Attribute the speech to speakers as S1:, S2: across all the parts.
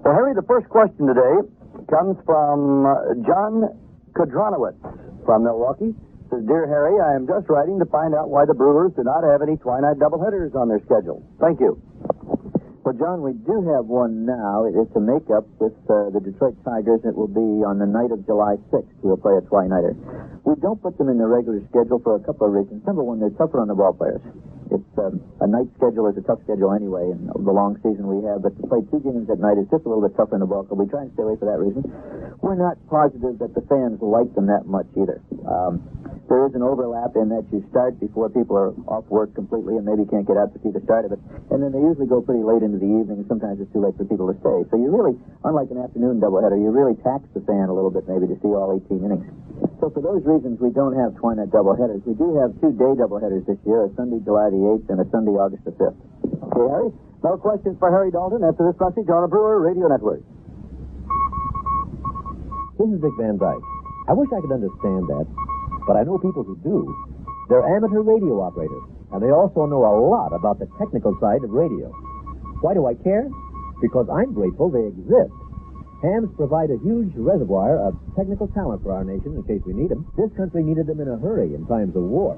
S1: Well, Harry, the first question today comes from John Kodronowitz from Milwaukee. Says, Dear Harry, I am just writing to find out why the Brewers do not have any twilight doubleheaders on their schedule. Thank you.
S2: Well, John, we do have one now. It's a makeup with the Detroit Tigers. It will be on the night of July 6th. We'll play a twilighter. We don't put them in the regular schedule for a couple of reasons. Number one, they're tougher on the ball players. It's a night schedule is a tough schedule anyway in the long season we have, but to play 2 games at night is just a little bit tougher in the ball, so we try and stay away for that reason. We're not positive that the fans like them that much either. There is an overlap in that you start before people are off work completely and maybe can't get out to see the start of it, and then they usually go pretty late into the evening, and sometimes it's too late for people to stay. So you really, unlike an afternoon doubleheader, you really tax the fan a little bit maybe to see all 18 innings. So for those reasons, we don't have twilight doubleheaders. We do have 2 day doubleheaders this year, a Sunday, July the 8th, and a Sunday, August the 5th.
S1: Okay, Harry? No questions for Harry Dalton after this message on the Brewer Radio Network.
S3: This is Dick Van Dyke. I wish I could understand that, but I know people who do. They're amateur radio operators, and they also know a lot about the technical side of radio. Why do I care? Because I'm grateful they exist. Hams provide a huge reservoir of technical talent for our nation in case we need them. This country needed them in a hurry in times of war.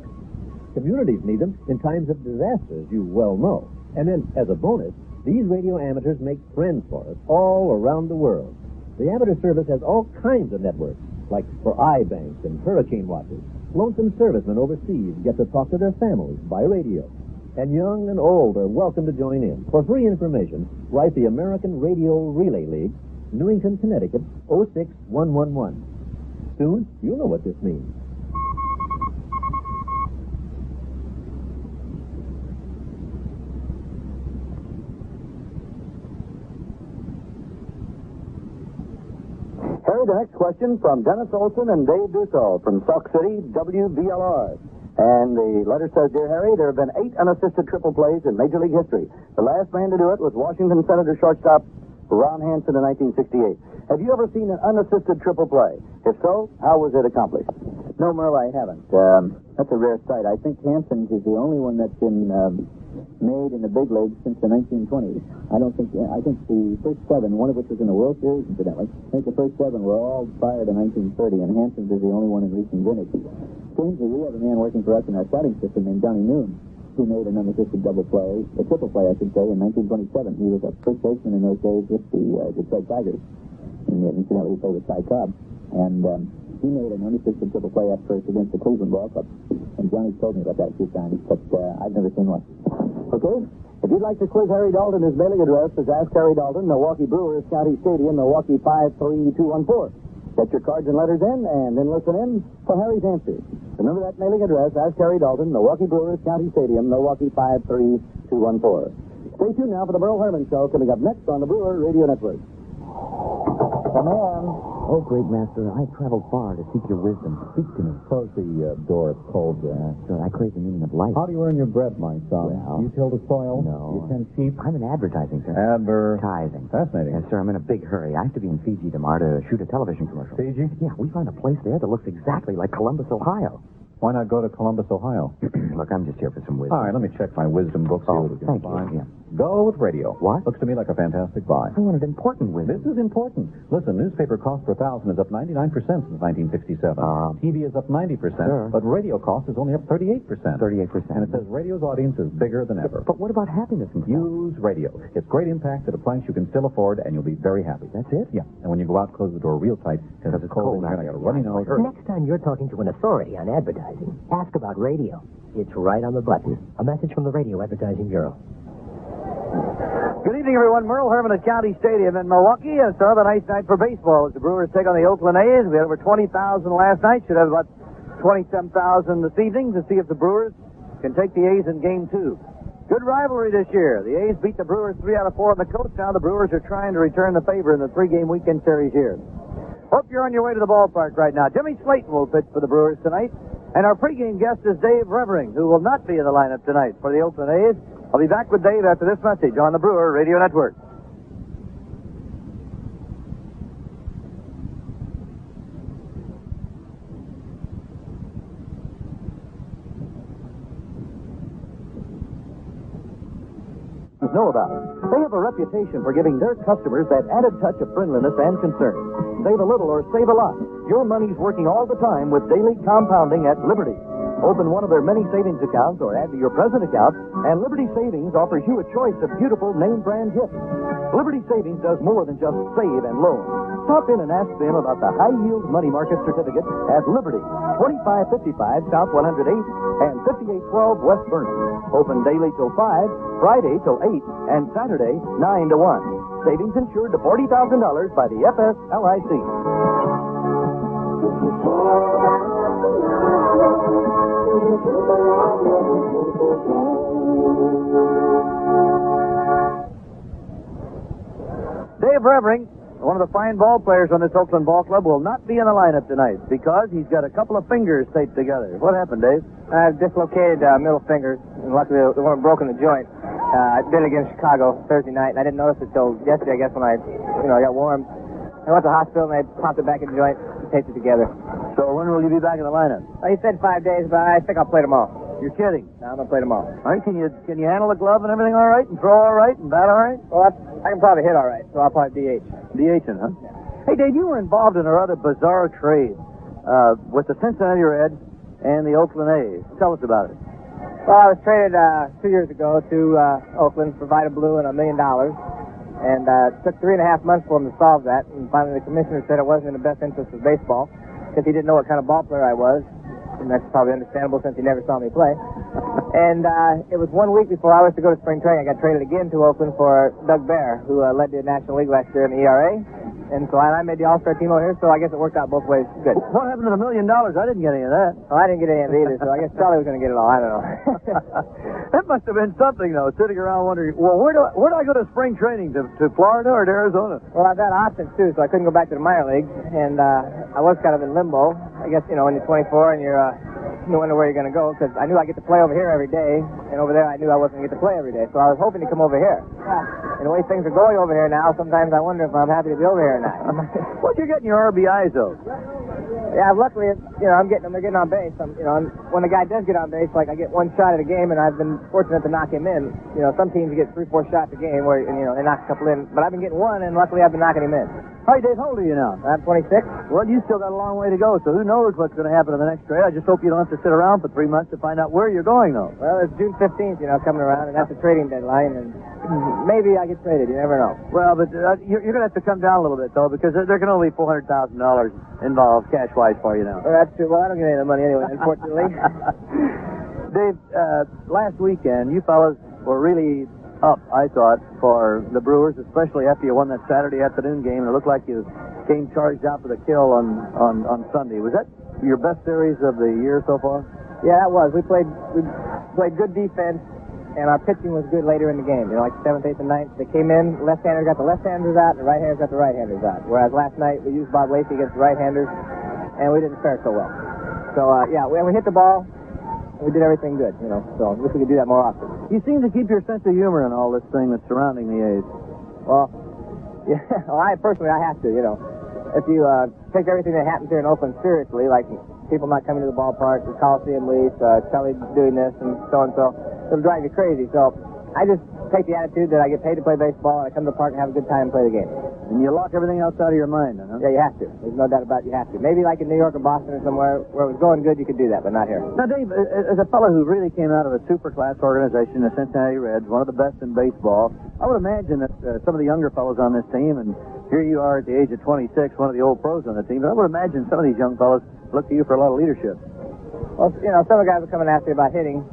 S3: Communities need them in times of disaster, as you well know. And then, as a bonus, these radio amateurs make friends for us all around the world. The amateur service has all kinds of networks, like for eye banks and hurricane watches. Lonesome servicemen overseas get to talk to their families by radio. And young and old are welcome to join in. For free information, write the American Radio Relay League, Newington, Connecticut, 06111. Soon, you'll know what this means.
S1: Harry, the next question from Dennis Olson and Dave Dussault from Sauk City, WBLR. And the letter says, Dear Harry, there have been 8 unassisted triple plays in Major League history. The last man to do it was Washington Senator shortstop Ron Hansen in 1968. Have you ever seen an unassisted triple play? If so, how was it accomplished?
S2: No, Merle, I haven't. That's a rare sight. I think Hanson's is the only one that's been made in the big leagues since the 1920s. I think the first 7, one of which was in the World Series, incidentally, I think the first 7 were all fired in 1930, and Hanson's is the only one in recent vintage. Strangely, we have a man working for us in our scouting system named Johnny Noon, who made an unassisted double play, a triple play, I should say, in 1927. He was a first baseman in those days with the Detroit Tigers. And incidentally, he played with Ty Cobb. And he made an unassisted triple play at first against the Cleveland Ball Club. And Johnny's told me about that a few times, but I've never seen one.
S1: Okay. If you'd like to quiz Harry Dalton, his mailing address is Ask Harry Dalton, Milwaukee Brewers, County Stadium, Milwaukee 53214. Get your cards and letters in, and then listen in for Harry's answers. Remember that mailing address, Ask Harry Dalton, Milwaukee Brewers, County Stadium, Milwaukee 53214. Stay tuned now for the Merle Herman Show, coming up next on the Brewer Radio Network.
S2: Come on.
S4: Oh, great master, I traveled far to seek your wisdom. Speak to me.
S3: Close the door. It's cold.
S4: Sir, I crave the meaning of life.
S3: How do you earn your bread, my son?
S4: Well,
S3: you till the soil?
S4: No.
S3: You tend sheep?
S4: I'm in advertising, sir.
S3: Advertising. Fascinating.
S4: Yes, sir, I'm in a big hurry. I have to be in Fiji tomorrow to shoot a television commercial.
S3: Fiji?
S4: Yeah, we found a place there that looks exactly like Columbus, Ohio.
S3: Why not go to Columbus, Ohio?
S4: Look, I'm just here for some wisdom.
S3: All right, let me check my wisdom books.
S4: Oh,
S3: see what we can
S4: thank
S3: find.
S4: you. Yeah.
S3: Go with radio.
S4: What?
S3: Looks to me like a fantastic buy.
S4: I wanted important wisdom.
S3: This is important. Listen, newspaper cost per thousand is up 99% since 1967. TV is up 90%,
S4: sure.
S3: but radio cost is only up 38%.
S4: 38%.
S3: And it says radio's audience is bigger than ever.
S4: But what about happiness and stuff?
S3: Use radio. It's great impact at a price you can still afford, and you'll be very happy.
S4: That's it?
S3: Yeah. And when you go out, close the door real tight, because it's cold and you're going to get a runny nose.
S5: Next time you're talking to an authority on advertising, ask about radio. It's right on the button. A message from the Radio Advertising Bureau.
S1: Good evening, everyone. Merle Herman at County Stadium in Milwaukee. It's another nice night for baseball as the Brewers take on the Oakland A's. We had over 20,000 last night. Should have about 27,000 this evening to see if the Brewers can take the A's in Game 2. Good rivalry this year. The A's beat the Brewers 3 out of 4 on the coast. Now the Brewers are trying to return the favor in the 3-game weekend series here. Hope you're on your way to the ballpark right now. Jimmy Slayton will pitch for the Brewers tonight. And our pregame guest is Dave Revering, who will not be in the lineup tonight for the Oakland A's. I'll be back with Dave after this message on the Brewer Radio Network. business know about. They have a reputation for giving their customers that added touch of friendliness and concern. Save a little or save a lot. Your money's working all the time with daily compounding at Liberty. Open one of their many savings accounts or add to your present account, and Liberty Savings offers you a choice of beautiful name-brand gifts. Liberty Savings does more than just save and loan. Stop in and ask them about the high-yield money market certificate at Liberty, 2555 South 108 and 5812 West Vernon. Open daily till 5, Friday till 8, and Saturday 9 to 1. Savings insured to $40,000 by the FSLIC. Dave Revering, one of the fine ball players on this Oakland ball club, will not be in the lineup tonight because he's got a couple of fingers taped together. What happened, Dave?
S6: I've dislocated middle fingers, and luckily the one broke in the joint. I did it against Chicago Thursday night, and I didn't notice it till yesterday, I guess, when I got warm. I went to the hospital, and they popped it back in the joint and taped it together.
S1: So when will you be back in the lineup?
S6: Well, he said 5 days, but I think I'll play tomorrow.
S1: You're kidding.
S6: No, I'm going to play tomorrow.
S1: All right, can you handle the glove and everything all right, and throw all right, and bat all right?
S6: Well, I can probably hit all right, so I'll probably DH.
S1: DHing, huh? Yeah. Hey, Dave, you were involved in a rather bizarre trade with the Cincinnati Reds and the Oakland A's. Tell us about it.
S6: Well, I was traded 2 years ago to Oakland for Vita Blue and $1 million. And it took 3.5 months for him to solve that. And finally, the commissioner said it wasn't in the best interest of baseball because he didn't know what kind of ball player I was. And that's probably understandable since he never saw me play. And it was 1 week before I was to go to spring training. I got traded again to Oakland for Doug Bear, who led the National League last year in the ERA. And so I made the All-Star team over here, so I guess it worked out both ways good.
S1: What happened to the $1 million? I didn't get any of that.
S6: Well, I didn't get any of it either, so I guess Charlie was going to get it all. I don't know.
S1: That must have been something, though, sitting around wondering, well, where do I go to spring training? To Florida or to Arizona?
S6: Well, I've had options, too, so I couldn't go back to the minor leagues. And I was kind of in limbo. I guess, when you're 24 and you're... you wonder where you're going to go, because I knew I get to play over here every day, and over there I knew I wasn't going to get to play every day, so I was hoping to come over here. Yeah. And the way things are going over here now, sometimes I wonder if I'm happy to be over here or not.
S1: Well, you're getting your RBIs, though.
S6: Yeah, luckily, I'm getting them. They're getting on base. When the guy does get on base, like I get one shot at a game, and I've been fortunate to knock him in. Some teams you get 3-4 shots a game where, they knock a couple in, but I've been getting one, and luckily I've been knocking him in.
S1: Hi, Dave, how old are you now?
S6: I'm 26.
S1: Well, you still got a long way to go, so who knows what's going to happen in the next trade. I just hope you don't have to sit around for 3 months to find out where you're going, though.
S6: Well, it's June 15th, coming around, and that's the trading deadline, and maybe I get traded. You never know.
S1: Well, but you're going to have to come down a little bit, though, because there can only be $400,000 involved cash-wise for you now.
S6: Well, that's true. Well, I don't get any of the money anyway, unfortunately.
S1: Dave, last weekend, you fellas were really up, I thought, for the Brewers, especially after you won that Saturday afternoon game, and it looked like you came charged out for the kill on Sunday. Was that your best series of the year so far?
S6: Yeah, that was. We played good defense, and our pitching was good later in the game. Like 7th, 8th, and 9th. They came in, left-handers got the left-handers out, and the right-handers got the right-handers out. Whereas last night, we used Bob Lacey against the right-handers, and we didn't fare so well. So, we hit the ball. We did everything good, so I wish we could do that more often.
S1: You seem to keep your sense of humor in all this thing that's surrounding the A's.
S6: Well, yeah, I have to, If you take everything that happens here in Oakland seriously, like people not coming to the ballpark, the Coliseum lease, Kelly doing this and so, it'll drive you crazy. So I just take the attitude that I get paid to play baseball, and I come to the park and have a good time and play the game.
S1: And you lock everything else out of your mind, huh?
S6: Yeah, you have to. There's no doubt about it, you have to. Maybe like in New York or Boston or somewhere where it was going good, you could do that, but not here.
S1: Now, Dave, as a fellow who really came out of a super-class organization, the Cincinnati Reds, one of the best in baseball, I would imagine that some of the younger fellows on this team, and here you are at the age of 26, one of the old pros on the team, but I would imagine some of these young fellows look to you for a lot of leadership.
S6: Well, some of the guys are coming after me about hitting,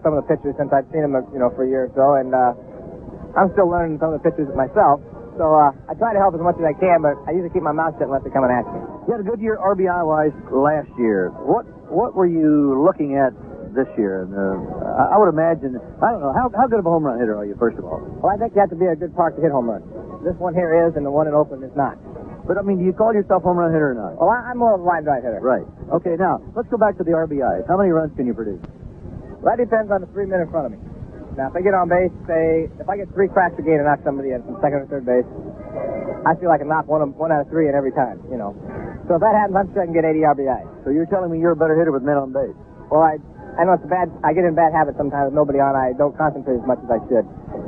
S6: some of the pitchers since I've seen them, for a year or so, and I'm still learning some of the pitches myself, so I try to help as much as I can, but I usually keep my mouth shut unless they're coming at me.
S1: You had a good year RBI-wise last year. What were you looking at this year? I would imagine, I don't know, how good of a home run hitter are you, first of all?
S6: Well, I think you have to be a good park to hit home runs. This one here is, and the one in Oakland is not.
S1: But, do you call yourself home run hitter or not?
S6: Well, I'm more of a line drive hitter.
S1: Right. Okay, now, let's go back to the RBIs. How many runs can you produce?
S6: Well, that depends on the 3 men in front of me. Now, if I get on base, say, if I get 3 cracks a game and knock somebody in from second or third base, I feel like I can knock one out of 3 in every time, So if that happens, I'm sure I can get 80 RBIs.
S1: So you're telling me you're a better hitter with men on base?
S6: Well, I know it's bad. I get in bad habits sometimes with nobody on. I don't concentrate as much as I should.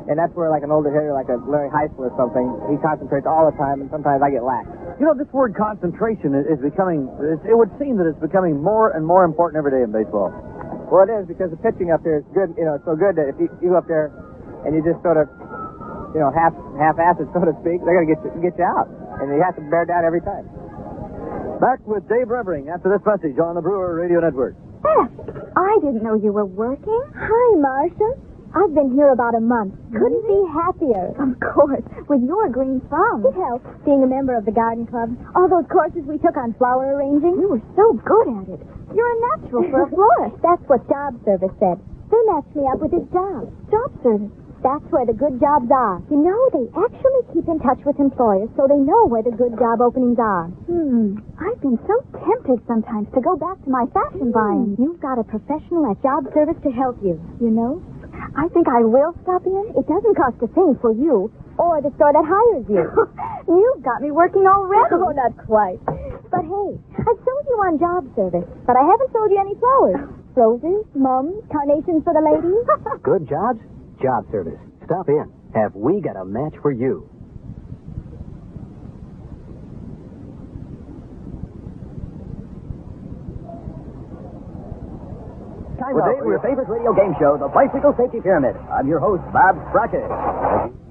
S6: And that's where, like, an older hitter, like a Larry Heisler or something, he concentrates all the time, and sometimes I get lax.
S1: You know, this word concentration is becoming, it would seem that it's becoming more and more important every day in baseball.
S6: Well, it is, because the pitching up there is good. You know, it's so good that if you go up there and you just sort of, you know, half-ass it, so to speak, they're going to get you out. And you have to bear down every time.
S1: Back with Dave Revering after this message on the Brewer Radio Network.
S7: I didn't know you were working. Hi, Marcia. I've been here about a month. Couldn't be happier. Of course, with your green thumb. It helps, being a member of the garden club. All those courses we took on flower arranging. You were so good at it. You're a natural for a florist. That's what job service said. They matched me up with this job. Job service. That's where the good jobs are. You know, they actually keep in touch with employers so they know where the good job openings are. I've been so tempted sometimes to go back to my fashion buying. You've got a professional at job service to help you, you know? I think I will stop in. It doesn't cost a thing for you or the store that hires you. You've got me working already. Oh, not quite. But hey, I've sold you on job service, but I haven't sold you any flowers. Roses, mums, carnations for the ladies.
S5: Good jobs? Job service. Stop in. Have we got a match for you?
S8: Time now for your favorite radio game show, the Bicycle Safety Pyramid. I'm your host, Bob Spracke.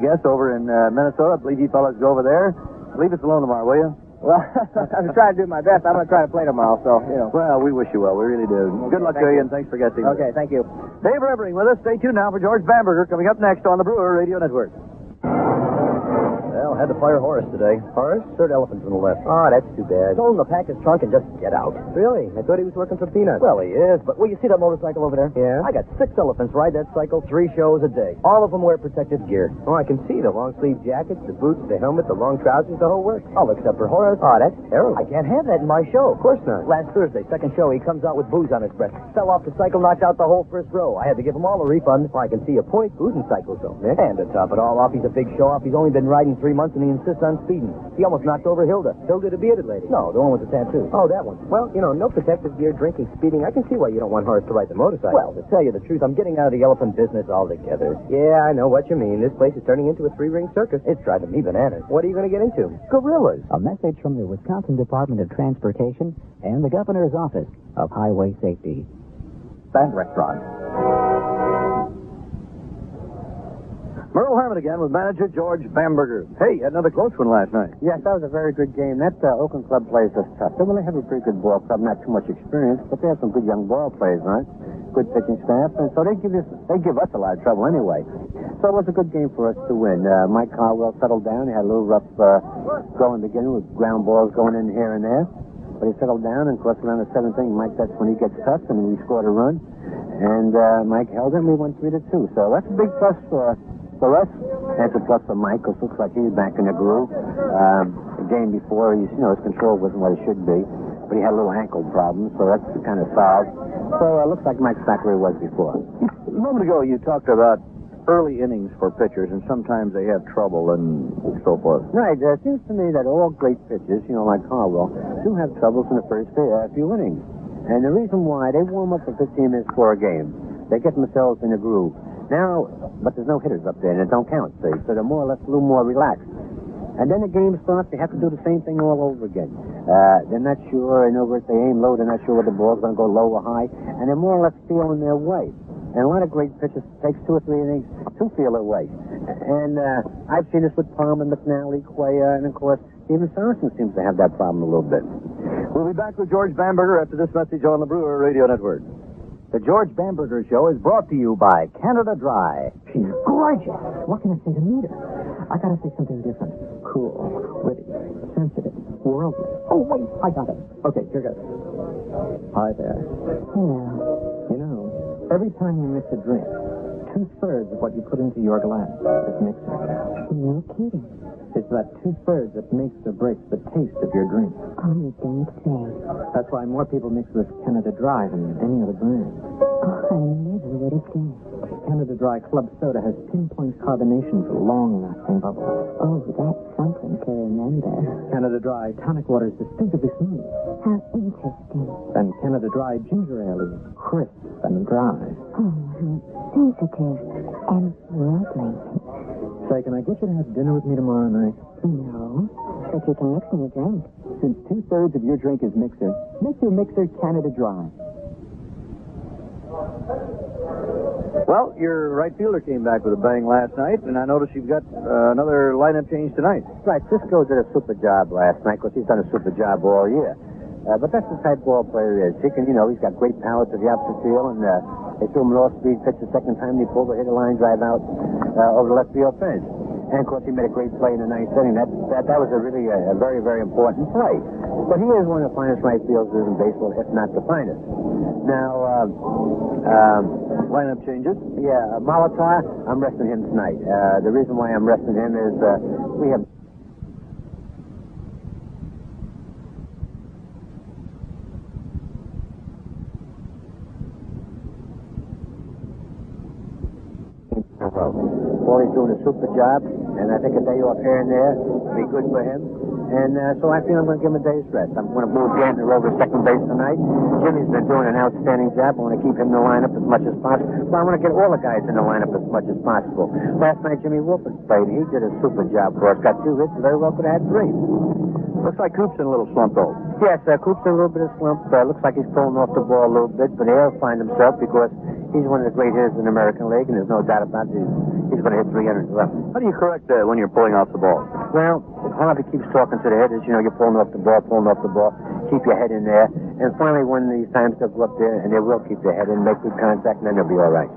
S1: Guest over in Minnesota. I believe you fellas go over there. Leave us alone tomorrow, will you?
S6: Well, I'm trying to do my best. I'm going to try to play tomorrow, so, you know.
S1: Well, we wish you well. We really do. Good luck to you, and thanks for guesting.
S6: Okay, thank you.
S1: Dave Revering with us. Stay tuned now for George Bamberger coming up next on the Brewer Radio Network.
S3: Well, had to fire Horace today. Horace? Third elephant from the left.
S5: Oh, that's too bad.
S3: Told him to pack his trunk and just get out.
S5: Really? I thought he was working for peanuts.
S3: Well, he is, but you see that motorcycle over there?
S5: Yeah?
S3: I got 6 elephants ride that cycle 3 shows a day. All of them wear protective gear.
S5: Oh, I can see the long-sleeve jackets, the boots, the helmet, the long trousers, the whole works.
S3: All except for Horace.
S5: Oh, that's terrible.
S3: I can't have that in my show.
S5: Of course not.
S3: Last Thursday, second show, he comes out with booze on his breath. Fell off the cycle, knocked out the whole first row. I had to give him all a refund.
S5: Well, I can see your point. Boozing cycles, though, Nick.
S3: And to top it all off, he's a big show-off. He's only been riding 3 months, and he insists on speeding. He almost knocked over Hilda.
S5: Hilda, the bearded lady.
S3: No, the one with the tattoo.
S5: Oh, that one. Well, you know, no protective gear, drinking, speeding. I can see why you don't want Horace to ride the motorcycle.
S3: Well, to tell you the truth, I'm getting out of the elephant business altogether.
S5: Yeah, I know what you mean. This place is turning into a 3-ring circus.
S3: It's driving me bananas.
S5: What are you going to get into?
S3: Gorillas.
S9: A message from the Wisconsin Department of Transportation and the Governor's Office of Highway Safety.
S8: Band Restaurant.
S1: Merle Harmon again with manager George Bamberger. Hey, another close one last night.
S2: Yes, that was a very good game. That Oakland club plays us tough. They really have a pretty good ball club, not too much experience, but they have some good young ball players, right? Good pitching staff, and so they give us a lot of trouble anyway. So it was a good game for us to win. Mike Caldwell settled down. He had a little rough go in the beginning with ground balls going in here and there. But he settled down, and of course around the 7th inning, Mike, that's when he gets tough, and we scored a run. And Mike held it, and we won 3-2. So that's a big plus for us. That's a plus for Mike, because it looks like he's back in the groove. The game before, his control wasn't what it should be. But he had a little ankle problem, so that's kind of solved. So it looks like Mike's back where he was before.
S1: A moment ago, you talked about early innings for pitchers, and sometimes they have trouble and so forth.
S2: Right. It seems to me that all great pitchers, like Caldwell, do have troubles in the first few innings. And the reason why, they warm up for 15 minutes for a game. They get themselves in a groove. Now, but there's no hitters up there, and it don't count, see? So they're more or less a little more relaxed. And then the game starts, they have to do the same thing all over again. They're not sure, if they aim low, they're not sure whether the ball's going to go low or high, and they're more or less feeling their way. And a lot of great pitchers takes 2 or 3 innings to feel their way. And I've seen this with Palmer, McNally, Cuellar, and of course, even Saracen seems to have that problem a little bit.
S1: We'll be back with George Bamberger after this message on the Brewer Radio Network.
S8: The George Bamberger Show is brought to you by Canada Dry.
S9: She's gorgeous. What can I say to meet her? I gotta say something different. Cool, witty, sensitive, worldly. Oh, wait, I got it. Okay, here goes. Hi there. Hello. You know, every time you mix a drink, 2/3 of what you put into your glass is mixing.
S7: No kidding.
S9: It's that 2/3 that makes or breaks the taste of your drink.
S7: Oh, you don't say.
S9: That's why more people mix with Canada Dry than any other brand.
S7: Oh, I never would have guessed.
S9: Canada Dry Club Soda has pinpoint carbonation for long-lasting bubbles.
S7: Oh, that's something to remember.
S9: Canada Dry tonic water is distinctively smooth.
S7: How interesting.
S9: And Canada Dry ginger ale is crisp and dry.
S7: Oh, how sensitive and worldly.
S3: Say, can I get you to have dinner with me tomorrow night?
S9: No, but you can mix me a drink.
S3: Since 2/3 of your drink is mixer, make your mixer Canada Dry.
S1: Well, your right fielder came back with a bang last night, and I noticed you've got another lineup change tonight.
S2: Right, Cisco did a super job last night because he's done a super job all year. But that's the type ball player he is. He can, he's got great power to the opposite field, and they threw him an off-speed pitch the second time, and he pulled hit a line drive out over the left field fence. And, of course, he made a great play in the ninth inning. That was a really a very, very important play. But he is one of the finest right fielders in baseball, if not the finest. Now,
S1: lineup changes?
S2: Yeah, Molitor, I'm resting him tonight. The reason why I'm resting him is we have... Paulie's doing a super job, and I think a day off here and there will be good for him. And so I feel I'm going to give him a day's rest. I'm going to move Gantner over to second base tonight. Jimmy's been doing an outstanding job. I want to keep him in the lineup as much as possible. But I want to get all the guys in the lineup as much as possible. Last night, Jimmy Wolford played. He did a super job for us. Got 2 hits. Very well could have had 3.
S1: Looks like Coop's in a little slump, though.
S2: Yes, Coop's in a little bit of slump. Looks like he's pulling off the ball a little bit, but he'll find himself because he's one of the great hitters in the American League, and there's no doubt about it. He's going to hit 311.
S1: How do you correct that when you're pulling off the ball?
S2: Well, Harvey keeps talking to the hitters. You're pulling off the ball. Keep your head in there. And finally, one of these times, they'll go up there, and they will keep their head in, make good contact, and then they'll be all right.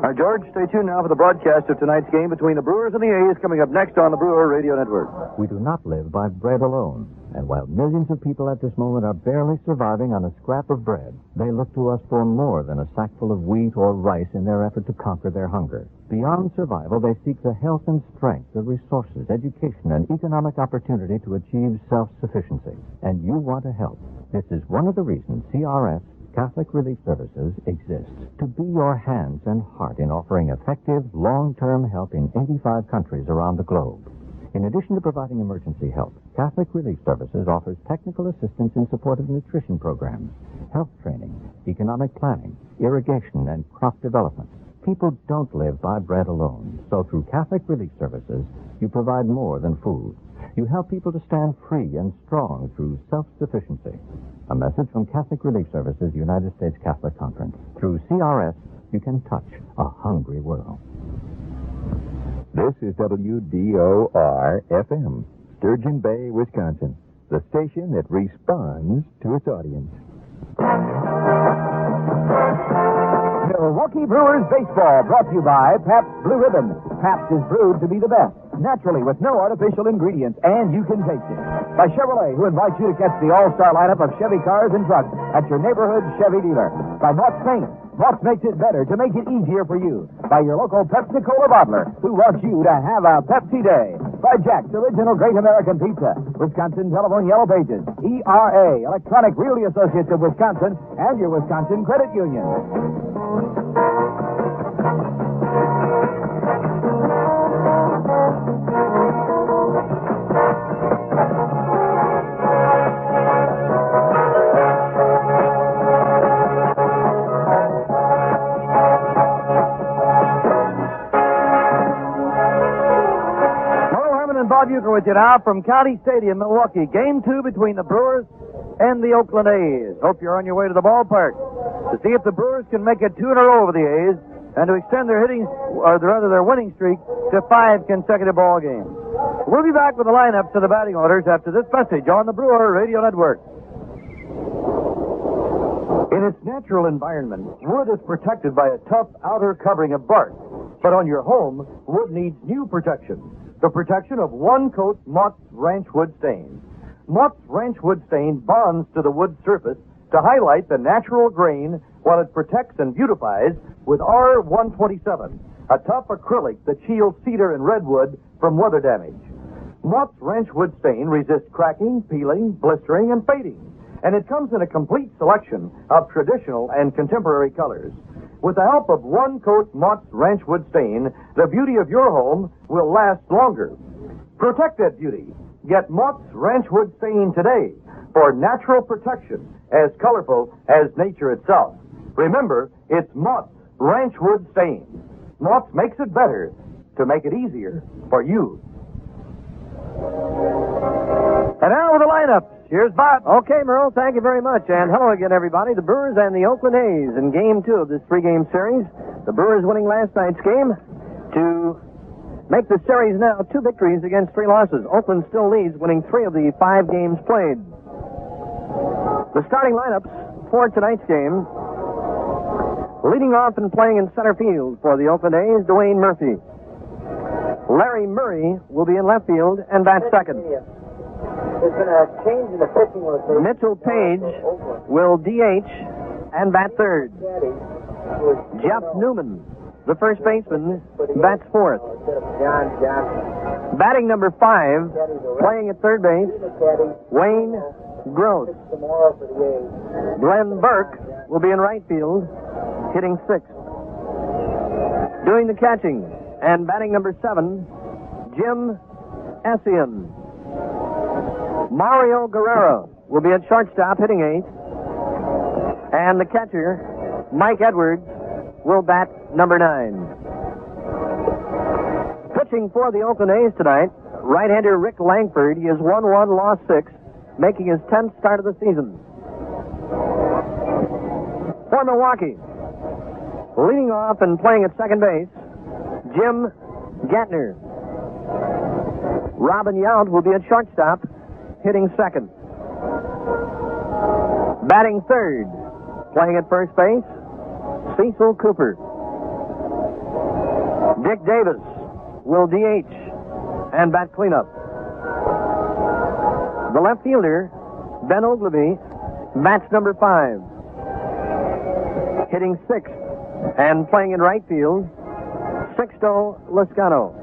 S1: All right, George, stay tuned now for the broadcast of tonight's game between the Brewers and the A's coming up next on the Brewer Radio Network.
S4: We do not live by bread alone. And while millions of people at this moment are barely surviving on a scrap of bread, they look to us for more than a sackful of wheat or rice in their effort to conquer their hunger. Beyond survival, they seek the health and strength, the resources, education, and economic opportunity to achieve self-sufficiency. And you want to help. This is one of the reasons CRS, Catholic Relief Services, exists. To be your hands and heart in offering effective, long-term help in 85 countries around the globe. In addition to providing emergency help, Catholic Relief Services offers technical assistance in support of nutrition programs, health training, economic planning, irrigation, and crop development. People don't live by bread alone, so through Catholic Relief Services, you provide more than food. You help people to stand free and strong through self-sufficiency. A message from Catholic Relief Services, United States Catholic Conference. Through CRS, you can touch a hungry world.
S10: This is WDOR-FM, Sturgeon Bay, Wisconsin, the station that responds to its audience.
S11: Milwaukee Brewers Baseball, brought to you by Pabst Blue Ribbon. Pabst is brewed to be the best, naturally with no artificial ingredients, and you can taste it. By Chevrolet, who invites you to catch the all-star lineup of Chevy cars and trucks at your neighborhood Chevy dealer. By Mott's Paint. Mott's makes it better to make it easier for you. By your local Pepsi-Cola bottler, who wants you to have a Pepsi Day. By Jack's Original Great American Pizza. Wisconsin Telephone Yellow Pages. ERA, Electronic Realty Associates of Wisconsin, and your Wisconsin Credit Union.
S1: Bob Uecker with you now from County Stadium, Milwaukee. Game 2 between the Brewers and the Oakland A's. Hope you're on your way to the ballpark to see if the Brewers can make it 2 in a row over the A's and to extend their their winning streak to 5 consecutive ball games. We'll be back with the lineups and the batting orders after this message on the Brewer Radio Network. In its natural environment, wood is protected by a tough outer covering of bark. But on your home, wood needs new protection. The protection of one-coat Mott's Ranch Wood Stain. Mott's Ranch Wood Stain bonds to the wood surface to highlight the natural grain while it protects and beautifies with R127, a tough acrylic that shields cedar and redwood from weather damage. Mott's Ranch Wood Stain resists cracking, peeling, blistering, and fading, and it comes in a complete selection of traditional and contemporary colors. With the help of one-coat Mott's Ranch Wood Stain, the beauty of your home will last longer. Protect that beauty. Get Mott's Ranch Wood Stain today for natural protection as colorful as nature itself. Remember, it's Mott's Ranch Wood Stain. Mott's makes it better
S12: to make it easier for you.
S1: And now with the lineup. Here's Bob. Okay, Merle, thank you very much. And hello again, everybody. The Brewers and the Oakland A's in Game 2 of this three-game series. The Brewers winning last night's game to make the series now 2 victories against 3 losses. Oakland still leads, winning 3 of the 5 games played. The starting lineups for tonight's game. Leading off and playing in center field for the Oakland A's, Dwayne Murphy. Larry Murray will be in left field and bat second.
S2: There's been a change in the pitching rotation.
S1: Mitchell Page will DH and bat third. Jeff Newman, the first baseman, bats fourth. Batting number 5, playing at third base, Wayne Gross. Glenn Burke will be in right field, hitting sixth. Doing the catching and batting number 7, Jim Essien. Mario Guerrero will be at shortstop, hitting eighth. And the catcher, Mike Edwards, will bat number 9. Pitching for the Oakland A's tonight, right-hander Rick Langford. He is 1-1, lost 6, making his 10th start of the season. For Milwaukee, leading off and playing at second base, Jim Gantner. Robin Yount will be at shortstop, hitting second. Batting third, playing at first base, Cecil Cooper. Dick Davis will DH and bat cleanup. The left fielder, Ben Oglivie, bats number 5, hitting sixth, and playing in right field, Sixto Loscano.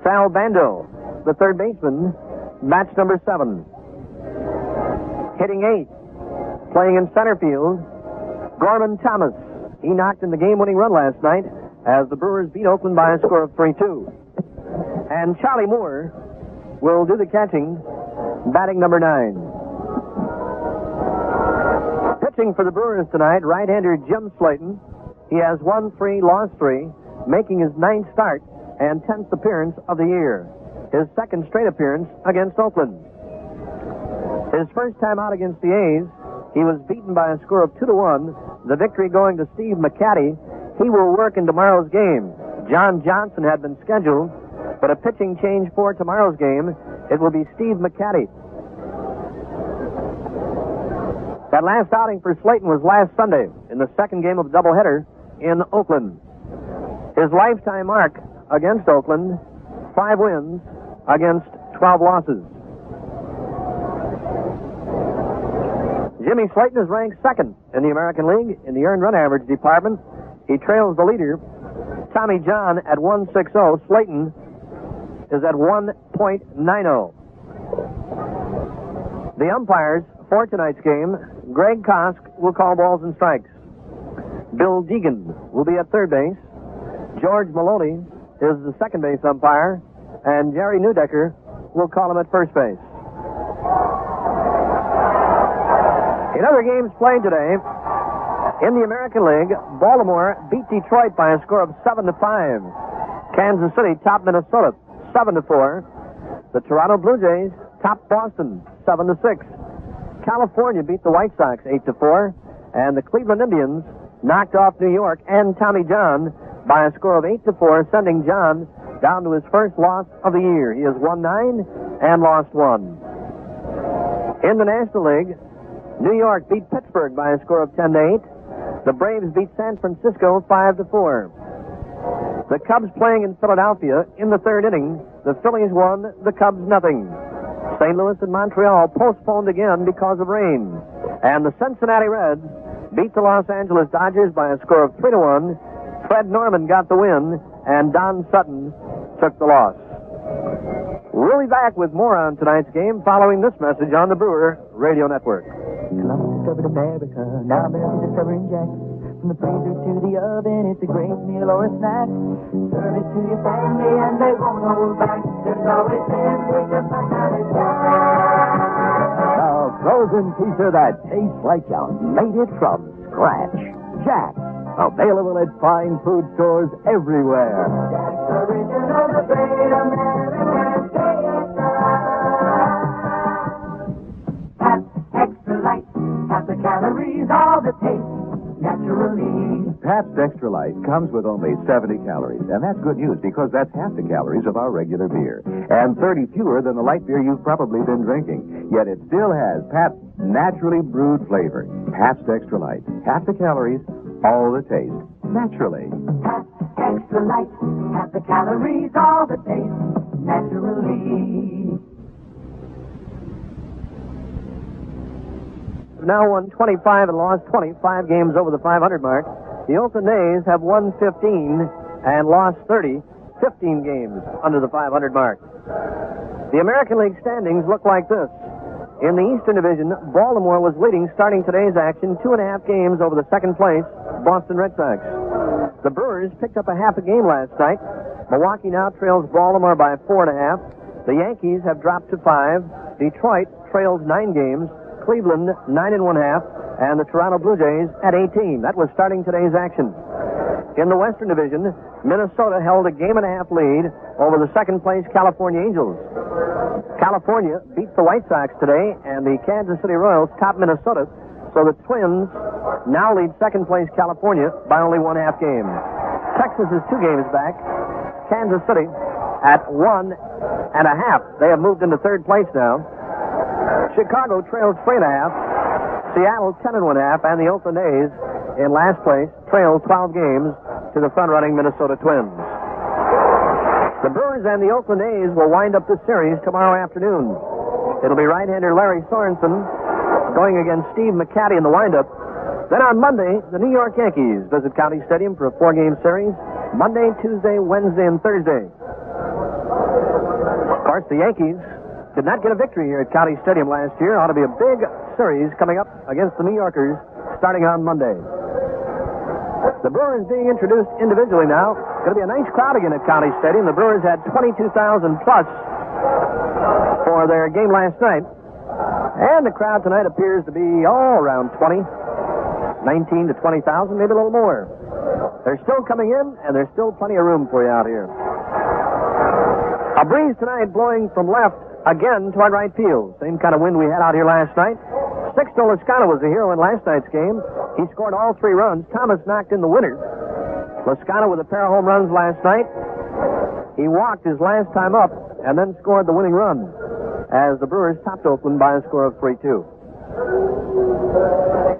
S1: Sal Bando, the third baseman, bats number 7, hitting eighth, playing in center field, Gorman Thomas. He knocked in the game-winning run last night as the Brewers beat Oakland by a score of 3-2. And Charlie Moore will do the catching, batting number 9. Pitching for the Brewers tonight, right-hander Jim Slayton. He has won 3, lost 3, making his 9th start and 10th appearance of the year. His second straight appearance against Oakland. His first time out against the A's, he was beaten by a score of 2-1, the victory going to Steve McCatty. He will work in tomorrow's game. John Johnson had been scheduled, but a pitching change for tomorrow's game. It will be Steve McCatty. That last outing for Slayton was last Sunday in the second game of the doubleheader in Oakland. His lifetime mark against Oakland, 5 wins against 12 losses. Jimmy Slayton is ranked second in the American League in the earned run average department. He trails the leader, Tommy John, at 1.60. Slayton is at 1.90. The umpires for tonight's game, Greg Kosk will call balls and strikes. Bill Deegan will be at third base. George Maloney is the second base umpire, and Jerry Neudecker will call him at first base. In other games played today, in the American League, Baltimore beat Detroit by a score of 7-5. Kansas City topped Minnesota 7-4. The Toronto Blue Jays topped Boston 7-6. California beat the White Sox 8-4, and the Cleveland Indians knocked off New York and Tommy John by a score of 8-4, sending John down to his first loss of the year. He has won 9 and lost 1. In the National League, New York beat Pittsburgh by a score of 10-8. The Braves beat San Francisco 5-4. The Cubs playing in Philadelphia in the third inning. The Phillies won, the Cubs nothing. St. Louis and Montreal postponed again because of rain. And the Cincinnati Reds beat the Los Angeles Dodgers by a score of 3-1. Fred Norman got the win, and Don Sutton took the loss. We'll be back with more on tonight's game following this message on the Brewer Radio Network.
S13: Columbus discovered America, now America's discovering Jack. From the freezer to the oven, it's a great meal or a snack. Serve it to your family and they won't hold back. There's always sandwich of banana Jack.
S11: Now, frozen pizza that tastes like you made it from scratch. Jack, Available at fine food stores everywhere.
S13: Original, the great American taste. Pabst Extra Light, half the calories, all the taste, naturally.
S12: Pabst Extra Light comes with only 70 calories, and that's good news because that's half the calories of our regular beer, and 30 fewer than the light beer you've probably been drinking. Yet it still has Pabst naturally brewed flavor. Pabst Extra Light, half the calories, all the taste, naturally.
S13: Pabst Extra Light, half the calories, all the taste, naturally.
S14: Now won 25 and lost 25 games over the 500 mark. The Oakland A's have won 15 and lost 30, 15 games under the 500 mark. The American League standings look like this. In the Eastern Division, Baltimore was leading starting today's action 2.5 games over the second place Boston Red Sox. The Brewers picked up a half a game last night. Milwaukee now trails Baltimore by 4.5. The Yankees have dropped to 5. Detroit trails 9 games. Cleveland 9.5, and the Toronto Blue Jays at 18. That was starting today's action. In the Western Division, Minnesota held a 1.5 lead over the second place California Angels. California beat the White Sox today, and the Kansas City Royals top Minnesota, so the Twins now lead second place California by only 1.5 games. Texas is 2 games back. Kansas City at 1.5. They have moved into third place now. Chicago trails 3.5, Seattle 10.5, and the Oakland A's in last place trail 12 games to the front-running Minnesota Twins. The Brewers and the Oakland A's will wind up this series tomorrow afternoon. It'll be right-hander Larry Sorensen going against Steve McCatty in the windup. Then on Monday, the New York Yankees visit County Stadium for a 4-game series, Monday, Tuesday, Wednesday, and Thursday. Of course, the Yankees did not get a victory here at County Stadium last year. Ought to be a big series coming up against the New Yorkers starting on Monday. The Brewers being introduced individually now. Going to be a nice crowd again at County Stadium. The Brewers had 22,000 plus for their game last night. And the crowd tonight appears to be around 19 to 20,000, maybe a little more. They're still coming in, and there's still plenty of room for you out here. A breeze tonight blowing from left again toward right field. Same kind of wind we had out here last night. Sixto Lascano was the hero in last night's game. He scored all 3 runs. Thomas knocked in the winner. Lascano with a pair of home runs last night. He walked his last time up and then scored the winning run as the Brewers topped Oakland by a score of 3-2.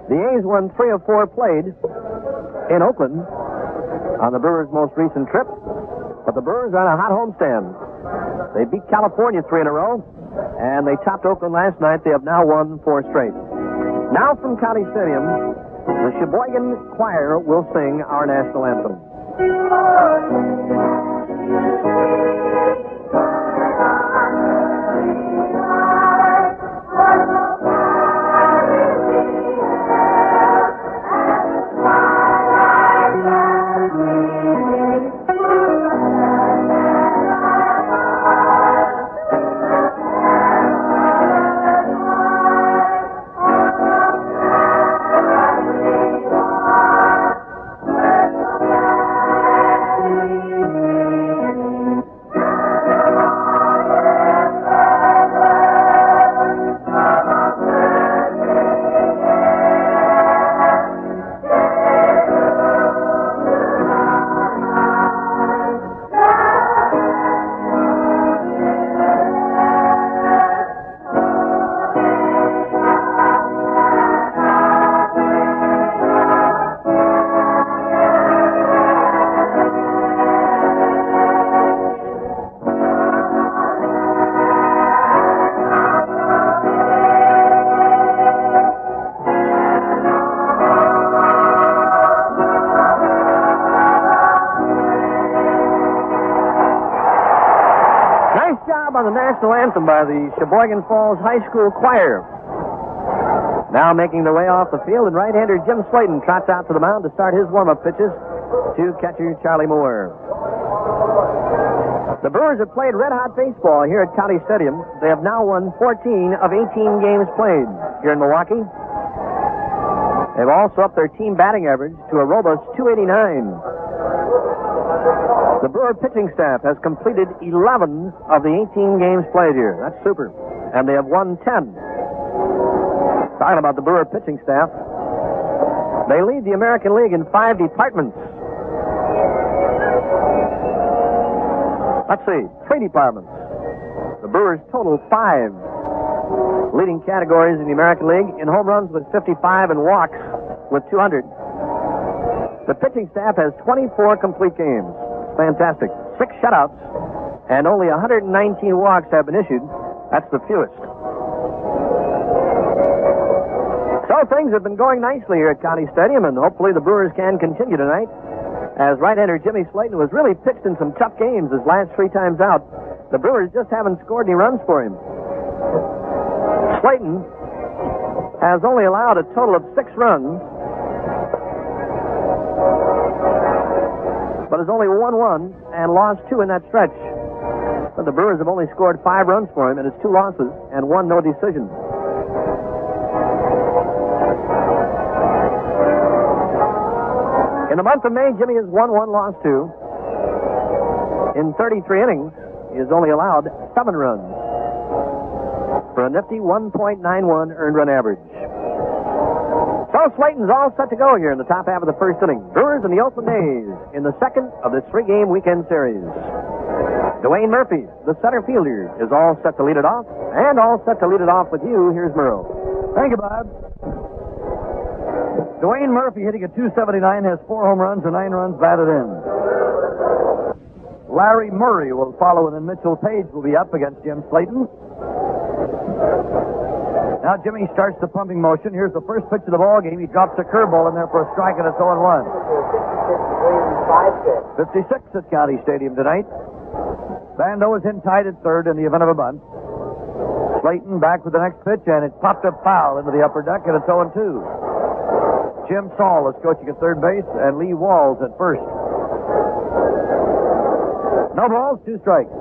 S14: The A's won 3 of 4 played in Oakland on the Brewers' most recent trip, but the Brewers are on a hot homestand. They beat California 3 in a row, and they topped Oakland last night. They have now won 4 straight. Now from County Stadium, the Sheboygan Choir will sing our national anthem. On the national anthem by the Sheboygan Falls High School Choir. Now making their way off the field, and right-hander Jim Slayton trots out to the mound to start his warm-up pitches to catcher Charlie Moore. The Brewers have played red-hot baseball here at County Stadium. They have now won 14 of 18 games played here in Milwaukee. They've also upped their team batting average to a robust 289. The Brewer pitching staff has completed 11 of the 18 games played here. That's super. And they have won 10. Talking about the Brewer pitching staff, they lead the American League in 5 departments. Let's see, 3 departments. The Brewers total 5 leading categories in the American League in home runs with 55 and walks with 200. The pitching staff has 24 complete games. Fantastic. 6 shutouts, and only 119 walks have been issued. That's the fewest. So things have been going nicely here at County Stadium, and hopefully the Brewers can continue tonight. As right-hander Jimmy Slayton was really pitched in some tough games his last 3 times out, the Brewers just haven't scored any runs for him. Slayton has only allowed a total of 6 runs, but has only won 1 and lost 2 in that stretch. But the Brewers have only scored 5 runs for him, and it's 2 losses and 1 no decision. In the month of May, Jimmy has won 1, lost 2. In 33 innings, he has only allowed 7 runs for a nifty 1.91 earned run average. So Slayton's all set to go here in the top half of the first inning. Brewers and the Oakland A's in the second of this 3-game weekend series. Dwayne Murphy, the center fielder, is all set to lead it off, and all set to lead it off with you. Here's Merle.
S1: Thank you, Bob. Dwayne Murphy hitting at .279, has 4 home runs and 9 runs batted in. Larry Murray will follow, and then Mitchell Page will be up against Jim Slayton. Now Jimmy starts the pumping motion. Here's the first pitch of the ball game. He drops a curveball in there for a strike, and it's 0-1. 56 at County Stadium tonight. Bando is in tied at third in the event of a bunt. Slayton back with the next pitch, and it's popped up foul into the upper deck, and it's 0-2. Jim Saul is coaching at third base, and Lee Walls at first. No balls, 2 strikes.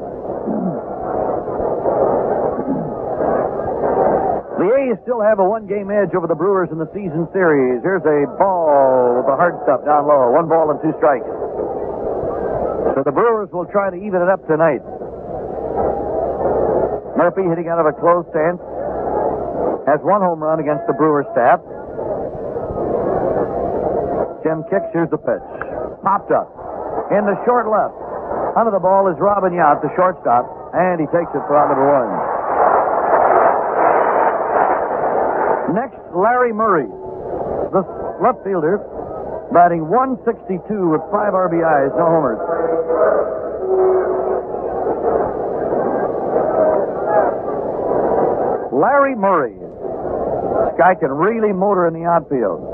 S1: The A's still have a 1-game edge over the Brewers in the season series. Here's a ball with the hard stuff down low. 1 ball and 2 strikes. So the Brewers will try to even it up tonight. Murphy hitting out of a closed stance. Has 1 home run against the Brewers staff. Jim kicks. Here's the pitch. Popped up. In the short left. Under the ball is Robin Yount, the shortstop. And he takes it for out number 1. Next, Larry Murray, the left fielder, batting .162 with 5 RBIs, no homers. Larry Murray. This guy can really motor in the outfield.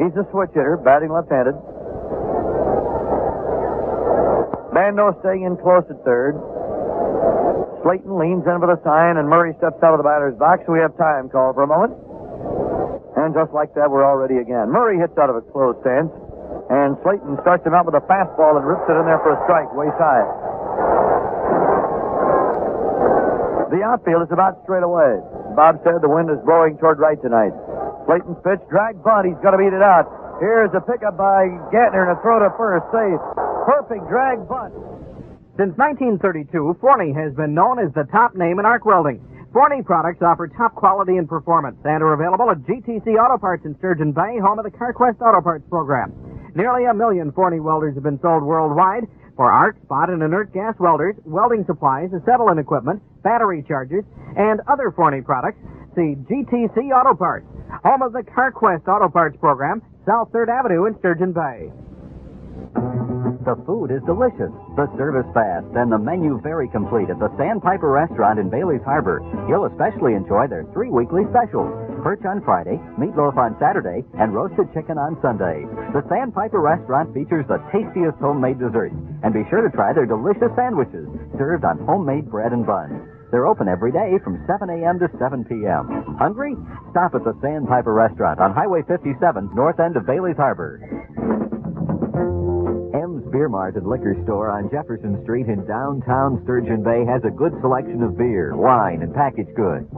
S1: He's a switch hitter, batting left-handed. Bando staying in close at third. Slayton leans in for the sign, and Murray steps out of the batter's box, so we have time call for a moment. And just like that, we're all ready again. Murray hits out of a closed stance, and Slayton starts him out with a fastball and rips it in there for a strike, way side. The outfield is about straight away. Bob said the wind is blowing toward right tonight. Slayton's pitch, drag bunt, he's got to beat it out. Here's a pickup by Gantner and a throw to first, safe. Perfect drag bunt.
S15: Since 1932, Forney has been known as the top name in arc welding. Forney products offer top quality and performance and are available at GTC Auto Parts in Sturgeon Bay, home of the CarQuest Auto Parts program. Nearly 1 million Forney welders have been sold worldwide for arc, spot, and inert gas welders, welding supplies, acetylene equipment, battery chargers, and other Forney products. See GTC Auto Parts, home of the CarQuest Auto Parts program, South 3rd Avenue in Sturgeon Bay.
S16: The food is delicious, the service fast, and the menu very complete at the Sandpiper Restaurant in Bailey's Harbor. You'll especially enjoy their 3 weekly specials: perch on Friday, meatloaf on Saturday, and roasted chicken on Sunday. The Sandpiper Restaurant features the tastiest homemade desserts, and be sure to try their delicious sandwiches, served on homemade bread and buns. They're open every day from 7 a.m. to 7 p.m. Hungry? Stop at the Sandpiper Restaurant on Highway 57, north end of Bailey's Harbor. Beer Mart and Liquor Store on Jefferson Street in downtown Sturgeon Bay has a good selection of beer, wine, and packaged goods.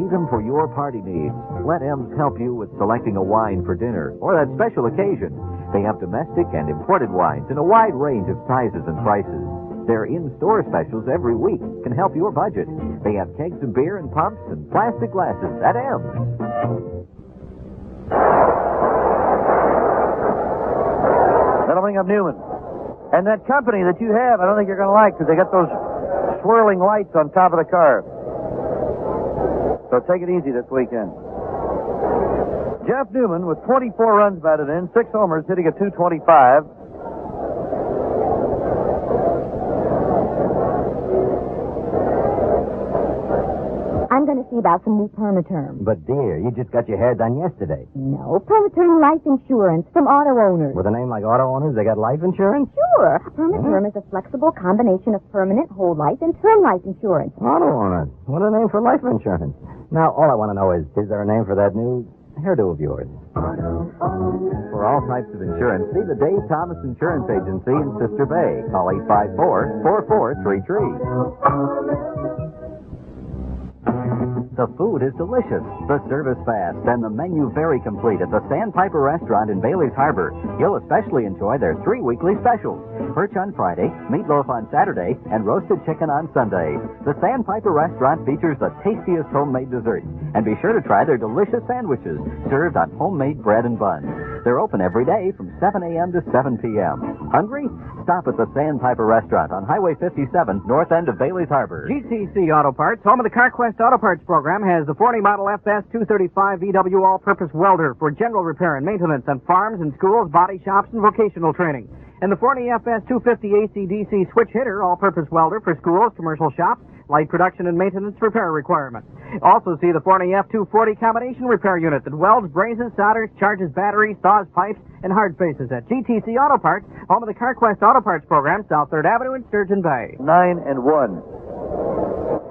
S4: see them for your party needs. Let M's help you with selecting a wine for dinner or that special occasion. They have domestic and imported wines in a wide range of sizes and prices. Their in-store specials every week can help your budget. They have kegs of beer and pumps and plastic glasses at M's.
S1: That'll bring up Newman. And that company that you have, I don't think you're going to like because they got those swirling lights on top of the car. So take it easy this weekend. Jeff Newman with 24 runs batted in, 6 homers, hitting a .225.
S17: I'm going to see about some new Permaterm.
S3: But, dear, you just got your hair done yesterday.
S17: No, Permaterm Life Insurance from auto owners.
S3: With a name like Auto Owners, they got life insurance?
S17: Sure. Permaterm is a flexible combination of permanent whole life and term life insurance.
S3: Auto Owners. What a name for life insurance. Now, all I want to know is there a name for that new hairdo of yours?
S4: For all types of insurance, see the Dave Thomas Insurance Agency in Sister Bay. Call 854-4433. The food is delicious, the service fast, and the menu very complete at the Sandpiper Restaurant in Bailey's Harbor. You'll especially enjoy their 3 weekly specials: perch on Friday, meatloaf on Saturday, and roasted chicken on Sunday. The Sandpiper Restaurant features the tastiest homemade desserts, and be sure to try their delicious sandwiches served on homemade bread and buns. They're open every day from 7 a.m. to 7 p.m. Hungry? Stop at the Sandpiper Restaurant on Highway 57, north end of Bailey's Harbor.
S15: GTC Auto Parts, home of the CarQuest Auto Parts program, has the 40 model FS 235 VW all-purpose welder for general repair and maintenance on farms and schools, body shops, and vocational training. And the 40 FS 250 AC/DC switch hitter all-purpose welder for schools, commercial shops, light production and maintenance repair requirements. Also see the 40 F240 combination repair unit that welds, brazes, solders, charges batteries, saws pipes, and hard faces at GTC Auto Parts, home of the CarQuest Auto Parts program, South 3rd Avenue in Sturgeon Bay.
S1: 9-1.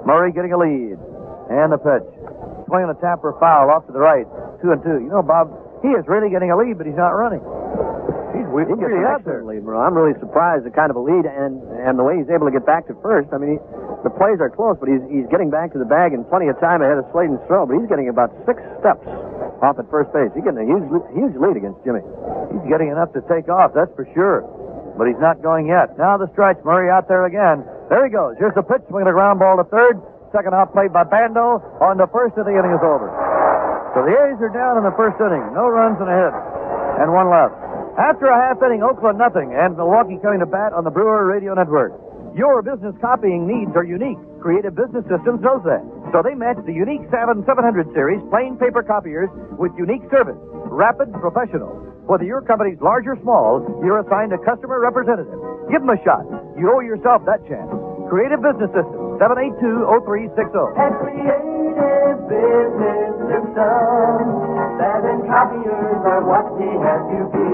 S1: Murray getting a lead. And the pitch. Swinging a tapper foul off to the right. 2-2. You know, Bob, he is really getting a lead, but he's not running.
S14: He's really out there. Lead, Merle. I'm really surprised at kind of a lead and the way he's able to get back to first. I mean, the plays are close, but he's getting back to the bag in plenty of time ahead of Sladen's throw, but he's getting about 6 steps off at first base. He's getting a huge lead against Jimmy.
S1: He's getting enough to take off, that's for sure. But he's not going yet. Now the stretch. Murray out there again. There he goes. Here's the pitch. Swinging a ground ball to third. Second out played by Bando. On the first of the inning is over. So the A's are down in the first inning. No runs and a hit. And 1 left. After a half inning, Oakland nothing. And Milwaukee coming to bat on the Brewer Radio Network. Your business copying needs are unique. Creative Business Systems knows that. So they match the unique Savin 700 series plain paper copiers with unique service. Rapid, professional. Whether your company's large or small, you're assigned a customer representative. Give them a shot. You owe yourself that chance. Creative Business Systems, 782-0360.
S13: And Creative Business Systems, Savin copiers are what we have to give.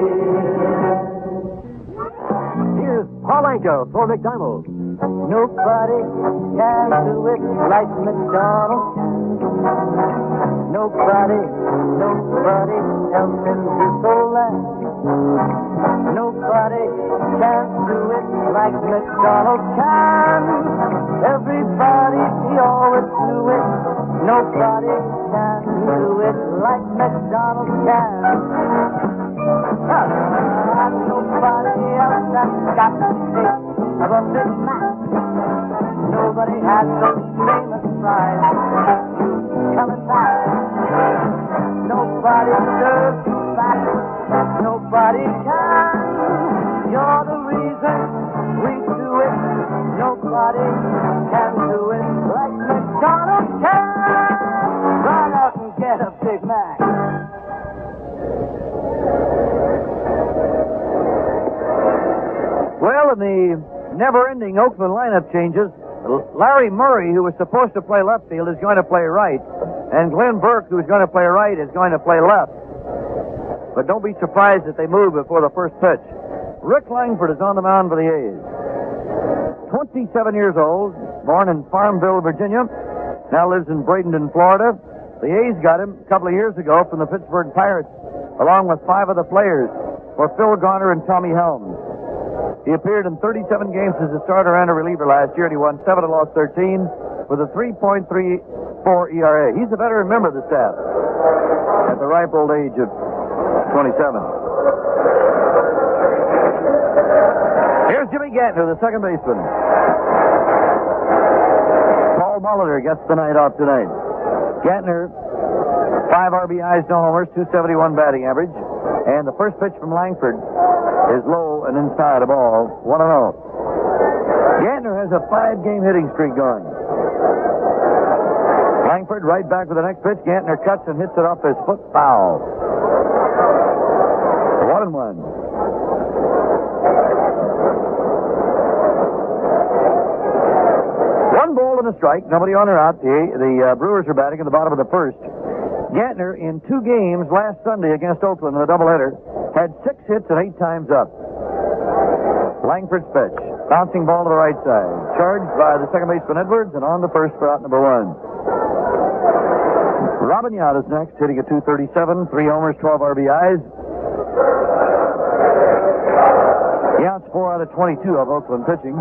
S3: Here's Paulenko for McDonald's.
S13: Nobody can do it like McDonald's can. Nobody else can do so last. Nobody can do it like McDonald's can. Everybody always do it. Nobody can do it like McDonald's can. Nobody else has got the taste of a Big Mac. Nobody has those famous fries coming back. Nobody serves you back. Nobody can. You're the reason we do it. Nobody can do it like McDonald's can. Run out and get a Big Mac.
S1: Well, in the never-ending Oakland lineup changes, Larry Murray, who was supposed to play left field, is going to play right. And Glenn Burke, who is going to play right, is going to play left. But don't be surprised if they move before the first pitch. Rick Langford is on the mound for the A's. 27 years old, born in Farmville, Virginia, now lives in Bradenton, Florida. The A's got him a couple of years ago from the Pittsburgh Pirates, along with 5 other players, for Phil Garner and Tommy Helms. He appeared in 37 games as a starter and a reliever last year, and he won 7 and lost 13. with a 3.34 ERA. He's the veteran member of the staff at the ripe old age of 27. Here's Jimmy Gantner, the second baseman. Paul Molitor gets the night off tonight. Gantner, 5 RBIs, no homers, 271 batting average. And the first pitch from Langford is low and inside a ball, 1-0. Gantner has a 5-game hitting streak going. Langford right back with the next pitch. Gantner cuts and hits it off his foot, foul. 1-1. One ball and a strike. Nobody on or out. The Brewers are batting in the bottom of the first. Gantner, in 2 games last Sunday against Oakland in a doubleheader, had 6 hits and 8 times up. Langford's pitch. Bouncing ball to the right side. Charged by the second baseman Edwards, and on to first for out number 1. Robin Yount is next, hitting at 237, 3 homers, 12 RBIs. Yount's 4 out of 22 of Oakland pitching.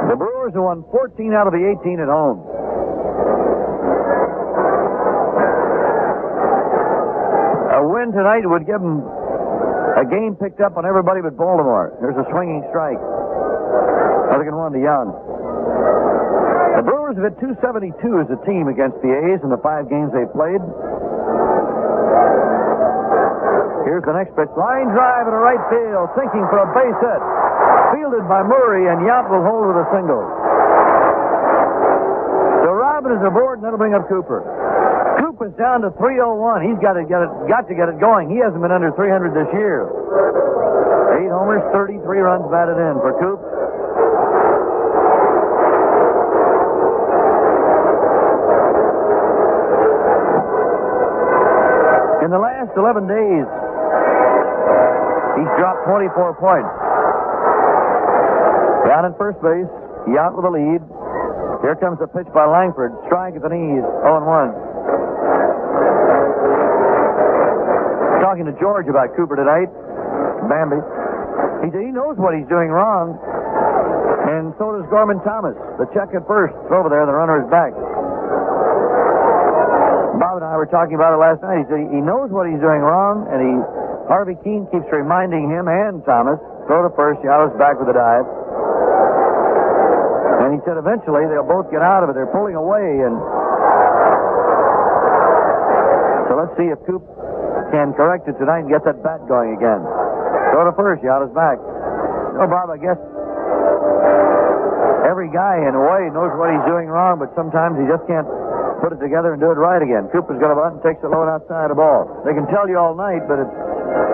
S1: The Brewers have won 14 out of the 18 at home. A win tonight would give them a game picked up on everybody but Baltimore. There's a swinging strike. Other than 1 to Yount. The Brewers have hit 272 as a team against the A's in the 5 games they've played. Here's the next pitch. Line drive in a right field. Sinking for a base hit. Fielded by Murray, and Yount will hold with a single. So Robin is aboard, and that'll bring up Cooper. Cooper's down to 301. He's got to get it going. He hasn't been under 300 this year. 8 homers, 33 runs batted in for Coop. In the last 11 days, he's dropped 24 points. Down at first base, Yount with the lead. Here comes a pitch by Langford. Strike at the knees, 0-1. Talking to George about Cooper tonight, Bambi. He said he knows what he's doing wrong, and so does Gorman Thomas. The check at first, it's over there, the runner is back. Bob and I were talking about it last night. He said he knows what he's doing wrong, and Harvey Keene keeps reminding him and Thomas, throw to first, Yano's back with a dive. And he said eventually they'll both get out of it. They're pulling away, and so let's see if Coop can correct it tonight and get that bat going again. Throw to first, Yano's back. You know, Bob, I guess every guy in a way knows what he's doing wrong, but sometimes he just can't put it together and do it right again. Cooper's got a button, takes it low and outside the ball. They can tell you all night, but if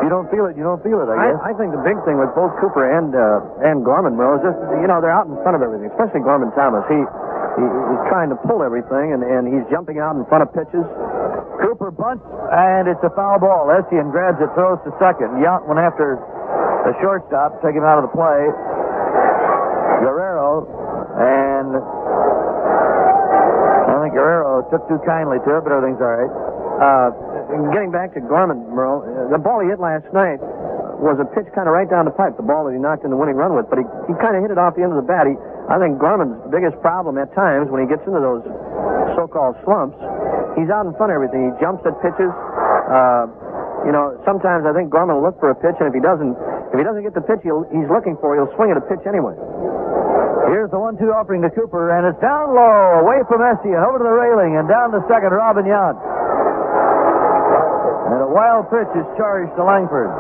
S1: you don't feel it, you don't feel it, I guess.
S14: I think the big thing with both Cooper and Gorman, Merle, is just, they're out in front of everything, especially Gorman Thomas. He's trying to pull everything, and he's jumping out in front of pitches.
S1: Cooper bunts, and it's a foul ball. Essian grabs it, throws to second. Yount went after the shortstop, take him out of the play. Guerrero, and I think Guerrero took too kindly to it, but everything's all right.
S14: Getting back to Gorman, Merle, the ball he hit last night was a pitch kind of right down the pipe, the ball that he knocked in the winning run with, but he kind of hit it off the end of the bat. I think Gorman's biggest problem at times when he gets into those so-called slumps, he's out in front of everything. He jumps at pitches. Sometimes I think Gorman will look for a pitch, and if he doesn't get the pitch he's looking for, he'll swing at a pitch anyway.
S1: Here's the 1-2 offering to Cooper, and it's down low, away from Essian, over to the railing, and down to second, Robin Yount. And a wild pitch is charged to Langford.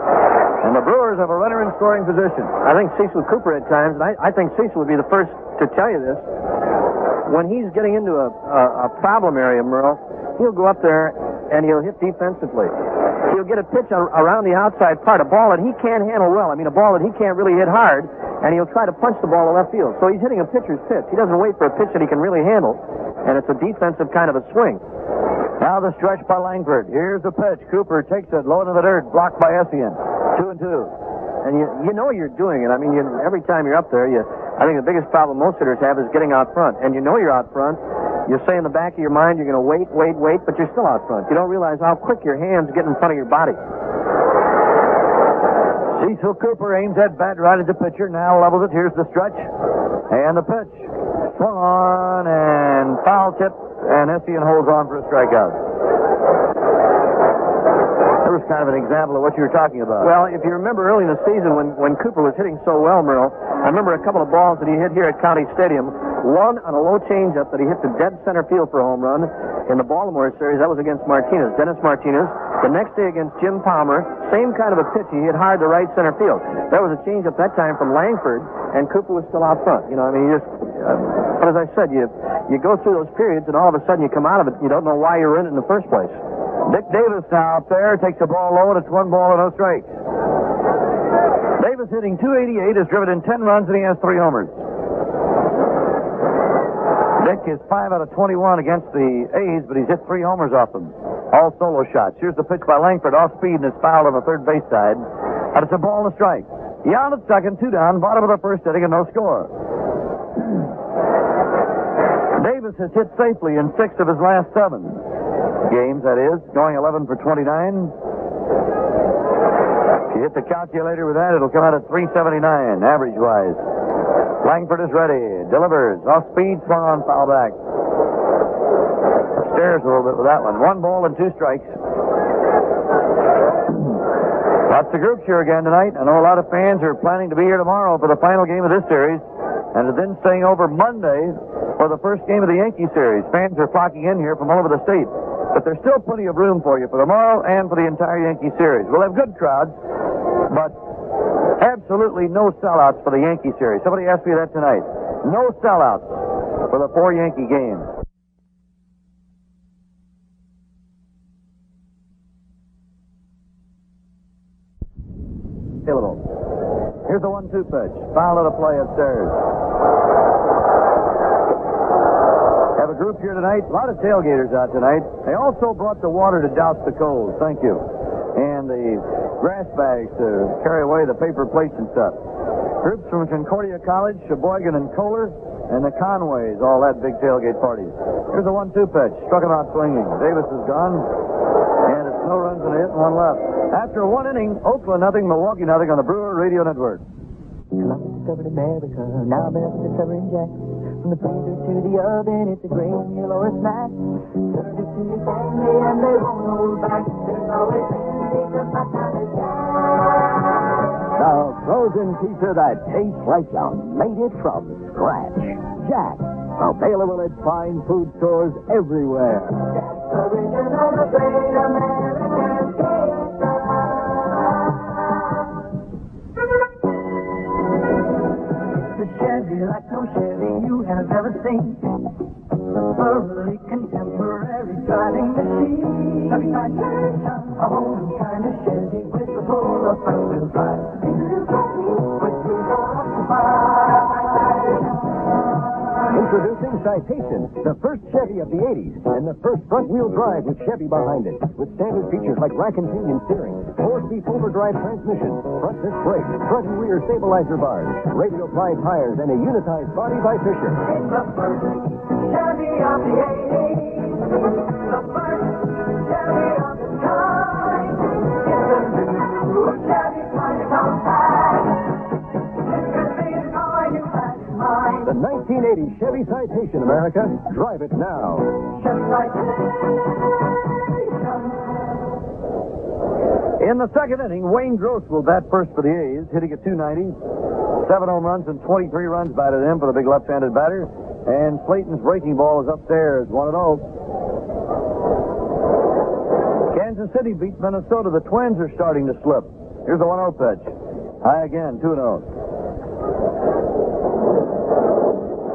S1: And the Brewers have a runner in scoring position.
S14: I think Cecil Cooper at times, and I think Cecil would be the first to tell you this, when he's getting into a problem area, Merle, he'll go up there and he'll hit defensively. He'll get a pitch around the outside part, a ball that he can't handle well. I mean, a ball that he can't really hit hard, and he'll try to punch the ball to left field. So he's hitting a pitcher's pitch. He doesn't wait for a pitch that he can really handle, and it's a defensive kind of a swing.
S1: Now the stretch by Langford. Here's the pitch. Cooper takes it low into the dirt, blocked by Essian. 2-2.
S14: And you know you're doing it. I mean, every time you're up there, I think the biggest problem most hitters have is getting out front. And you know you're out front. You say in the back of your mind you're going to wait, but you're still out front. You don't realize how quick your hands get in front of your body.
S1: Cecil Cooper aims that bat right at the pitcher. Now levels it. Here's the stretch. And the pitch. Swung on and foul tip. And Estienne holds on for a strikeout. That was kind of an example of what you were talking about.
S14: Well, if you remember early in the season when Cooper was hitting so well, Merle, I remember a couple of balls that he hit here at County Stadium. One on a low changeup that he hit to dead center field for a home run in the Baltimore series. That was against Martinez, Dennis Martinez. The next day against Jim Palmer, same kind of a pitch. He hit hard to right center field. That was a changeup that time from Langford, and Cooper was still out front. You know, I mean, you just, but as I said, you go through those periods, and all of a sudden you come out of it. You don't know why you're in it in the first place.
S1: Dick Davis now up there, takes the ball low, and it's 1 ball and no strikes. Davis hitting .288, has driven in 10 runs, and he has 3 homers. Dick is 5 out of 21 against the A's, but he's hit 3 homers off them. All solo shots. Here's the pitch by Langford, off speed, and it's fouled on the third base side. And it's a ball and a strike. Young at second, 2 down, bottom of the first inning, and no score. Davis has hit safely in 6 of his last 7 games, that is, going 11 for 29. If you hit the calculator with that, it'll come out at 379, average-wise. Langford is ready. Delivers. Off speed, swung on, foul back. Upstairs a little bit with that one. 1 ball and 2 strikes. Lots of groups here again tonight. I know a lot of fans are planning to be here tomorrow for the final game of this series, and are then staying over Monday for the first game of the Yankee series. Fans are flocking in here from all over the state. But there's still plenty of room for you for tomorrow and for the entire Yankee series. We'll have good crowds, but absolutely no sellouts for the Yankee series. Somebody asked me that tonight. No sellouts for the 4 Yankee games. Here's the 1-2 pitch. Foul of the play upstairs. Have a group here tonight. A lot of tailgaters out tonight. They also brought the water to douse the coals. Thank you. And the grass bags to carry away the paper plates and stuff. Groups from Concordia College, Sheboygan, and Kohler, and the Conways all had big tailgate parties. Here's the 1-2 pitch. Struck him out swinging. Davis is gone. And it's no runs and a hit and 1 left. After 1 inning, Oakland nothing, Milwaukee nothing on the Brewer Radio Network.
S13: Columbus discovered America, now America's discovering Jack. From the freezer to the oven, it's a great meal or a snack. Serve it to your family and they won't hold back. There's always pizza, pasta, Jack.
S11: Now, frozen pizza that tastes like you made it from scratch. Jack, available at fine food stores everywhere.
S13: Original, the great American pizza. The Chevy like no Chevy you have ever seen. Thoroughly contemporary driving machine. Chevy Citation, a home kind of Chevy with the full of front-wheel drive.
S11: Introducing Citation, the first Chevy of the 80s, and the first front-wheel drive with Chevy behind it, with standard features like rack and pinion steering, 4-speed overdrive transmission, front disc brakes, front and rear stabilizer bars, radial-ply tires, and a unitized body by Fisher.
S13: It's the first Chevy of the 80s, the first Chevy of its kind. It's a new Chevy kind of compact. It could be the car you had in mind.
S11: The 1980 Chevy Citation, America. Drive it now.
S13: Chevy Citation.
S1: In the second inning, Wayne Gross will bat first for the A's, hitting at .290. 7 home runs and 23 runs batted in for the big left-handed batter. And Slayton's breaking ball is upstairs, 1-0. Kansas City beats Minnesota. The Twins are starting to slip. Here's the 1-0 pitch. High again, 2-0.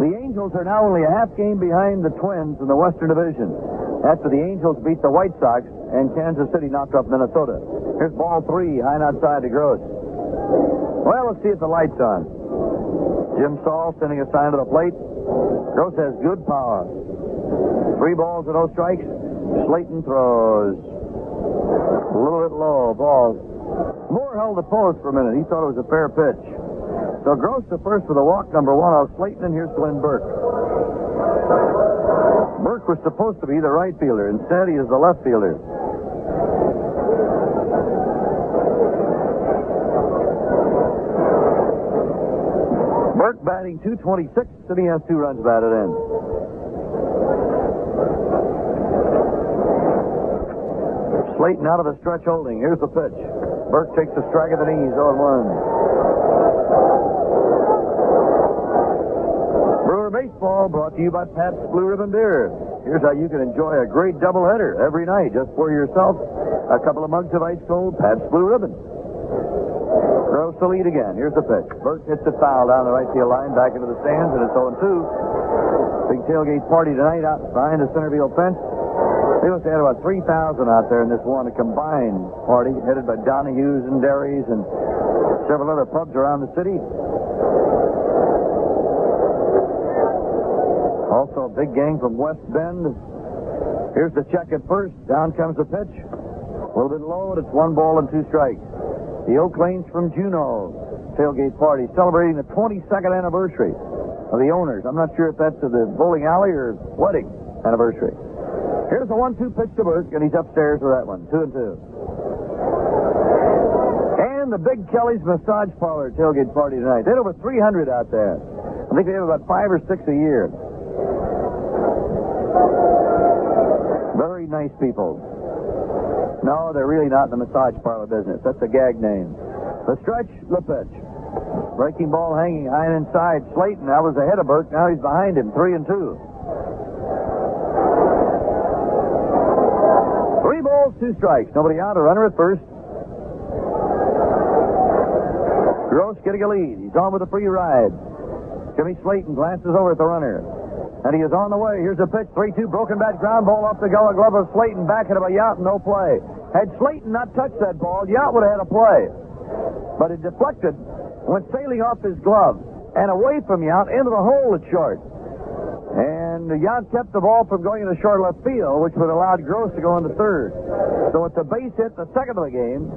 S1: The Angels are now only a half game behind the Twins in the Western Division, after the Angels beat the White Sox and Kansas City knocked off Minnesota. Here's ball 3, high and outside to Gross. Well, let's see if the light's on. Jim Saul sending a sign to the plate. Gross has good power. 3 balls and no strikes. Slayton throws. A little bit low, ball. Moore held the post for a minute. He thought it was a fair pitch. So Gross to first with a walk, number 1 off Slayton, and here's Glenn Burke. Burke was supposed to be the right fielder. Instead, he is the left fielder. batting .226, and he has 2 runs batted in. Slayton out of the stretch holding. Here's the pitch. Burke takes a strike at the knees, 0-1. Brewer Baseball brought to you by Pabst Blue Ribbon Beer. Here's how you can enjoy a great doubleheader every night. Just pour yourself a couple of mugs of ice cold Pabst Blue Ribbon. Gross the lead again. Here's the pitch. Burke hits the foul down the right field line, back into the stands, and it's 0-2. Big tailgate party tonight out behind the center field fence. They must have had about 3,000 out there in this one, a combined party headed by Donahue's and Derry's and several other pubs around the city. Also a big gang from West Bend. Here's the check at first. Down comes the pitch. A little bit low, and it's 1 ball and 2 strikes. The Oaklanes from Juneau tailgate party celebrating the 22nd anniversary of the owners. I'm not sure if that's of the bowling alley or wedding anniversary. Here's the 1-2 pitch to Burke, and he's upstairs with that one. 2-2. And the Big Kelly's Massage Parlor tailgate party tonight. They had over 300 out there. I think they have about 5 or 6 a year. Very nice people. No, they're really not in the massage parlor business. That's a gag name. The stretch, the pitch. Breaking ball hanging high and inside. Slayton, that was ahead of Burke. Now he's behind him. 3-2. 3 balls, 2 strikes. Nobody out. A runner at first. Gross getting a lead. He's on with a free ride. Jimmy Slayton glances over at the runner. And he is on the way. Here's a pitch. 3-2. Broken bat ground ball off the Goa glove of Slayton. Back into a Yount. No play. Had Slayton not touched that ball, Yount would have had a play. But it deflected, went sailing off his glove, and away from Yount into the hole at short. And Yount kept the ball from going into short left field, which would have allowed Gross to go into third. So it's a base hit, the second of the game.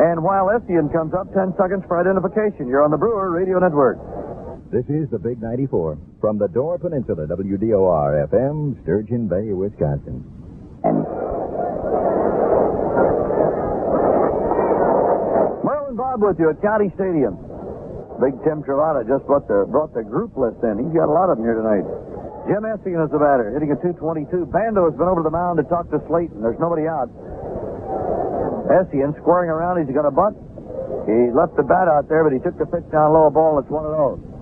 S1: And while Essian comes up, 10 seconds for identification. You're on the Brewer Radio Network.
S10: This is the Big 94 from the Door Peninsula, WDOR FM, Sturgeon Bay, Wisconsin.
S1: Merle and Bob with you at County Stadium. Big Tim Travata just brought the group list in. He's got a lot of them here tonight. Jim Essian is the batter, hitting a .222. Bando has been over to the mound to talk to Slayton. There's nobody out. Essian squaring around. He's got a bunt. He left the bat out there, but he took the pitch down low, a ball. It's 1-0.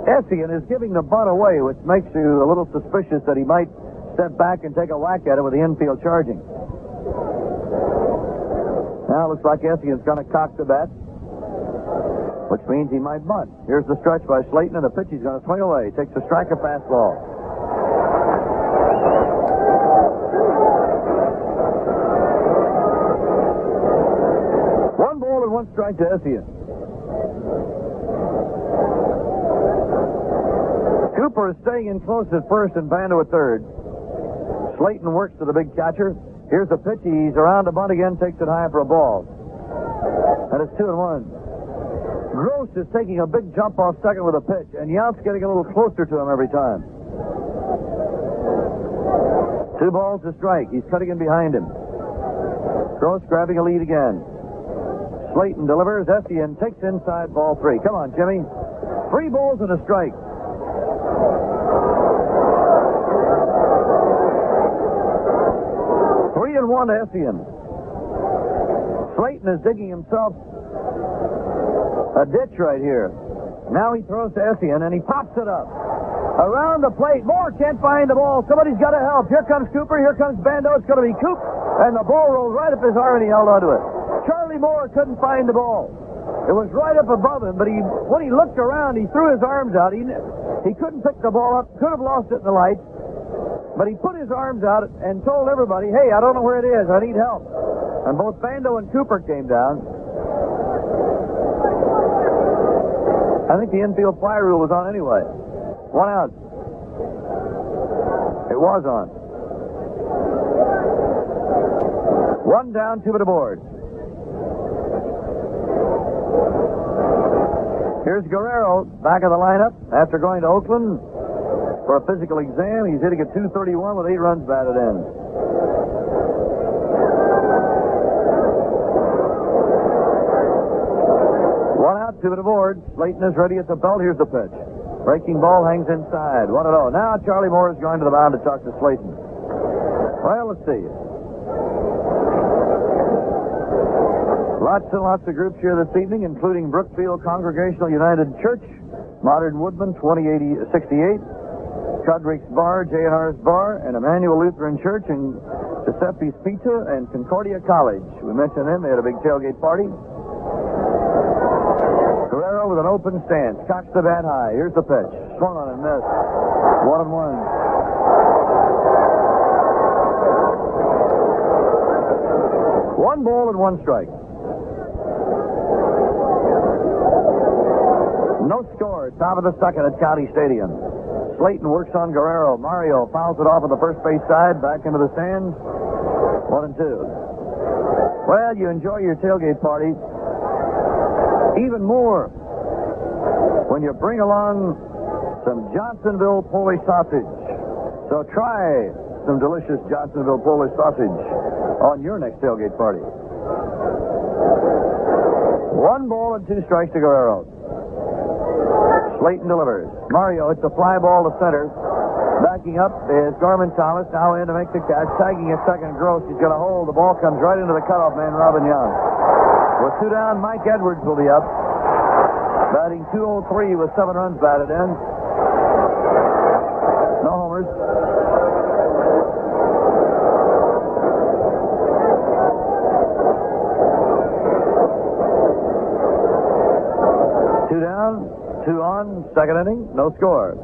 S1: Essian is giving the bunt away, which makes you a little suspicious that he might step back and take a whack at it with the infield charging. Now it looks like Essian's going to cock the bat, which means he might bunt. Here's the stretch by Slayton, and the pitch he's going to swing away. He takes a strike, a fastball. One ball and 1 strike to Essian. Cooper is staying in close at first and Bando at third. Slayton works to the big catcher. Here's the pitch. He's around the bunt again, takes it high for a ball. And it's 2-1. Gross is taking a big jump off second with a pitch, and Yount's getting a little closer to him every time. 2 balls to strike. He's cutting in behind him. Gross grabbing a lead again. Slayton delivers. Essian takes inside, ball 3. Come on, Jimmy. 3 balls and a strike. 3-1 to Essian. Slayton is digging himself a ditch right here. Now he throws to Essian, and he pops it up. Around the plate. Moore can't find the ball. Somebody's got to help. Here comes Cooper. Here comes Bando. It's going to be Coop. And the ball rolled right up his arm, and he held onto it. Charlie Moore couldn't find the ball. It was right up above him, but when he looked around, he threw his arms out. He couldn't pick the ball up. Could have lost it in the lights. But he put his arms out and told everybody, hey, I don't know where it is. I need help. And both Bando and Cooper came down. I think the infield fly rule was on anyway. 1 out. It was on. 1 down, 2 at the board. Here's Guerrero back of the lineup after going to Oakland for a physical exam. He's hitting a .231 with 8 runs batted in. One out, 2 aboard. Slayton is ready at the belt. Here's the pitch. Breaking ball hangs inside. 1-0. Now Charlie Moore is going to the mound to talk to Slayton. Well, let's see. Lots and lots of groups here this evening, including Brookfield Congregational United Church, Modern Woodman 2068, Cudrick's Bar, J&R's Bar, and Emmanuel Lutheran Church, and Giuseppe's Pizza, and Concordia College. We mentioned them. They had a big tailgate party. Guerrero with an open stance. Cocks the bat high. Here's the pitch. Swung on and missed. 1-1. 1 ball and 1 strike. No score. Top of the second at County Stadium. Slayton works on Guerrero. Mario fouls it off on the first base side. Back into the stands. 1-2. Well, you enjoy your tailgate party even more when you bring along some Johnsonville Polish sausage. So try some delicious Johnsonville Polish sausage on your next tailgate party. 1 ball and 2 strikes to Guerrero. Slayton delivers. Mario hits a fly ball to center. Backing up is Gorman Thomas, now in to make the catch. Tagging at second, Gross. He's going to hold. The ball comes right into the cutoff man, Robin Young. With 2 down, Mike Edwards will be up. Batting .203 with 7 runs batted in. No homers. Two down, 2 on, second inning, no score.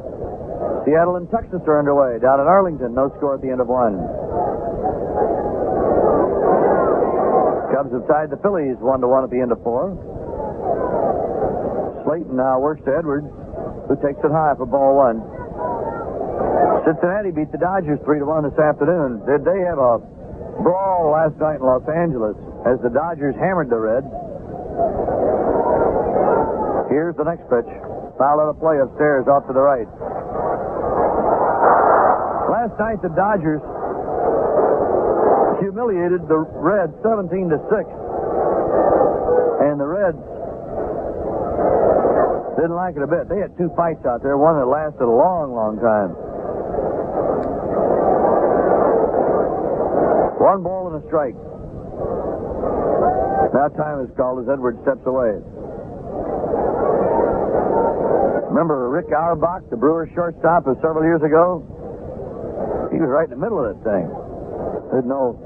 S1: Seattle and Texas are underway. Down in Arlington, no score at the end of 1. Cubs have tied the Phillies 1-1 at the end of 4. Slayton now works to Edwards, who takes it high for ball 1. Cincinnati beat the Dodgers 3-1 this afternoon. Did they have a brawl last night in Los Angeles as the Dodgers hammered the Reds? Here's the next pitch. Foul out of play upstairs off to the right. Last night the Dodgers humiliated the Reds 17-6. And the Reds didn't like it a bit. They had 2 fights out there, one that lasted a long, long time. 1 ball and a strike. Now time is called as Edwards steps away. Remember Rick Auerbach, the Brewers shortstop of several years ago? He was right in the middle of that thing. Didn't know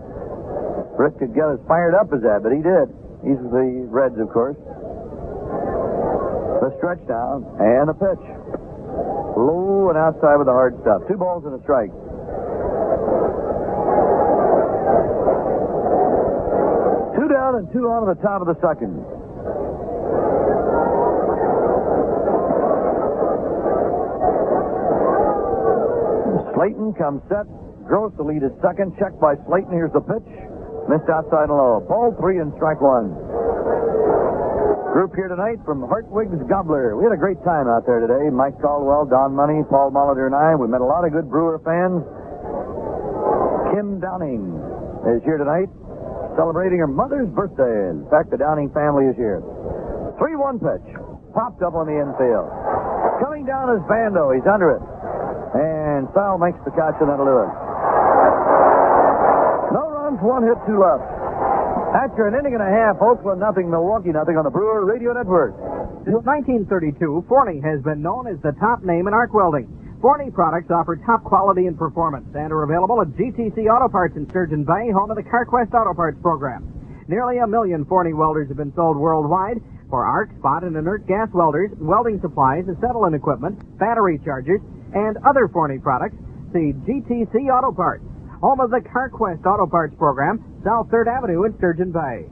S1: Rick could get as fired up as that, but he did. He's with the Reds, of course. The stretch down, and a pitch. Low and outside with the hard stuff. 2 balls and a strike. Two down and 2 on at the top of the second. Slayton comes set. Gross the lead at second. Checked by Slayton. Here's the pitch. Missed outside and low. Ball 3 and strike 1. Group here tonight from Hartwig's Gobbler. We had a great time out there today. Mike Caldwell, Don Money, Paul Molitor, and I. We met a lot of good Brewer fans. Kim Downing is here tonight, celebrating her mother's birthday. In fact, the Downing family is here. 3-1 pitch. Popped up on the infield. Coming down is Bando. He's under it. And Sal makes the catch, and that'll do it. No runs, 1 hit, 2 left. After an inning and a half, Oakland nothing, Milwaukee nothing on the Brewer Radio Network.
S15: Since 1932, Forney has been known as the top name in arc welding. Forney products offer top quality and performance and are available at GTC Auto Parts in Sturgeon Bay, home of the CarQuest Auto Parts program. Nearly 1 million Forney welders have been sold worldwide for arc, spot, and inert gas welders, welding supplies, acetylene equipment, battery chargers, and other Forney products. See GTC Auto Parts, home of the CarQuest Auto Parts program, South 3rd Avenue in Sturgeon Bay.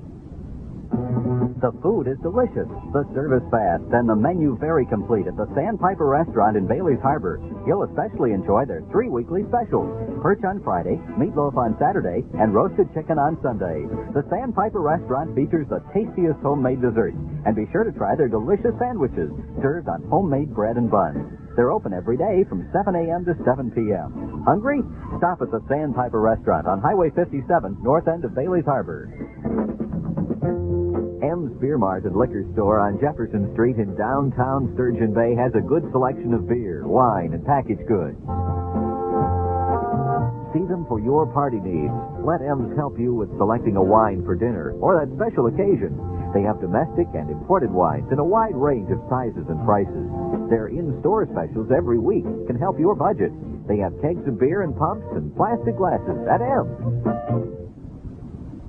S16: The food is delicious, the service fast, and the menu very complete at the Sandpiper Restaurant in Bailey's Harbor. You'll especially enjoy their 3 weekly specials: perch on Friday, meatloaf on Saturday, and roasted chicken on Sunday. The Sandpiper Restaurant features the tastiest homemade desserts, and be sure to try their delicious sandwiches served on homemade bread and buns. They're open every day from 7 a.m. to 7 p.m. Hungry? Stop at the Sandpiper Restaurant on Highway 57, north end of Bailey's Harbor. M's Beer Mart and Liquor Store on Jefferson Street in downtown Sturgeon Bay has a good selection of beer, wine, and packaged goods. See them for your party needs. Let M's help you with selecting a wine for dinner or that special occasion. They have domestic and imported wines in a wide range of sizes and prices. Their in-store specials every week can help your budget. They have kegs of beer and pumps and plastic glasses at M's.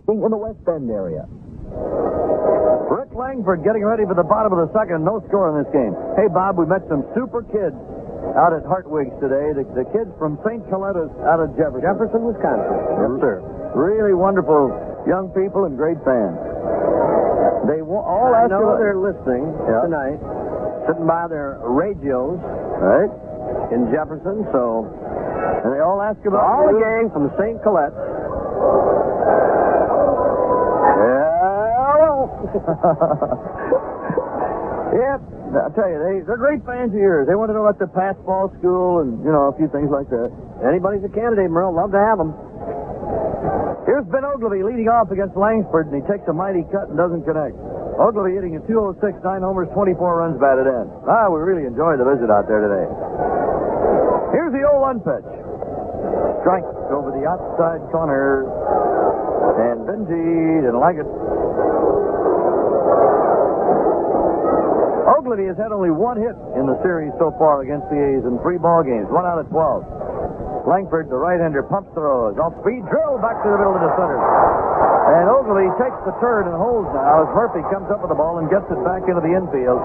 S3: In the West Bend area.
S1: Rick Langford getting ready for the bottom of the second. No score in this game. Hey, Bob, we met some super kids out at Hartwig's today. The kids from St. Coletta's out of Jefferson, Wisconsin. Yes, sir. Really wonderful young people and great fans. They all ask
S14: know
S1: you...
S14: they're listening tonight, sitting by their radios.
S1: Right.
S14: In Jefferson, so...
S1: And they all ask about...
S14: All the gang from St. Colette.
S1: Yeah, I tell you, they're great fans of yours. They want to know about the pass ball school and, a few things like that.
S14: Anybody's a candidate, Merle. Love to have them.
S1: Here's Ben Ogilvy leading off against Langsford, and he takes a mighty cut and doesn't connect. Ogilvy hitting a 206, 9 homers, 24 runs batted in. We really enjoyed the visit out there today. Here's the 0-1 pitch. Strike over the outside corner. And Benji didn't like it. Ogilvy has had only one hit in the series so far against the A's in 3 ball games, 1 out of 12. Langford, the right-hander, pumps throws. Off speed, drill back to the middle of the center. And Ogilvy takes the turn and holds now as Murphy comes up with the ball and gets it back into the infield.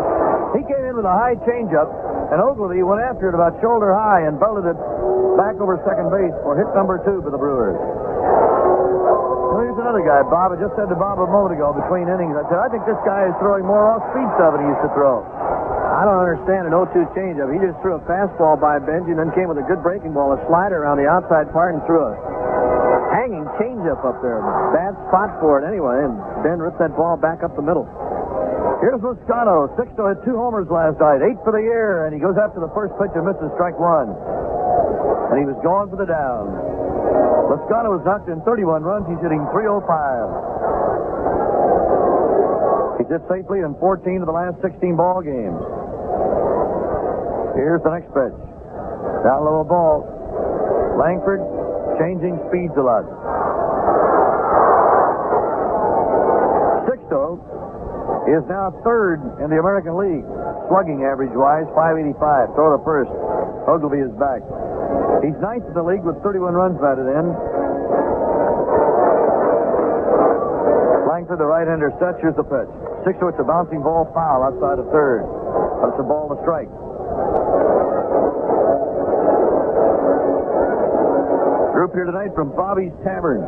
S1: He came in with a high changeup, and Ogilvy went after it about shoulder high and belted it back over second base for hit number 2 for the Brewers. Well, here's another guy, Bob. I just said to Bob a moment ago between innings, I said, I think this guy is throwing more off-speed stuff than he used to throw.
S14: I don't understand an 0-2 changeup. He just threw a fastball by Benji and then came with a good breaking ball, a slider around the outside part, and threw a hanging changeup up there. Bad spot for it anyway, and Ben ripped that ball back up the middle.
S1: Here's Lascano. Sixto had 2 homers last night, 8 for the year, and he goes after the first pitch and misses strike 1. And he was going for the down. Lascano has knocked in 31 runs. He's hitting .305. He's hit safely in 14 of the last 16 ball games. Here's the next pitch. Down low a ball. Langford changing speeds a lot. Sixto is now 3rd in the American League. Slugging average-wise, .585. Throw to first. Ogilvy is back. He's 9th in the league with 31 runs batted in. Langford, the right-hander, sets. Here's the pitch. Sixto, it's a bouncing ball foul outside of 3rd. But it's a ball to strike. Group here tonight from Bobby's Tavern,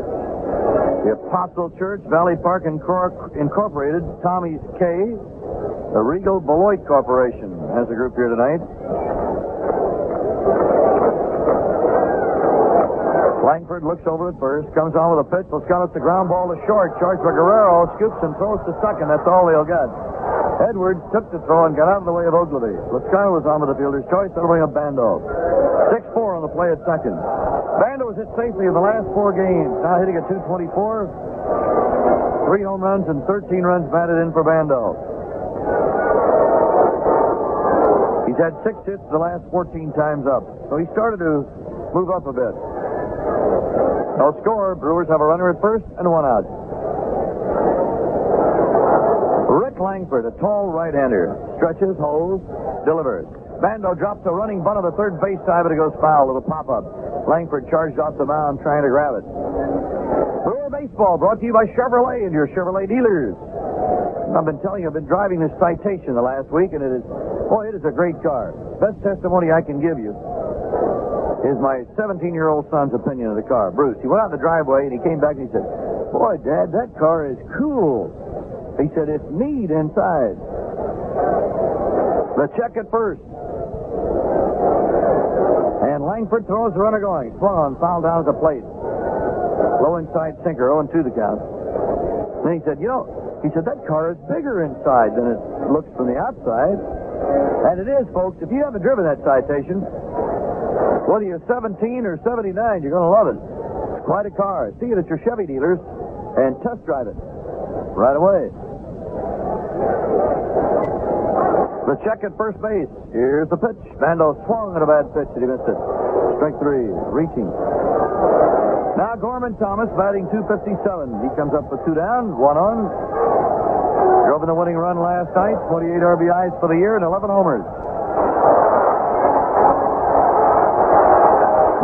S1: the Apostle Church, Valley Park Incorporated, Tommy's K, the Regal Beloit Corporation has a group here tonight. Langford looks over at first, comes on with a pitch. Lascano, the ground ball to short. Charged by Guerrero, scoops and throws to second. That's all he'll get. Edwards took the throw and got out of the way of Ogilvy. Lascano was on with the fielder's choice. That'll bring up Bando. 6-4 on the play at second. Bando was hit safely in the last 4 games. Now hitting at .224. 3 home runs and 13 runs batted in for Bando. He's had 6 hits the last 14 times up. So he started to move up a bit. No score. Brewers have a runner at first and 1 out. Rick Langford, a tall right-hander, stretches, holds, delivers. Bando drops a running bunt on the third base side, but it goes foul with a pop-up. Langford charged off the mound trying to grab it. Brewer Baseball brought to you by Chevrolet and your Chevrolet dealers. I've been telling you, I've been driving this Citation the last week, and it is a great car. Best testimony I can give you is my 17-year-old son's opinion of the car. Bruce, he went out in the driveway, and he came back and he said, "Boy, Dad, that car is cool." He said, "It's neat inside." The check at first. And Langford throws the runner going. Swung on, foul down at the plate. Low inside sinker, 0-2 the count. Then he said, that car is bigger inside than it looks from the outside. And it is, folks. If you haven't driven that Citation, whether you're 17 or 79, you're going to love it. It's quite a car. See it at your Chevy dealers and test drive it right away. The check at first base. Here's the pitch. Bando swung at a bad pitch, and he missed it. Strike three. Reaching. Now Gorman Thomas batting .257. He comes up with 2 down, 1 on. Drove in the winning run last night. 28 RBIs for the year and 11 homers.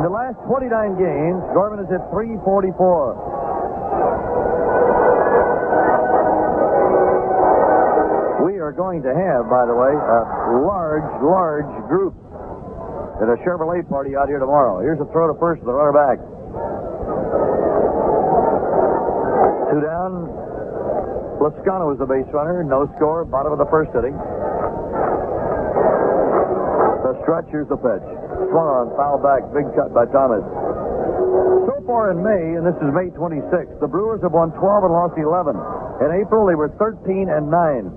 S1: In the last 29 games, Gorman has hit .344. We are going to have, by the way, a large group at a Chevrolet party out here tomorrow. Here's a throw to first with the runner back. 2 down. Lascano was the base runner. No score. Bottom of the first inning. The stretch. Here's the pitch. Swung on. Foul back. Big cut by Thomas. So far in May, and this is May 26th, the Brewers have won 12 and lost 11. In April, they were 13 and 9.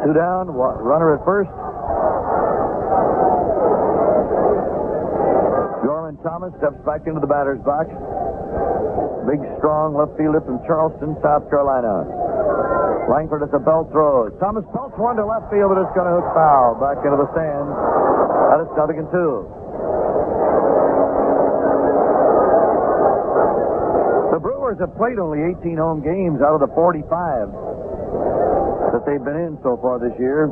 S1: Two down, runner at first. Gorman Thomas steps back into the batter's box. Big, strong left fielder from Charleston, South Carolina. Langford at the belt throws. Thomas pelts one to left field, but it's going to hook foul. Back into the stands. That is 0-2. The Brewers have played only 18 home games out of the 45 that they've been in so far this year.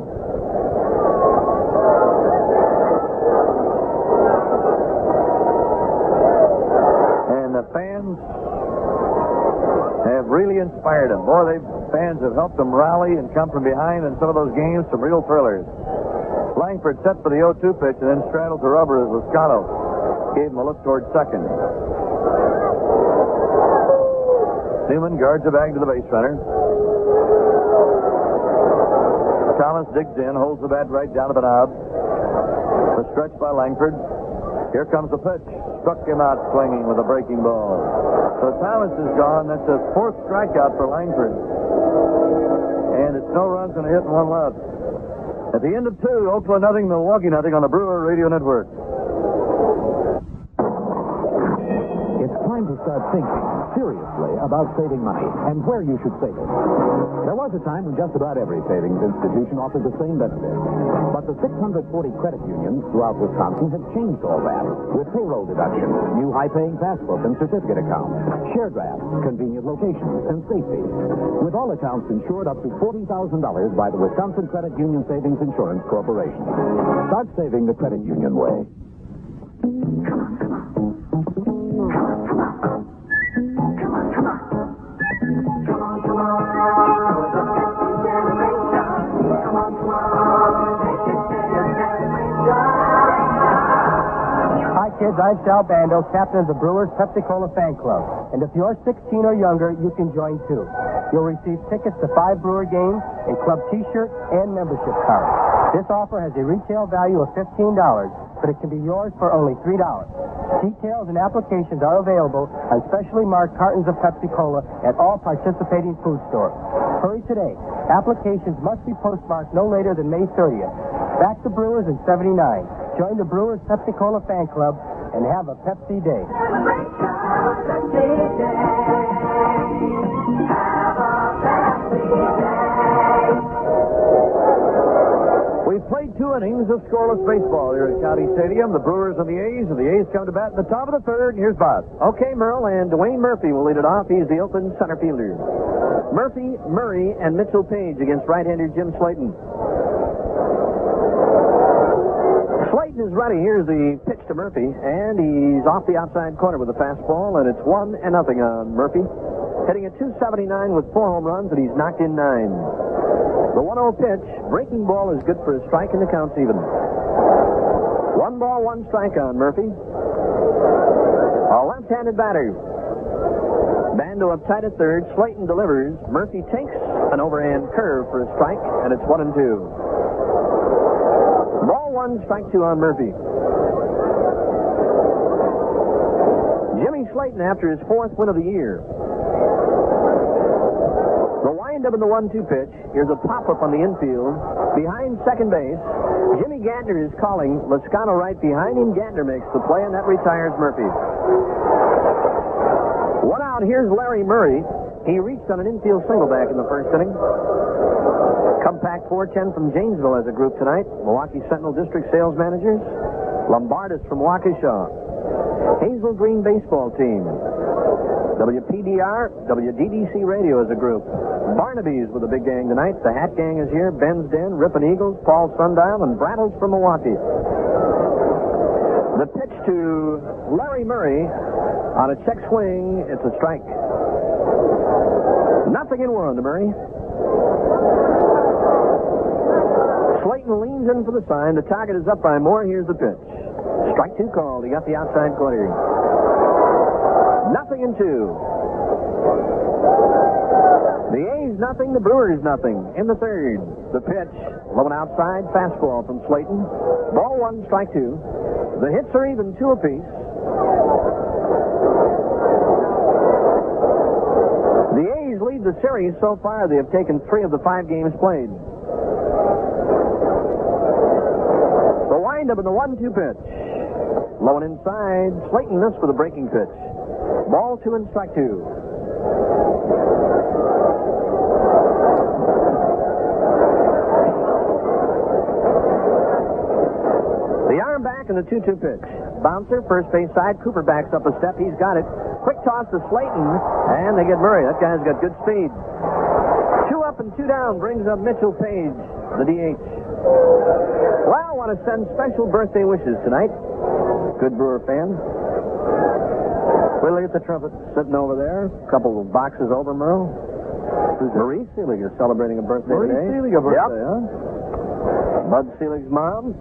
S1: And the fans have really inspired them. Boy, fans have helped them rally and come from behind in some of those games, some real thrillers. Langford set for the 0-2 pitch and then straddled the rubber as Lascano gave him a look toward second. Newman guards the bag to the base runner. Thomas digs in, holds the bat right down to the knob. The stretch by Langford. Here comes the pitch. Struck him out swinging with a breaking ball. So Thomas is gone. That's a 4th strikeout for Langford. And it's no runs and a hit and 1 left. At the end of 2, Oakland 0, Milwaukee 0 on the Brewer Radio Network.
S11: It's time to start thinking seriously about saving money and where you should save it. There was a time when just about every savings institution offered the same benefits. But the 640 credit unions throughout Wisconsin have changed all that with payroll deductions, new high-paying passbook and certificate accounts, share drafts, convenient locations, and safety. With all accounts insured up to $40,000 by the Wisconsin Credit Union Savings Insurance Corporation. Start saving the credit union way.
S18: Hi, kids. I'm Sal Bando, captain of the Brewers Pepsi-Cola Fan Club. And if you're 16 or younger, you can join, too. You'll receive tickets to 5 Brewer games, a club T-shirt, and membership cards. This offer has a retail value of $15, but it can be yours for only $3. Details and applications are available on specially marked cartons of Pepsi-Cola at all participating food stores. Hurry today. Applications must be postmarked no later than May 30th. Back the Brewers in 79. Join the Brewers Pepsi-Cola Fan Club and have a Pepsi Day.
S1: We've played 2 innings of scoreless baseball here at County Stadium. The Brewers and the A's come to bat in the top of the 3rd, and here's Bob.
S14: Okay, Merle, and Dwayne Murphy will lead it off. He's the Oakland center fielder. Murphy, Murray, and Mitchell Page against right-hander Jim Slayton. Slayton is ready. Here's the pitch to Murphy, and he's off the outside corner with a fastball, and it's 1-0 on Murphy. Hitting at .279 with 4 home runs, and he's knocked in 9. The 1-0 pitch, breaking ball is good for a strike, and the count's even. 1 ball, 1 strike on Murphy. A left-handed batter. Bando up tight at third. Slayton delivers. Murphy takes an overhand curve for a strike, and it's 1-2. Ball 1, strike 2 on Murphy. Jimmy Slayton after his 4th win of the year. The windup in the 1-2 pitch. Here's a pop-up on the infield. Behind second base. Jimmy Gantner is calling. Lascano right behind him. Gantner makes the play, and that retires Murphy. One out. Here's Larry Murray. He reached on an infield single back in the first inning. Compact 410 from Janesville as a group tonight. Milwaukee Sentinel District Sales Managers. Lombardis from Waukesha. Hazel Green Baseball Team. WPDR, WDDC Radio as a group. Barnaby's with a big gang tonight. The Hat Gang is here. Ben's Den, Ripon Eagles, Paul Sundial, and Brattles from Milwaukee. The pitch to Larry Murray on a check swing. It's a strike. 0-1 to Murray. Slayton leans in for the sign. The target is up by Moore. Here's the pitch. Strike 2 called. He got the outside corner. 0-2. The A's 0, the Brewers 0. In the third, the pitch, low and outside, fastball from Slayton. Ball 1, strike 2. The hits are even 2 apiece. The A's lead the series so far. They have taken 3 of the 5 games played. The windup in the 1-2 pitch. Low and inside. Slayton missed with a breaking pitch. Ball 2 and strike 2. The arm back and the 2-2 pitch. Bouncer, first base side. Cooper backs up a step. He's got it. Quick toss to Slayton, and they get Murray. That guy's got good speed. 2 up and 2 down brings up Mitchell Page, the DH. Well, I want to send special birthday wishes tonight. Good Brewer fan. We'll look at the trumpet sitting over there. A couple of boxes over, Merle. Marie Seelig is celebrating a birthday today. Marie Seelig, a birthday, huh? Bud Selig's mom.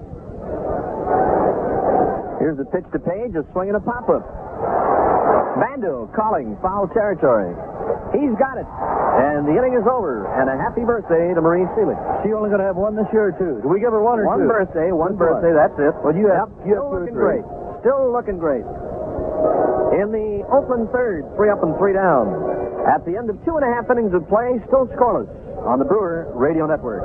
S14: Here's the pitch to Page, a swing and a pop-up. Bando calling, foul territory. He's got it. And the inning is over. And a happy birthday to Marie Seelig.
S1: She only going to have one this year, or 2? Do we give her one or 2?
S14: One birthday, that's it.
S1: Well, you have
S14: Still looking great. Still looking great. In the Oakland third, 3 up and 3 down. At the end of 2.5 innings of play, still scoreless on the Brewer Radio Network.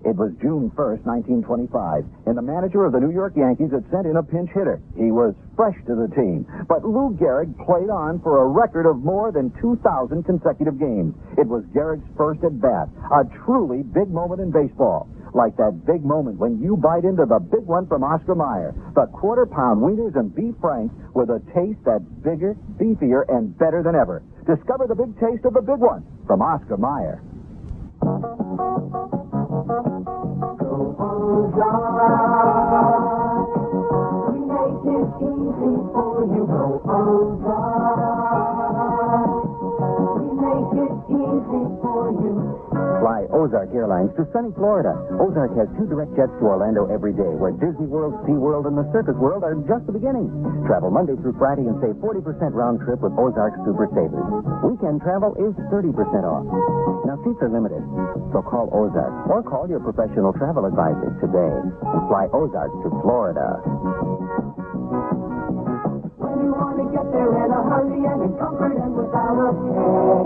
S11: It was June 1st, 1925, and the manager of the New York Yankees had sent in a pinch hitter. He was fresh to the team, but Lou Gehrig played on for a record of more than 2,000 consecutive games. It was Gehrig's first at bat, a truly big moment in baseball. Like that big moment when you bite into the big one from Oscar Mayer. The quarter-pound wieners and beef franks with a taste that's bigger, beefier, and better than ever. Discover the big taste of the big one from Oscar Mayer.
S13: We make it easy for you. Go Ozark. We make it easy for you.
S19: Fly Ozark Airlines to sunny Florida. Ozark has 2 direct jets to Orlando every day, where Disney World, SeaWorld, and the Circus World are just the beginning. Travel Monday through Friday and save 40% round trip with Ozark Super Savers. Weekend travel is 30% off. Now, seats are limited, so call Ozark or call your professional travel advisor today and fly Ozark to Florida.
S13: When you want to get there in a hurry and in comfort and without a care.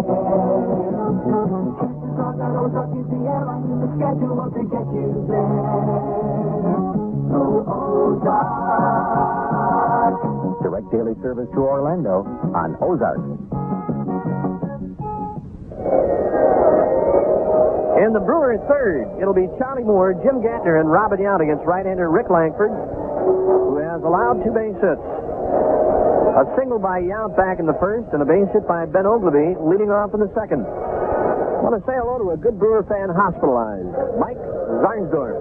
S13: Chances are that Ozark is the airline in the schedule to get you there. So Ozark.
S19: Direct daily service to Orlando on Ozark.
S14: In the Brewers' third, it'll be Charlie Moore, Jim Gantner, and Robin Yount against right-hander Rick Langford, who has allowed 2 base hits. A single by Yount back in the first, and a base hit by Ben Ogleby leading off in the second. I want to say hello to a good Brewer fan hospitalized, Mike Zarnsdorf.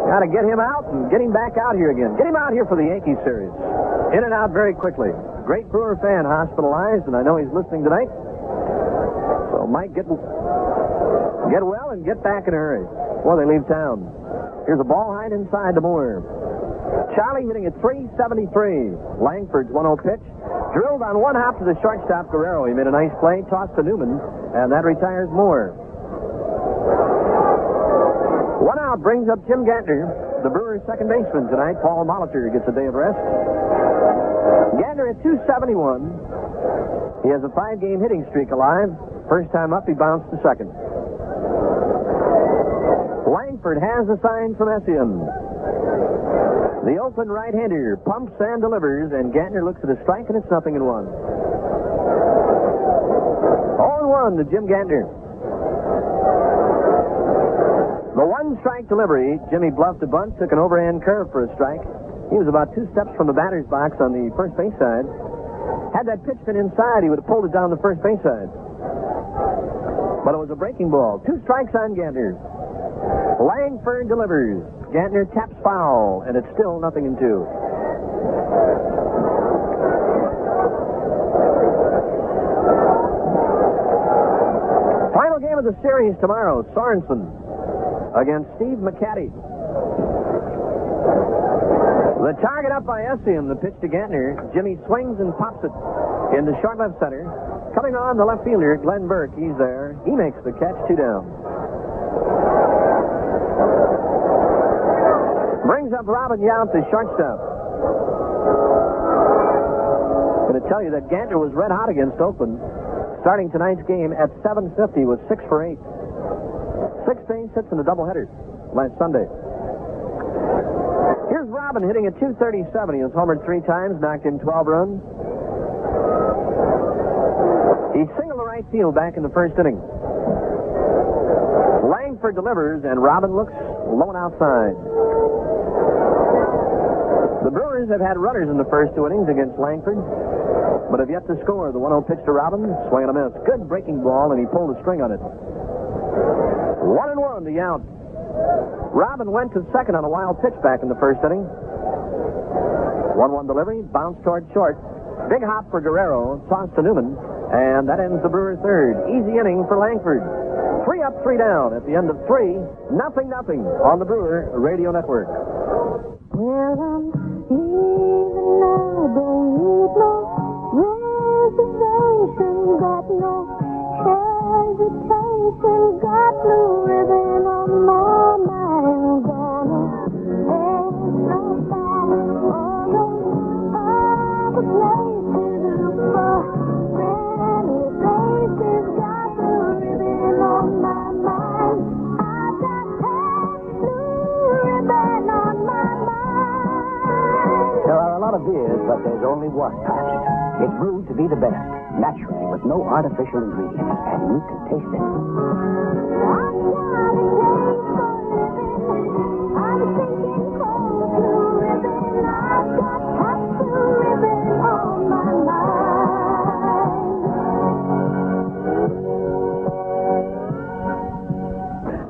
S14: Got to get him out and get him back out here again. Get him out here for the Yankee series. In and out very quickly. Great Brewer fan hospitalized, and I know he's listening tonight. So, Mike, get well and get back in a hurry before they leave town. Here's a ball high inside to Moore. Charlie hitting at 373. Langford's 1-0 pitch. Drilled on 1 hop to the shortstop, Guerrero. He made a nice play, tossed to Newman, and that retires Moore. 1 out brings up Jim Gantner, the Brewers' second baseman tonight. Paul Molitor gets a day of rest. Gantner at 271. He has a 5-game hitting streak alive. First time up, he bounced to second. Langford Langford has the sign from Essian. The Oakland right-hander pumps and delivers, and Gantner looks at a strike, and it's 0-1. 0-1 to Jim Gantner. The one-strike delivery, Jimmy bluffed a bunt, took an overhand curve for a strike. He was about 2 steps from the batter's box on the first base side. Had that pitch been inside, he would have pulled it down the first base side. But it was a breaking ball. 2 strikes on Gantner. Langford delivers. Gantner taps foul, and it's still 0-2. Final game of the series tomorrow, Sorensen against Steve McCaddy. The target up by Essian, the pitch to Gantner. Jimmy swings and pops it in the short left center. Coming on, the left fielder, Glenn Burke. He's there. He makes the catch, 2 down. Brings up Robin Yount, the shortstop. I'm going to tell you that Gantner was red hot against Oakland. Starting tonight's game at 7:50 was 6 for 8. 6 base hits in a doubleheader last Sunday. Here's Robin hitting at .237. He has homered 3 times, knocked in 12 runs. He singled to right field back in the first inning. Langford delivers, and Robin looks low and outside. The Brewers have had runners in the first 2 innings against Langford, but have yet to score. The 1-0 pitch to Robin, swing and a miss. Good breaking ball, and he pulled a string on it. 1-1 to Yount. Robin went to second on a wild pitch back in the first inning. 1-1 delivery, bounce toward short. Big hop for Guerrero, toss to Newman, and that ends the Brewers' third. Easy inning for Langford. 3 up, 3 down. At the end of 3, 0-0 on the Brewer Radio Network.
S13: Well, I'm leaving now, don't need no reservation, got no hesitation, got blue ribbon on my mind, gonna head southbound all those other places, look for friendly faces, got blue ribbon on my mind, I got blue ribbon on my mind.
S8: There are a lot of beers, but there's only one Pabst. It's brewed to be the best, naturally, with no artificial ingredients, and you can taste it.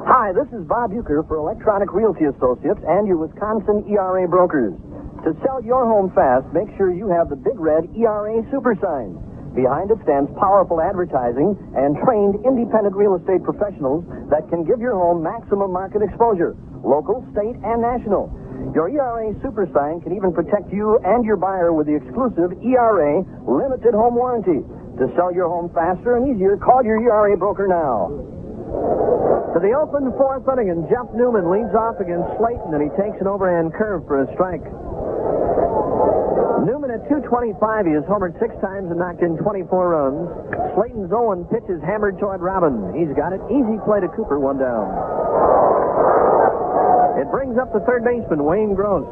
S14: Hi, this is Bob Euchre for Electronic Realty Associates and your Wisconsin ERA brokers. To sell your home fast, make sure you have the big red ERA super sign. Behind it stands powerful advertising and trained independent real estate professionals that can give your home maximum market exposure, local, state, and national. Your ERA super sign can even protect you and your buyer with the exclusive ERA limited home warranty. To sell your home faster and easier, call your ERA broker now. To the Oakland 4th inning, and Jeff Newman leads off against Slayton, and he takes an overhand curve for a strike. Newman at .225, he has homered 6 times and knocked in 24 runs. Slayton's 0-1 pitch is hammered toward Robin. He's got it. Easy play to Cooper, 1 down. It brings up the third baseman, Wayne Gross.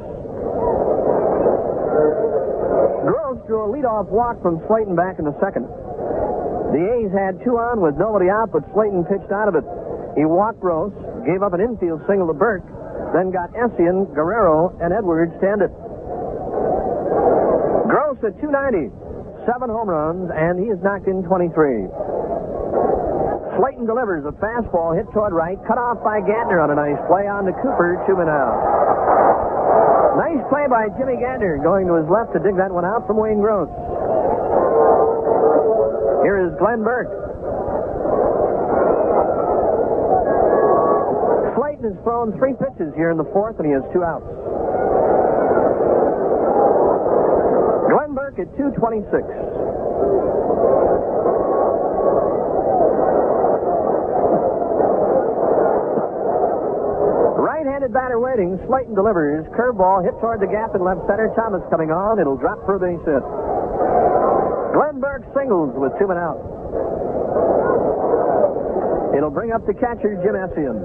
S14: Gross drew a leadoff walk from Slayton back in the second. The A's had 2 on with nobody out, but Slayton pitched out of it. He walked Gross, gave up an infield single to Burke, then got Essian, Guerrero, and Edwards to end it. Gross at .290, 7 home runs, and he has knocked in 23. Slayton delivers a fastball hit toward right, cut off by Gantner on a nice play on to Cooper, 2 men out. Nice play by Jimmy Gantner, going to his left to dig that one out from Wayne Gross. Here is Glenn Burke. Slayton has thrown 3 pitches here in the 4th, and he has 2 outs. Glenn Burke at .226. Right-handed batter waiting. Slayton delivers. Curveball hit toward the gap in left center. Thomas coming on. It'll drop for a base hit. Glenn Burke singles with 2 men out. It'll bring up the catcher, Jim Essian.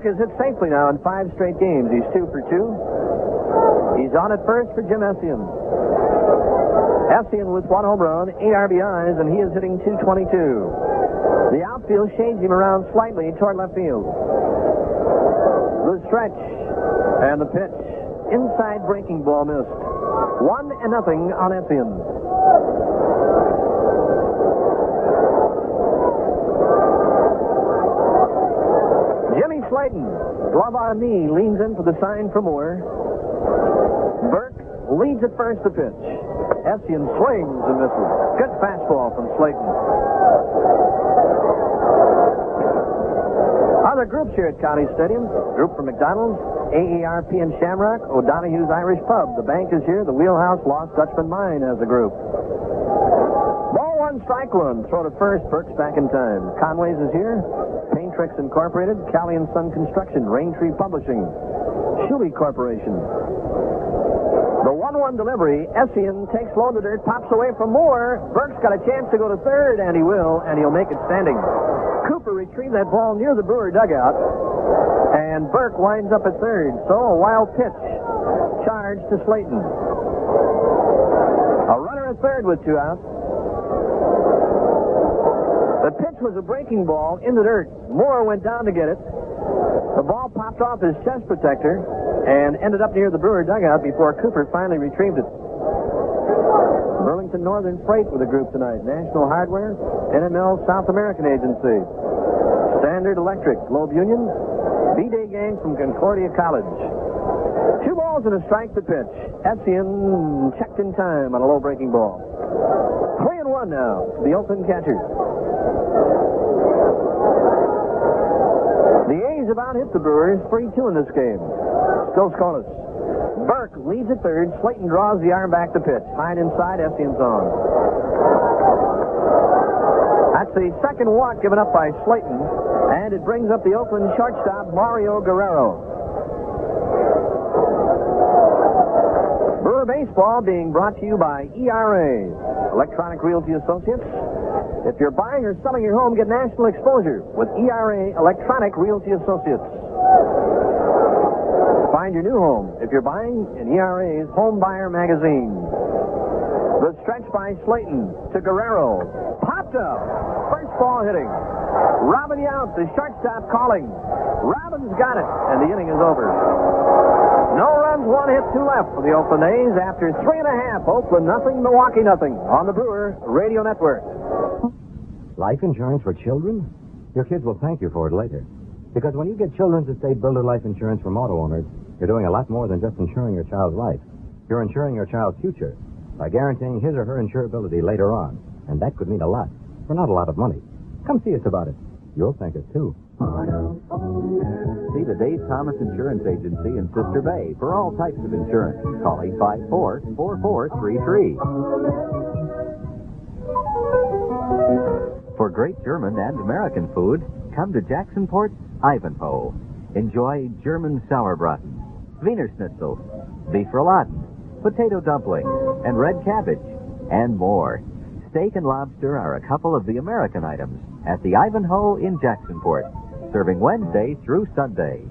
S14: Burke has hit safely now in 5 straight games. He's 2 for 2. He's on at first for Jim Essien. Essien with 1 home run, 8 RBIs, and he is hitting .222. The outfield shades him around slightly toward left field. The stretch and the pitch. Inside breaking ball missed. 1-0 on Essien. Jimmy Slayton, glove on knee, leans in for the sign for Moore. Burke leads at first the pitch. Essien swings and misses. Good fastball from Slayton. Other groups here at County Stadium. Group from McDonald's, AARP and Shamrock, O'Donoghue's Irish Pub. The bank is here. The Wheelhouse, Lost Dutchman Mine has a group. Ball 1, strike 1. Throw to first. Burke's back in time. Conway's is here. Paint Tricks Incorporated, Cali & Son Construction, Raintree Publishing, Shuley Corporation. The 1-1 delivery. Essien takes low to dirt, pops away from Moore. Burke's got a chance to go to third, and he will, and he'll make it standing. Cooper retrieved that ball near the Brewer dugout, and Burke winds up at third. So a wild pitch. Charge to Slayton. A runner at third with 2 outs. The pitch was a breaking ball in the dirt. Moore went down to get it. The ball popped off his chest protector and ended up near the Brewer dugout before Cooper finally retrieved it. Burlington Northern Freight with a group tonight. National Hardware, NML South American Agency, Standard Electric, Globe Union, B-Day Gang from Concordia College. 2 balls and a strike to pitch. Essien checked in time on a low breaking ball. 3-1 now for the Oakland catchers. The A's about hit the Brewers 3-2 in this game. Still scoreless. Burke leads at third. Slayton draws the arm back to pitch. High and inside, Essien's on. That's the second walk given up by Slayton, and it brings up the Oakland shortstop, Mario Guerrero. Brewer Baseball being brought to you by ERA, Electronic Realty Associates. If you're buying or selling your home, get national exposure with ERA Electronic Realty Associates. Find your new home if you're buying in ERA's Home Buyer magazine. The stretch by Slayton to Guerrero. Popped up. First ball hitting. Robin Yount, the shortstop, calling. Robin's got it, and the inning is over. No runs, 1 hit, 2 left for the Oakland A's after 3.5. Oakland nothing, Milwaukee nothing on the Brewer Radio Network.
S3: Life insurance for children? Your kids will thank you for it later. Because when you get Children's Estate Builder Life Insurance from auto owners, you're doing a lot more than just insuring your child's life. You're insuring your child's future by guaranteeing his or her insurability later on. And that could mean a lot for not a lot of money. Come see us about it. You'll thank us, too.
S16: See the Dave Thomas Insurance Agency in Sister Bay for all types of insurance. Call 854-4433. For great German and American food, come to Jacksonport's Ivanhoe. Enjoy German sauerbraten, Wiener Schnitzel, beef rouladen, potato dumplings, and red cabbage, and more. Steak and lobster are a couple of the American items at the Ivanhoe in Jacksonport, serving Wednesday through Sunday.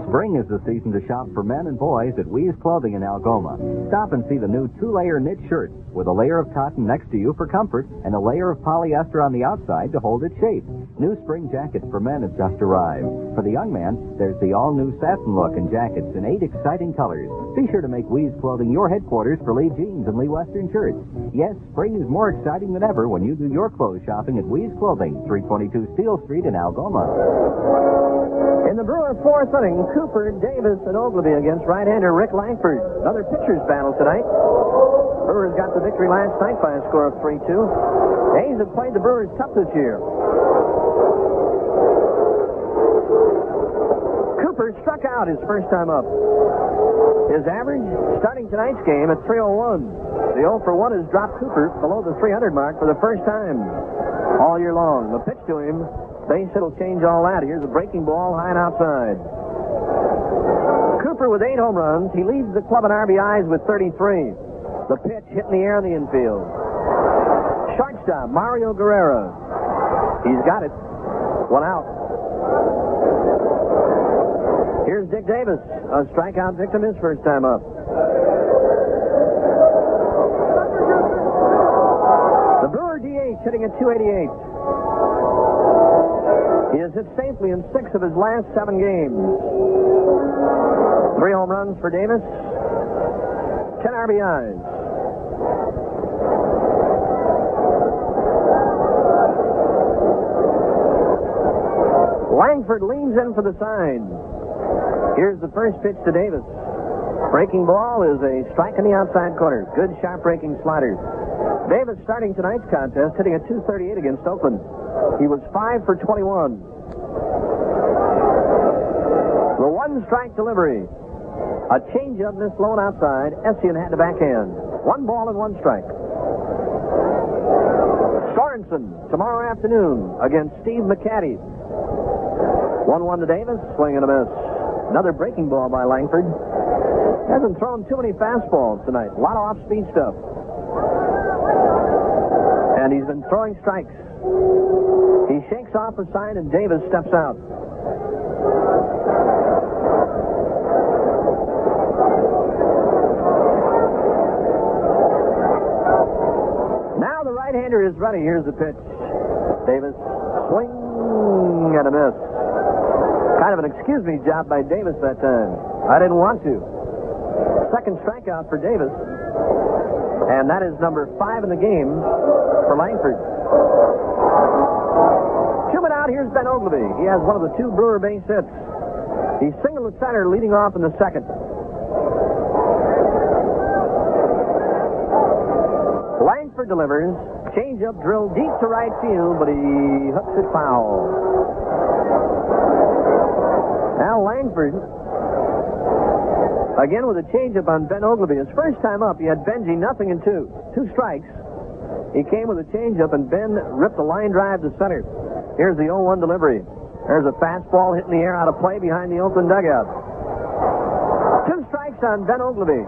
S16: Spring is the season to shop for men and boys at Wee's Clothing in Algoma. Stop and see the new 2-layer knit shirt with a layer of cotton next to you for comfort and a layer of polyester on the outside to hold its shape. New spring jackets for men have just arrived. For the young man, there's the all-new satin look in jackets in 8 exciting colors. Be sure to make Wee's Clothing your headquarters for Lee jeans and Lee Western shirts. Yes, spring is more exciting than ever when you do your clothes shopping at Wee's Clothing, 322 Steel Street in Algoma.
S14: In the Brewer 4th inning, Cooper, Davis, and Ogilvy against right-hander Rick Langford. Another pitcher's battle tonight. Brewers got the victory last night by a score of 3-2. A's have played the Brewers tough this year. Cooper struck out his first time up. His average starting tonight's game at 301. The 0 for 1 has dropped Cooper below the 300 mark for the first time all year long. The pitch to him, base hit will change all that. Here's a breaking ball high and outside. Cooper with 8 home runs. He leads the club in RBIs with 33. The pitch hit in the air in the infield. Shortstop, Mario Guerrero. He's got it. One out. Here's Dick Davis, a strikeout victim his first time up. The Brewer DH hitting at .288. He has hit safely in 6 of his last 7 games. 3 home runs for Davis, 10 RBIs. Langford leans in for the sign. Here's the first pitch to Davis. Breaking ball is a strike in the outside corner. Good, sharp breaking slider. Davis starting tonight's contest hitting at .238 against Oakland. He was 5 for 21. The 1-strike delivery. A changeup missed low and outside. Essien had the backhand. 1 ball and 1 strike. Sorensen tomorrow afternoon against Steve McCaddy. 1-1 to Davis. Swing and a miss. Another breaking ball by Langford. Hasn't thrown too many fastballs tonight. A lot of off-speed stuff. And he's been throwing strikes. He shakes off a sign and Davis steps out. Now the right-hander is ready. Here's the pitch. Davis, swing and a miss. Kind of an excuse-me job by Davis that time. I didn't want to. Second strikeout for Davis. And that is number 5 in the game for Langford. 2 men out. Here's Ben Ogleby. He has one of the 2 Brewer base hits. He singled at center, leading off in the second. Langford delivers. Changeup drilled deep to right field, but he hooks it foul. Now Langford, again with a changeup on Ben Ogleby. His first time up, he had Benji nothing and 2 strikes. He came with a changeup, and Ben ripped a line drive to center. Here's the 0-1 delivery. There's a fastball hitting the air out of play behind the Oakland dugout. 2 strikes on Ben Ogleby.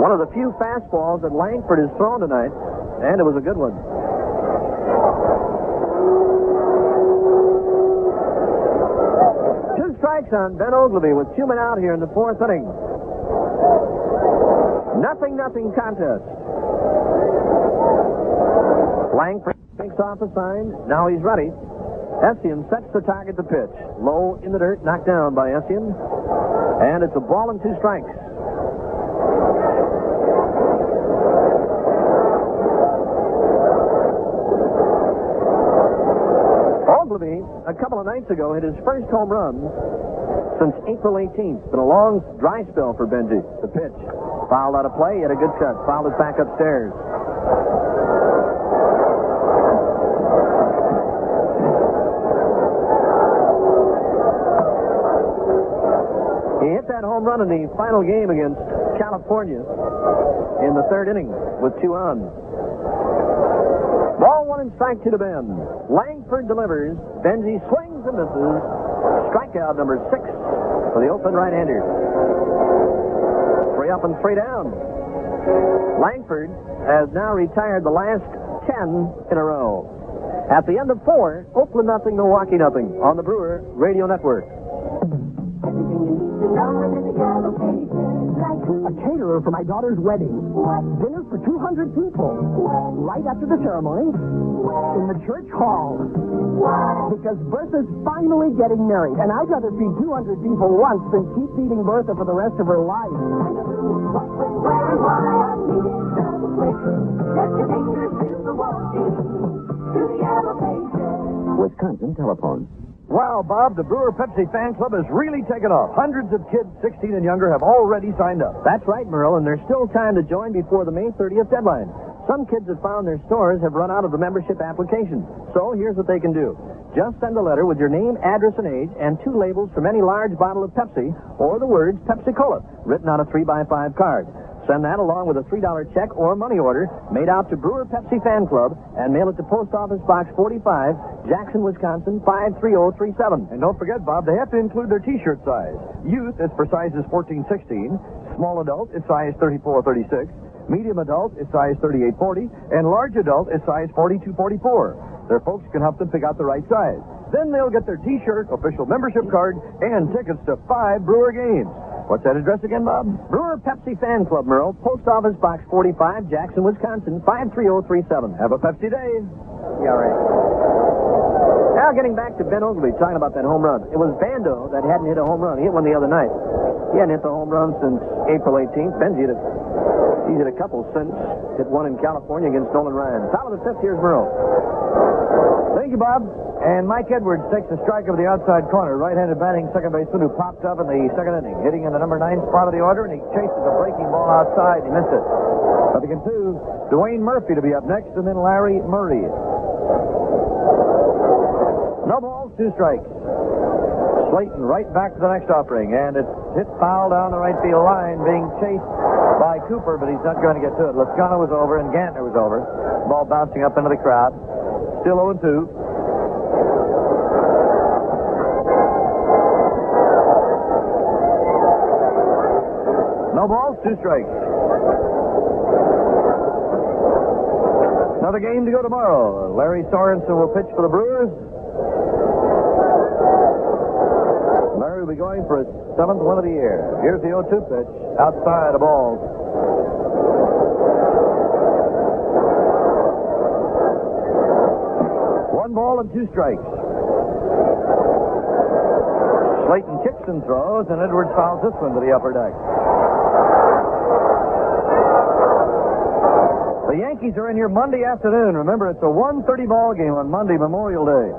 S14: One of the few fastballs that Langford has thrown tonight, and it was a good one. Strikes on Ben Ogleby with 2 men out here in the 4th inning. 0-0 contest. Langford takes off a sign. Now he's ready. Essien sets the target to pitch. Low in the dirt, knocked down by Essien. And it's a ball and 2 strikes. Ogleby, a couple of nights ago, hit his first home run since April 18th. Been a long, dry spell for Benji. The pitch. Fouled out of play, he had a good cut. Fouled it back upstairs. He hit that home run in the final game against California in the 3rd inning with 2 on. Ball 1 and strike 2 to Ben. Langford delivers. Benji swings and misses. Strikeout number 6 for the Oakland right-hander. 3 up and 3 down. Langford has now retired the last 10 in a row. At the end of 4, Oakland 0, Milwaukee 0 on the Brewer Radio Network.
S20: A caterer for my daughter's wedding. Dinner for 200 people. Right after the ceremony, in the church hall. Because Bertha's finally getting married, and I'd rather feed 200 people once than keep feeding Bertha for the rest of her life.
S19: Wisconsin telephone.
S1: Wow, Bob, the Brewer Pepsi fan club has really taken off. Hundreds of kids 16 and younger have already signed up.
S14: That's right, Merle, and there's still time to join before the May 30th deadline. Some kids have found their stores have run out of the membership application. So here's what they can do. Just send a letter with your name, address, and age, and 2 labels from any large bottle of Pepsi, or the words Pepsi-Cola, written on a 3x5 card. Send that along with a $3 check or money order made out to Brewer Pepsi Fan Club and mail it to Post Office Box 45, Jackson, Wisconsin, 53037.
S1: And don't forget, Bob, they have to include their T-shirt size. Youth is for sizes 14-16, Small adult is size 34-36. Medium adult is size 38-40. And large adult is size 42-44. Their folks can help them pick out the right size. Then they'll get their T-shirt, official membership card, and tickets to 5 Brewer games. What's that address again, Bob?
S14: Brewer Pepsi Fan Club, Merle. Post Office Box 45, Jackson, Wisconsin, 53037.
S1: Have a Pepsi day.
S14: Yeah, right. Now, getting back to Ben Ogleby, talking about that home run. It was Bando that hadn't hit a home run. He hit one the other night. He hadn't hit the home run since April 18th. Ben's hit a couple since. Hit one in California against Nolan Ryan. Top of the 5th, here's Merle.
S1: Thank you, Bob. And Mike Edwards takes a strike over the outside corner. Right-handed batting second baseman who popped up in the second inning, hitting in the number 9 spot of the order, and he chases a breaking ball outside. He missed it. Nothing in 2. Dwayne Murphy to be up next, and then Larry Murray. No balls, 2 strikes. Slayton right back to the next offering, and it's hit foul down the right field line, being chased by Cooper, but he's not going to get to it. Lascano was over, and Gantner was over. Ball bouncing up into the crowd. Still 0-2. No balls, 2 strikes. Another game to go tomorrow. Larry Sorensen will pitch for the Brewers. Larry will be going for his 7th win of the year. Here's the 0-2 pitch. Outside, a ball. One ball and 2 strikes. Slayton kicks and throws, and Edwards fouls this one to the upper deck. The Yankees are in here Monday afternoon. Remember, it's a 1:30 ball game on Monday, Memorial Day.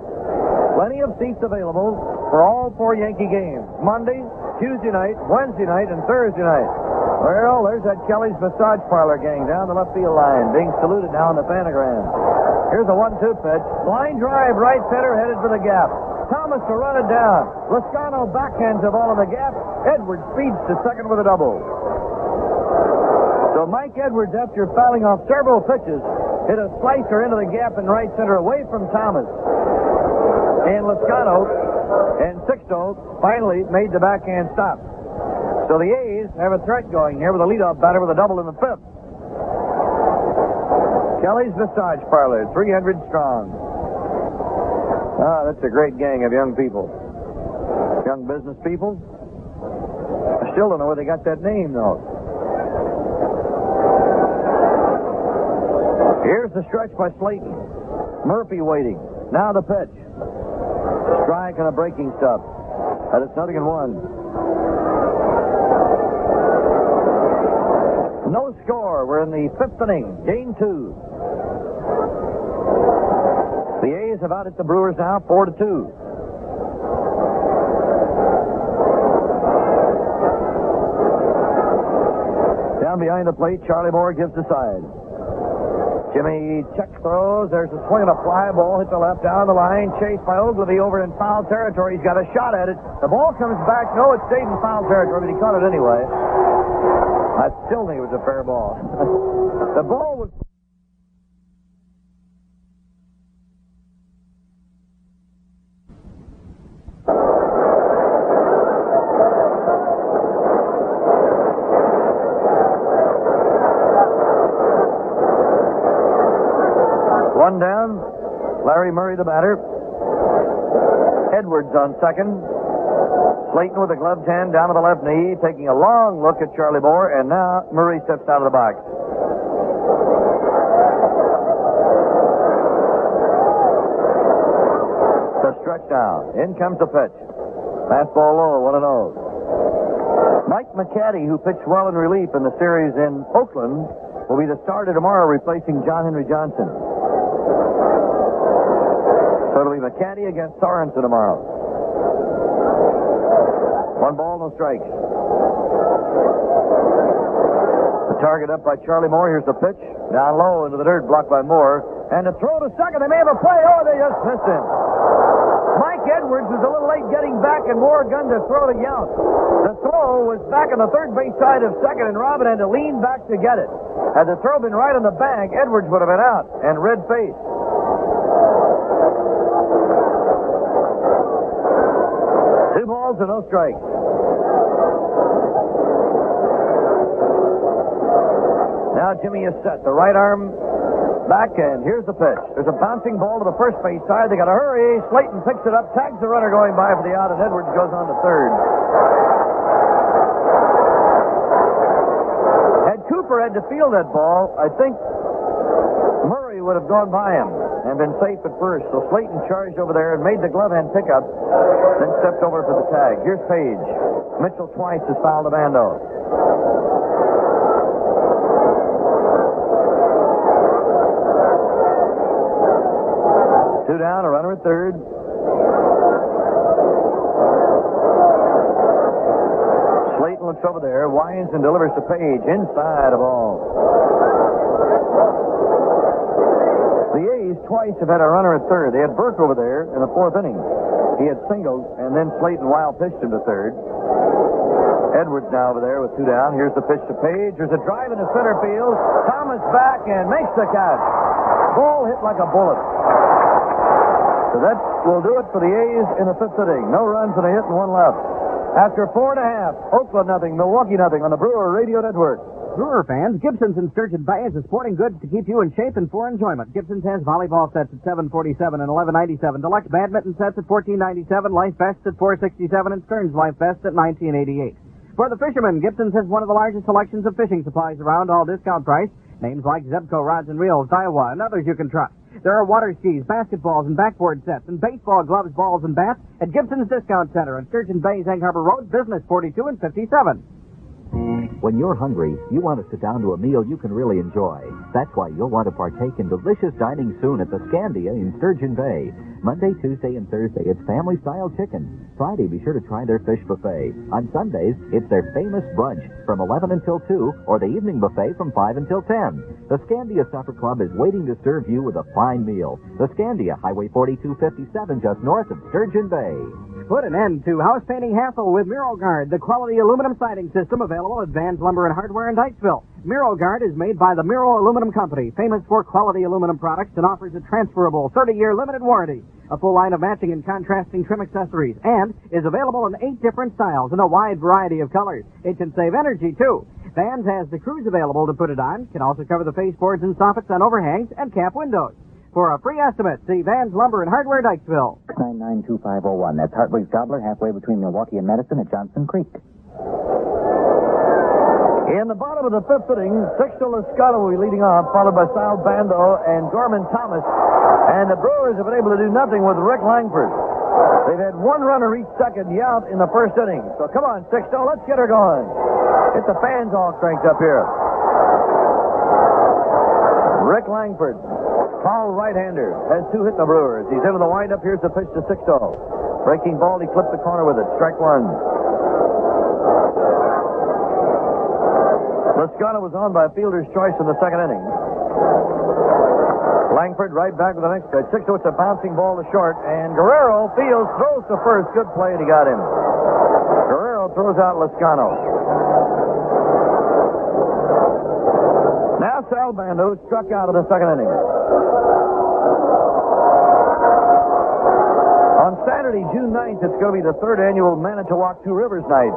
S1: Plenty of seats available for all 4 Yankee games. Monday, Tuesday night, Wednesday night, and Thursday night. Well, there's that Kelly's Massage Parlor gang down the left field line, being saluted now in the pentagram. Here's a 1-2 pitch. Line drive, right center, headed for the gap. Thomas to run it down. Lascano backhands the ball in the gap. Edwards speeds to second with a double. So Mike Edwards, after fouling off several pitches, hit a slicer into the gap in right center away from Thomas. And Lascano and Sixto finally made the backhand stop. So the A's have a threat going here with a leadoff batter with a double in the 5th. Kelly's Massage Parlor, 300 strong. Ah, that's a great gang of young people. Young business people. I still don't know where they got that name, though. Here's the stretch by Slayton. Murphy waiting. Now the pitch. Strike and a breaking stop. And it's 0-1. No score. We're in the 5th inning. Game 2. The A's have out at the Brewers now, 4-2. Down behind the plate, Charlie Moore gives the side. Jimmy check throws. There's a swing and a fly ball. Hit the left down the line. Chased by Ogleby over in foul territory. He's got a shot at it. The ball comes back. No, it stayed in foul territory, but he caught it anyway. I still think it was a fair ball. The ball was... One down. Larry Murray, the batter. Edwards on second. Slayton with a gloved hand down to the left knee, taking a long look at Charlie Moore, and now Murray steps out of the box. The stretch now. In comes the pitch. Fastball low, 1-0. Mike McCaddy, who pitched well in relief in the series in Oakland, will be the starter tomorrow, replacing John Henry Johnson. So it'll be McCaddy against Sorensen tomorrow. 1 ball, no strikes. The target up by Charlie Moore. Here's the pitch. Down low into the dirt, blocked by Moore. And the throw to second. They may have a play. Oh, they just missed him. Mike Edwards was a little late getting back, and Moore gunned to throw to Yount. The throw was back on the third base side of second, and Robin had to lean back to get it. Had the throw been right on the bag, Edwards would have been out and red face. 2 balls and no strikes. Now Jimmy is set. The right arm back, and here's the pitch. There's a bouncing ball to the first base side. They got to hurry. Slayton picks it up, tags the runner going by for the out, and Edwards goes on to third. Had Cooper had to field that ball, I think Murray would have gone by him and been safe at first. So Slayton charged over there and made the glove hand pickup, then stepped over for the tag. Here's Page. Mitchell twice has fouled the bando. Two down, a runner at third. Slayton looks over there, winds and delivers to Page. Inside a ball. The A's twice have had a runner at third. They had Burke over there in the fourth inning. He had singled, and then Slayton wild pitched him to third. Edwards now over there with two down. Here's the pitch to Page. There's a drive into center field. Thomas back and makes the catch. Ball hit like a bullet. So that will do it for the A's in the fifth inning. No runs and a hit and one left. After 4 1/2, Oakland nothing, Milwaukee nothing on the Brewer Radio Network.
S15: Brewer fans, Gibson's in Sturgeon Bay is a sporting goods to keep you in shape and for enjoyment. Gibson's has volleyball sets at $7.47 and $11.97. Deluxe badminton sets at $14.97. Life vests at $4.67 and Stearns Life vests at $19.88. For the fishermen, Gibson's has one of the largest selections of fishing supplies around, all discount price. Names like Zebco rods and reels, Daiwa, and others you can trust. There are water skis, basketballs, and backboard sets, and baseball gloves, balls, and bats at Gibson's Discount Center on Sturgeon Bay's Egg Harbor Road, Business 42 and 57.
S16: When you're hungry, you want to sit down to a meal you can really enjoy. That's why you'll want to partake in delicious dining soon at the Scandia in Sturgeon Bay. Monday, Tuesday, and Thursday, it's family-style chicken. Friday, be sure to try their fish buffet. On Sundays, it's their famous brunch from 11 until 2, or the evening buffet from 5 until 10. The Scandia Supper Club is waiting to serve you with a fine meal. The Scandia, Highway 4257, just north of Sturgeon Bay.
S15: Put an end to house painting hassle with MuroGuard, the quality aluminum siding system available at Van's Lumber and Hardware in Dykesville. MuroGuard is made by the Muro Aluminum Company, famous for quality aluminum products, and offers a transferable 30-year limited warranty, a full line of matching and contrasting trim accessories, and is available in 8 different styles in a wide variety of colors. It can save energy, too. Vans has the crews available to put it on, can also cover the baseboards and soffits on overhangs, and cap windows. For a free estimate, see Van's Lumber and Hardware, Dykesville.
S19: 992501. That's Hartwig's Gobbler, halfway between Milwaukee and Madison at Johnson Creek.
S1: In the bottom of the fifth inning, Sixto Lascano will be leading off, followed by Sal Bando and Gorman Thomas. And the Brewers have been able to do nothing with Rick Langford. They've had one runner each second out in the first inning. So come on, Sixto, let's get her going. Get the fans all cranked up here. Rick Langford, tall right-hander, has 2 hit the Brewers. He's into the windup. Here's the pitch to Sixto. Breaking ball, he clipped the corner with it. Strike one. Lascano was on by a fielder's choice in the second inning. Langford right back with the next pitch. Sixto, it's a bouncing ball to short, and Guerrero fields, throws to first. Good play, and he got him. Guerrero throws out Lascano. Now Sal Bando struck out of the second inning. On Saturday, June 9th, it's going to be the 3rd annual Manitowoc Two Rivers Night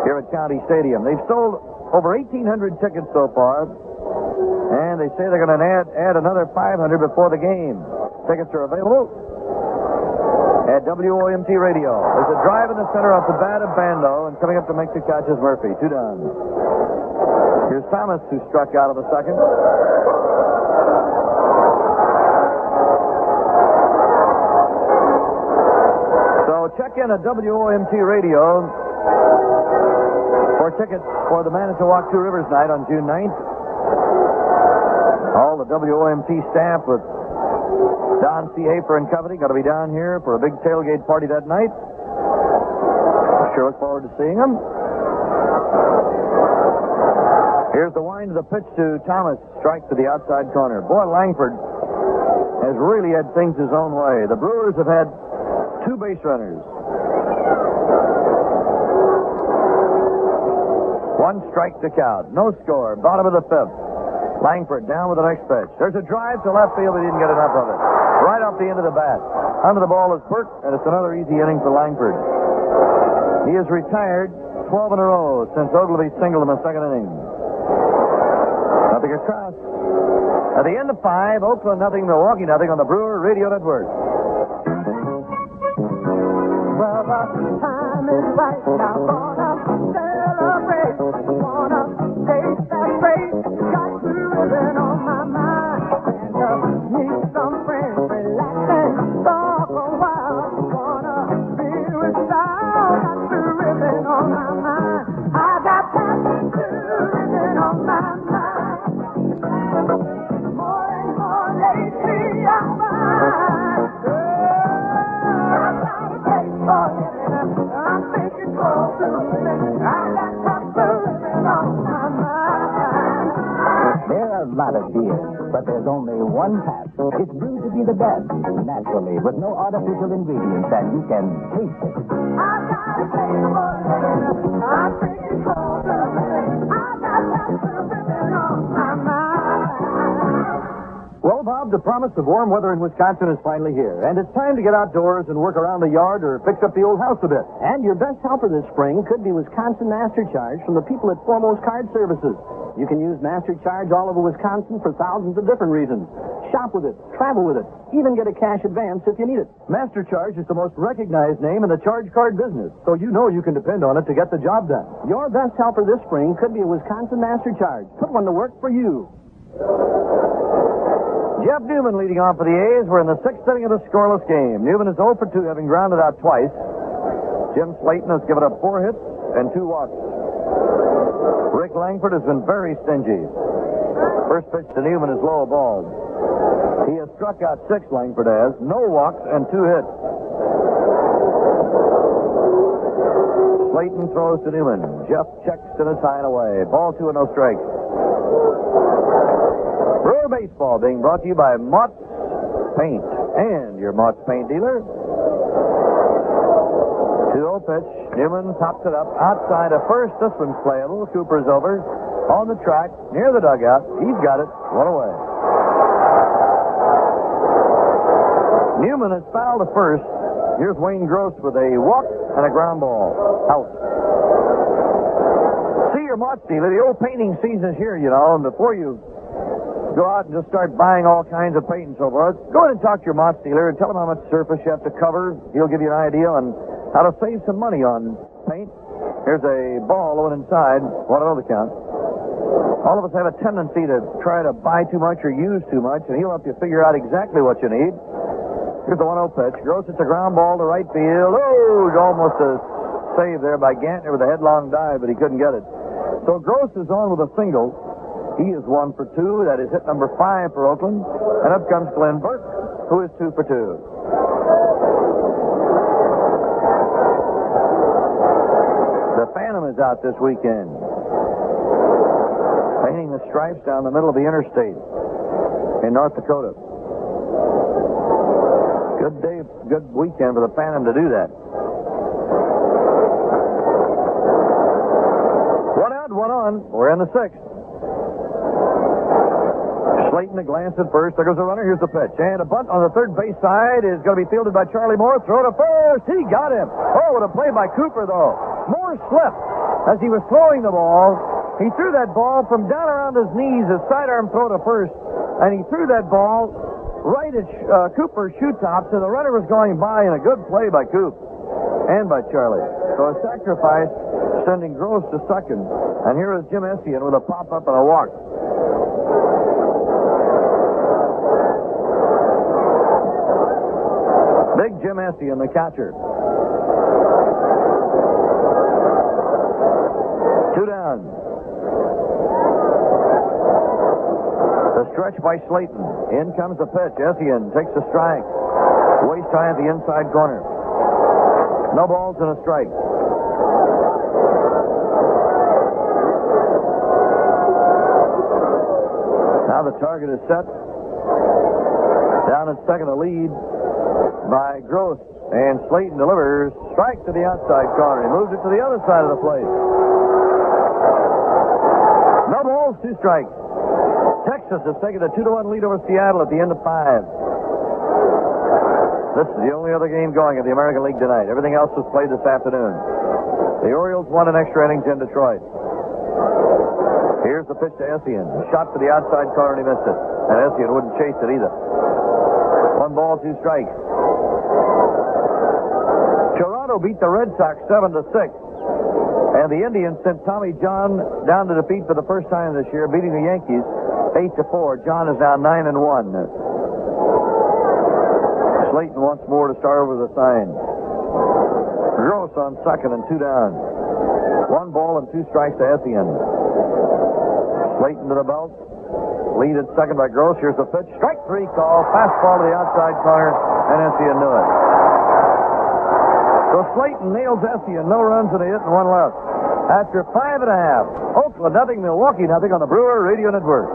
S1: here at County Stadium. They've sold over 1,800 tickets so far, and they say they're going to add another 500 before the game. Tickets are available at WOMT Radio. There's a drive in the center off the bat of Bando, and coming up to make the catch is Murphy. 2 down. Here's Thomas, who struck out of the second. So check in at WOMT Radio for tickets for the Manitowoc Two Rivers Night on June 9th. All the WOMT staff with Don C. Hafer and company going to be down here for a big tailgate party that night. Sure look forward to seeing them. Here's the wind of the pitch to Thomas. Strike to the outside corner. Boy, Langford has really had things his own way. The Brewers have had 2 base runners. 1 strike to count. No score. Bottom of the 5th. Langford down with the next pitch. There's a drive to left field. He didn't get enough of it. Right off the end of the bat. Under the ball is Burke, and it's another easy inning for Langford. He has retired 12 in a row since Ogilvy singled in the second inning. Nothing across. At the end of 5, Oakland nothing, Milwaukee nothing on the Brewer Radio Network.
S13: Well, the time is right now. Gonna celebrate. Wanna taste that great. Got the ribbon on my mind. And meet some friends. Relax and talk a while. Wanna be with style. Got the ribbon on my mind. I got that ribbon on my mind. More and more lately I find. I'm thinking close to I got that ribbon on my mind.
S8: There are a lot of beers, but there's only one Pabst. It's brewed to be the best, naturally, with no artificial ingredients, and you can taste it.
S13: I got a taste for living. I'm thinking close to I got that ribbon on my mind.
S1: Well, Bob, the promise of warm weather in Wisconsin is finally here, and it's time to get outdoors and work around the yard or fix up the old house a bit.
S14: And your best helper this spring could be Wisconsin Master Charge from the people at Foremost Card Services. You can use Master Charge all over Wisconsin for thousands of different reasons. Shop with it, travel with it, even get a cash advance if you need it.
S1: Master Charge is the most recognized name in the charge card business, so you know you can depend on it to get the job done.
S14: Your best helper this spring could be a Wisconsin Master Charge. Put one to work for you.
S1: Jeff Newman leading off for the A's. We're in the 6th inning of the scoreless game. Newman is 0 for 2, having grounded out twice. Jim Slayton has given up 4 hits and 2 walks. Rick Langford has been very stingy. First pitch to Newman is low ball. He has struck out 6, Langford has. No walks and 2 hits. Slayton throws to Newman. Jeff checks and is high and away. Ball 2 and no strikes. Brewer Baseball being brought to you by Mott's Paint and your Mott's Paint dealer. 2-0 pitch. Newman pops it up outside of first. This one's playable. Cooper's over. On the track, near the dugout. He's got it. 1 away. Newman has fouled to first. Here's Wayne Gross with a walk and a ground ball. Out. See your Mott's dealer. The old painting season is here, you know, and before you go out and just start buying all kinds of paint and so forth, go ahead and talk to your Mott's dealer and tell him how much surface you have to cover. He'll give you an idea on how to save some money on paint. Here's a ball going inside. 1-0 the count. All of us have a tendency to try to buy too much or use too much, and he'll help you figure out exactly what you need. Here's the 1-0 pitch. Gross hits a ground ball to right field. Oh, almost a save there by Gantner with a headlong dive, but he couldn't get it. So Gross is on with a single. He is 1 for 2. That is hit number 5 for Oakland. And up comes Glenn Burke, who is 2 for 2. The Phantom is out this weekend, painting the stripes down the middle of the interstate in North Dakota. Good day, good weekend for the Phantom to do that. 1 out, 1 on. We're in the 6th. Slayton a glance at first. There goes the runner. Here's the pitch. And a bunt on the third base side is going to be fielded by Charlie Moore. Throw to first. He got him. Oh, what a play by Cooper, though. Moore slipped as he was throwing the ball. He threw that ball from down around his knees, a sidearm throw to first. And he threw that ball right at Cooper's shoe tops, and the runner was going by, and a good play by Coop and by Charlie. So a sacrifice sending Gross to second. And here is Jim Essian with a pop-up and a walk. Big Jim Essian, the catcher. 2 down. The stretch by Slayton. In comes the pitch. Essian takes the strike. Waist high at the inside corner. No balls and a strike. Now the target is set. Down at second, a lead by Gross. And Slayton delivers. Strike to the outside corner. He moves it to the other side of the plate. No balls, 2 strikes. Texas has taken a 2-1 lead over Seattle at the end of 5. This is the only other game going in the American League tonight. Everything else was played this afternoon. The Orioles won in extra innings in Detroit.
S14: Here's the pitch to Essian. Shot for the outside corner, and he missed it. And Essian wouldn't chase it either. 1 ball, 2 strikes. Toronto beat the Red Sox 7-6. And the Indians sent Tommy John down to defeat for the first time this year, beating the Yankees 8-4. John is now 9-1. Slayton once more to start over the sign. Gross on second and 2 down. 1 ball and 2 strikes to Essian. Slayton to the belt. Lead at second by Gross. Here's the pitch. Strike 3 call. Fastball to the outside corner, and Essian knew it. So Slayton nails Essian. No runs and a hit and 1 left. After 5.5. Oakland nothing, Milwaukee nothing on the Brewer Radio Network.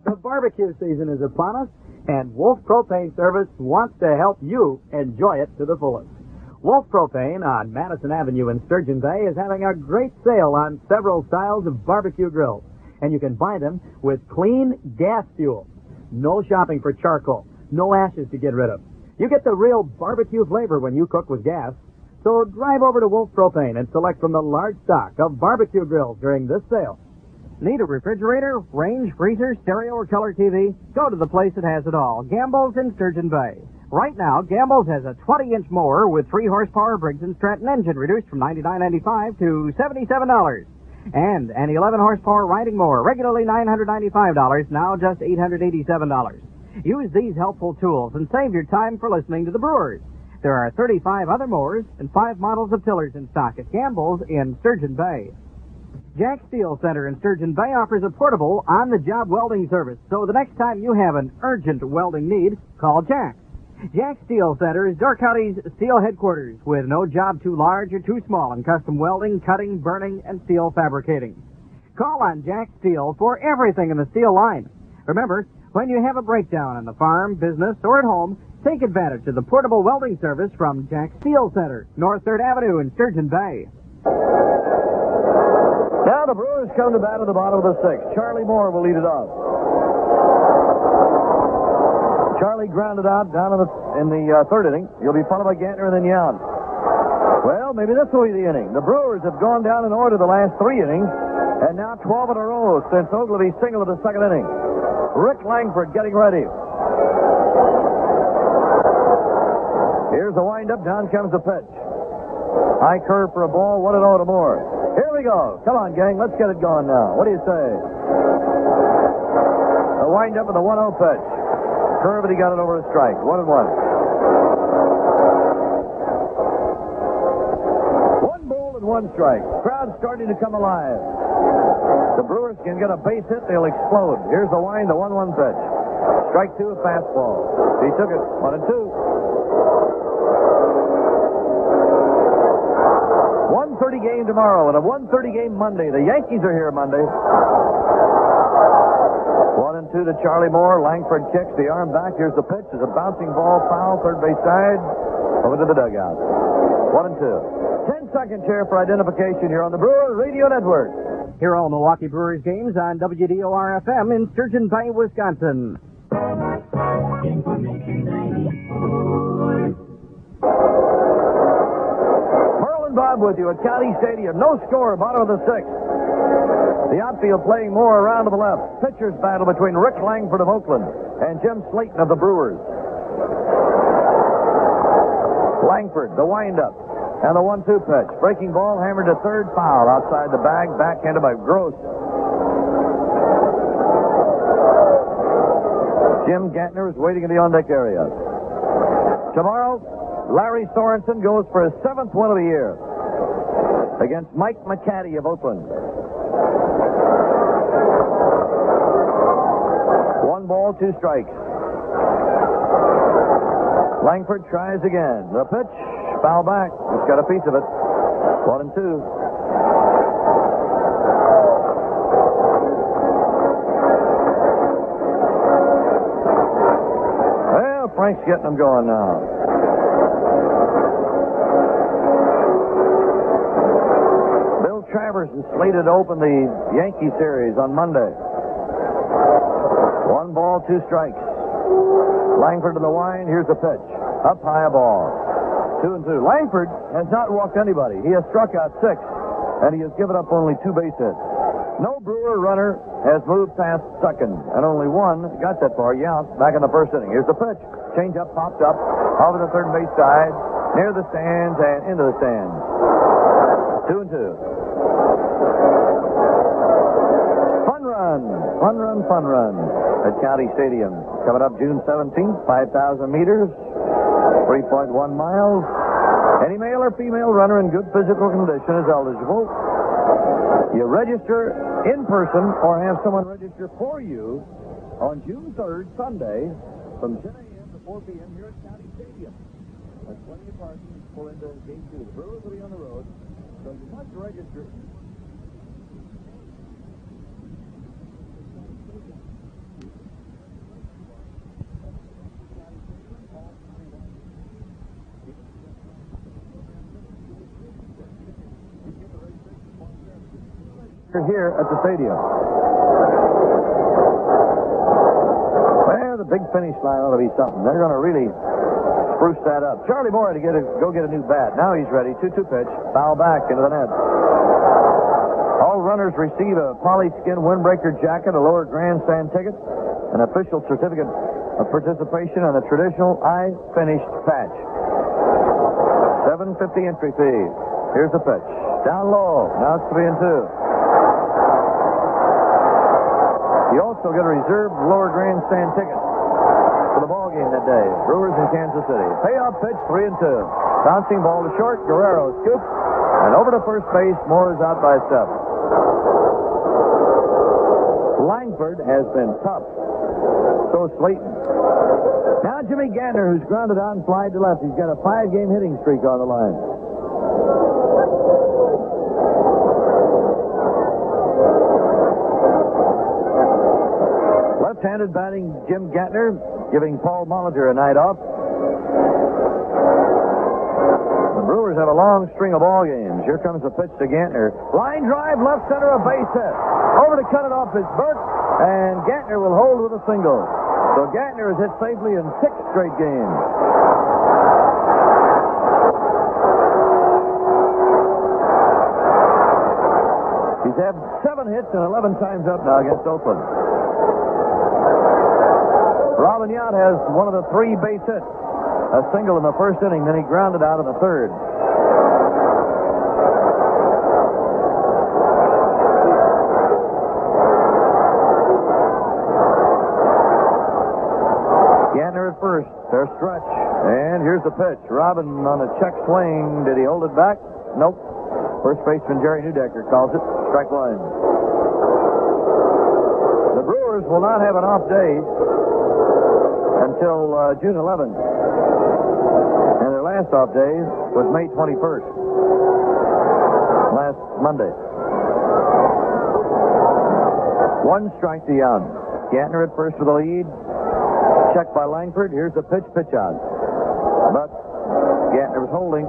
S15: The barbecue season is upon us, and Wolf Propane Service wants to help you enjoy it to the fullest. Wolf Propane on Madison Avenue in Sturgeon Bay is having a great sale on several styles of barbecue grills, and you can buy them with clean gas fuel. No shopping for charcoal, no ashes to get rid of. You get the real barbecue flavor when you cook with gas. So drive over to Wolf Propane and select from the large stock of barbecue grills during this sale. Need a refrigerator, range, freezer, stereo, or color TV? Go to the place that has it all, Gamble's in Sturgeon Bay. Right now, Gamble's has a 20-inch mower with 3-horsepower Briggs & Stratton engine reduced from $99.95 to $77. And an 11-horsepower riding mower, regularly $995, now just $887. Use these helpful tools and save your time for listening to the Brewers. There are 35 other mowers and 5 models of tillers in stock at Gamble's in Sturgeon Bay. Jack Steel Center in Sturgeon Bay offers a portable, on-the-job welding service, so the next time you have an urgent welding need, call Jack. Jack Steel Center is Door County's steel headquarters, with no job too large or too small in custom welding, cutting, burning, and steel fabricating. Call on Jack Steel for everything in the steel line. Remember, when you have a breakdown on the farm, business, or at home, take advantage of the portable welding service from Jack Steel Center, North 3rd Avenue in Sturgeon Bay.
S14: Now the Brewers come to bat at the bottom of the 6th. Charlie Moore will lead it off. Charlie grounded out down in the 3rd inning. He'll be followed by Gantner and then Yount. Well, maybe this will be the inning. The Brewers have gone down in order the last 3 innings, and now 12 in a row since Ogilvy singled in the 2nd inning. Rick Langford getting ready. Here's the windup. Down comes the pitch. High curve for a ball. 1-0 to Moore. Here we go. Come on, gang. Let's get it going now. What do you say? The windup of the 1-0 pitch. Curve, and he got it over a strike. 1-1. 1 ball and 1 strike. Crowd starting to come alive. The Brewers can get a base hit, they'll explode. Here's the wind, the 1-1 pitch. Strike 2, a fastball. He took it. 1-2. 1:30 game tomorrow and a 1:30 game Monday. The Yankees are here Monday. 1-2 to Charlie Moore. Langford kicks the arm back. Here's the pitch. There's a bouncing ball, foul, third base side. Over to the dugout. 1-2. 10-second chair for identification here on the Brewer Radio Network.
S15: Hear all Milwaukee Brewers games on WDOR-FM in Sturgeon Bay, Wisconsin.
S14: Bob with you at County Stadium. No score, bottom of the 6th. The outfield playing more around to the left. Pitchers battle between Rick Langford of Oakland and Jim Slayton of the Brewers. Langford, the windup, and the 1-2 pitch. Breaking ball, hammered to third, foul. Outside the bag, backhanded by Gross. Jim Gantner is waiting in the on-deck area. Tomorrow, Larry Sorensen goes for his 7th win of the year against Mike McCaddy of Oakland. 1 ball, 2 strikes. Langford tries again. The pitch, foul back. It's got a piece of it. 1-2. Well, Frank's getting them going now. Travers is slated to open the Yankee series on Monday. 1 ball, 2 strikes. Langford to the wind. Here's the pitch. Up high, a ball. 2-2. Langford has not walked anybody. He has struck out 6, and he has given up only 2 base hits.
S1: No Brewer runner has moved past second, and only one got that far. Yount back in the first inning. Here's the pitch. Change up, popped up, over the third base side, near the stands, and into the stands. 2-2. Fun run at County Stadium. Coming up June 17th, 5,000 meters, 3.1 miles. Any male or female runner in good physical condition is eligible. You register in person or have someone register for you on June 3rd, Sunday, from 10 a.m. to 4 p.m. here at County Stadium. There's plenty of parking for into Gate 2. The Brewers will be on the road, so you must register. Here at the stadium. Well, the big finish line ought to be something. They're going to really spruce that up. Charlie Moore had to go get a new bat. Now he's ready. 2-2 pitch. Foul back into the net. All runners receive a polyskin windbreaker jacket, a lower grandstand ticket, an official certificate of participation, and a traditional I-finished patch. $7.50 entry fee. Here's the pitch. Down low. Now it's 3-2. You also get a reserved lower grandstand ticket for the ball game that day. Brewers in Kansas City. Payoff pitch, 3-2. Bouncing ball to short. Guerrero scoops. And over to first base. Moore is out by a step. Langford has been tough. So Slayton. Now Jimmy Gantner, who's grounded out and flied to left. He's got a 5-game hitting streak on the line. Left-handed batting Jim Gantner, giving Paul Molitor a night off. The Brewers have a long string of ball games. Here comes the pitch to Gantner. Line drive, left center, a base hit. Over to cut it off is Burke, and Gantner will hold with a single. So Gantner has hit safely in 6 straight games. He's had 7 hits and 11 times up now against Oakland. Robin Yount has one of the 3 base hits. A single in the first inning, then he grounded out in the third. Gantner at first. Their stretch. And here's the pitch. Robin on a check swing. Did he hold it back? Nope. First baseman Jerry Neudecker calls it. Strike one. The Brewers will not have an off day until June 11th. And their last off day was May 21st. Last Monday. 1 strike to Yount. Gantner at first for the lead. Checked by Langford. Here's the pitch out. But Gantner was holding.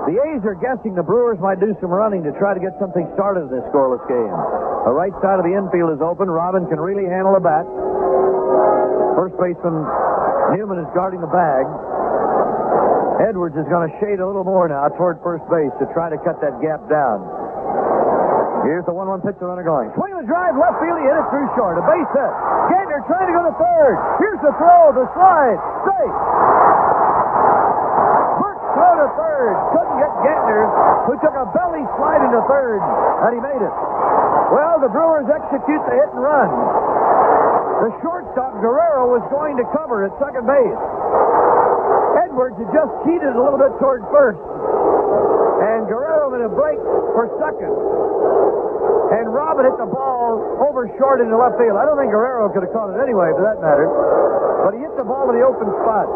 S1: The A's are guessing the Brewers might do some running to try to get something started in this scoreless game. The right side of the infield is open. Robin can really handle a bat. First baseman Newman is guarding the bag. Edwards is going to shade a little more now toward first base to try to cut that gap down. Here's the 1-1 pitch, the runner going. Swing and a drive, left field, he hit it through short. A base hit. Gantner trying to go to third. Here's the throw, the slide, safe. Burke throw to third. Couldn't get Gantner, who took a belly slide into third, and he made it. Well, the Brewers execute the hit and run. The shortstop, Guerrero, was going to cover at second base. Edwards had just cheated a little bit toward first. And Guerrero made a break for second. And Robin hit the ball over short into left field. I don't think Guerrero could have caught it anyway, for that matter. But he hit the ball to the open spot.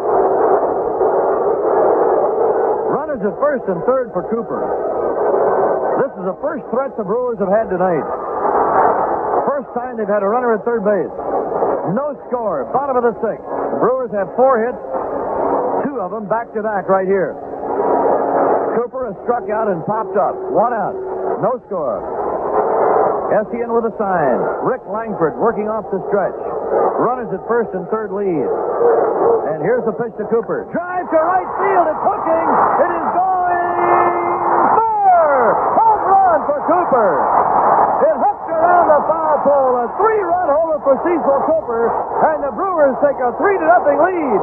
S1: Runners at first and third for Cooper. This is the first threat the Brewers have had tonight. First time they've had a runner at third base. No score. Bottom of the 6th. The Brewers have 4 hits. 2 of them back-to-back right here. Cooper has struck out and popped up. 1 out. No score. Etienne with a sign. Rick Langford working off the stretch. Runners at first and third lead. And here's the pitch to Cooper. Drive to right field. It's hooking. It is going. 4! Home run for Cooper. a 3-run homer for Cecil Cooper, and the Brewers take a 3-0 lead.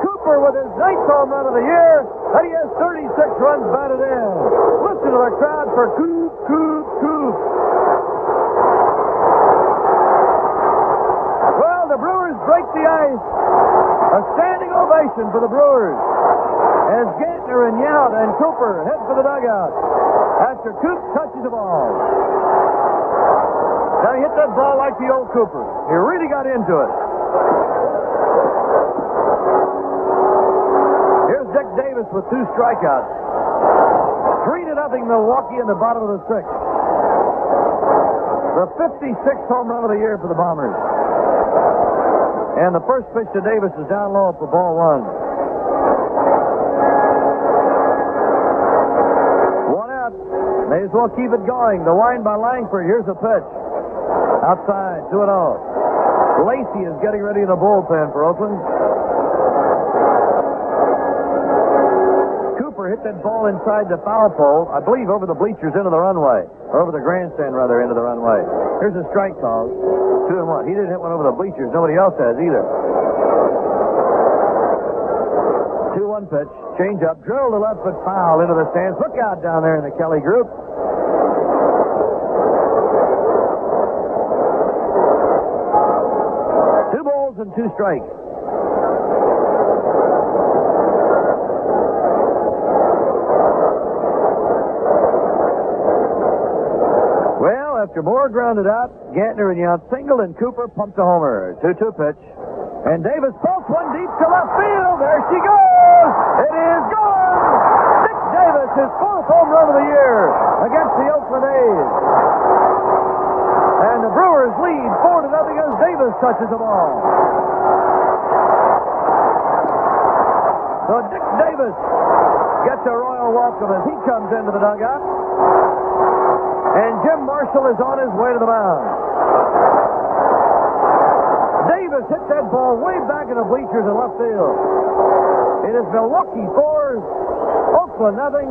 S1: Cooper with his 9th home run of the year, and he has 36 runs batted in. Listen to the crowd for Coop, Coop, Coop. Well, the Brewers break the ice. A standing ovation for the Brewers as Gantner and Yount and Cooper head for the dugout after Coop touches the ball. Now he hit that ball like the old Cooper. He really got into it. Here's Dick Davis with 2 strikeouts. 3-0 Milwaukee in the bottom of the 6th. The 56th home run of the year for the Bombers. And the first pitch to Davis is down low for ball 1. 1 out. May as well keep it going. The wind by Langford. Here's the pitch. Outside, 2-0. Lacey is getting ready in the bullpen for Oakland. Cooper hit that ball inside the foul pole, I believe over the bleachers into the runway. Or over the grandstand, rather, into the runway. Here's a strike call. 2-1. He didn't hit one over the bleachers. Nobody else has either. 2-1 pitch. Change up. Drill to left foot foul into the stands. Look out down there in the Kelly group. Two balls and 2 strikes. After Moore grounded out, Gantner and Yount singled, and Cooper pumped a homer. 2-2 pitch. And Davis pulls one deep to left field. There she goes. It is gone. Dick Davis, his 4th home run of the year against the Oakland A's. And the Brewers lead 4-0 as Davis touches the ball. So Dick Davis gets a royal welcome as he comes into the dugout. And Jim Marshall is on his way to the mound. Davis hit that ball way back in the bleachers in left field. It is Milwaukee 4, Oakland nothing.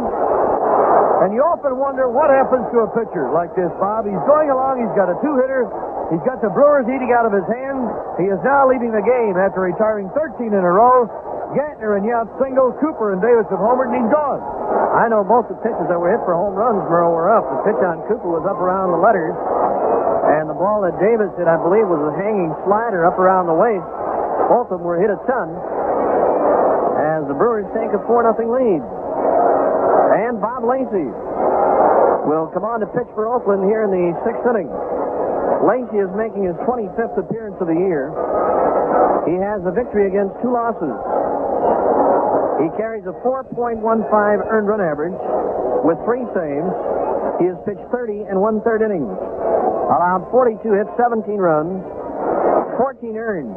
S1: And you often wonder what happens to a pitcher like this, Bob. He's going along. He's got a 2-hitter. He's got the Brewers eating out of his hand. He is now leading the game after retiring 13 in a row. Gantner and Yount single, Cooper and Davis have homered, and he's gone.
S14: I know both the pitches that were hit for home runs, Merle, were up. The pitch on Cooper was up around the letters, and the ball that Davis hit, I believe, was a hanging slider up around the waist. Both of them were hit a ton as the Brewers take a 4-0 lead. And Bob Lacey will come on to pitch for Oakland here in the 6th inning. Lacey is making his 25th appearance of the year. He has a victory against 2 losses. He carries a 4.15 earned run average with 3 saves. He has pitched 30 1/3 innings, allowed 42 hits, 17 runs, 14 earned,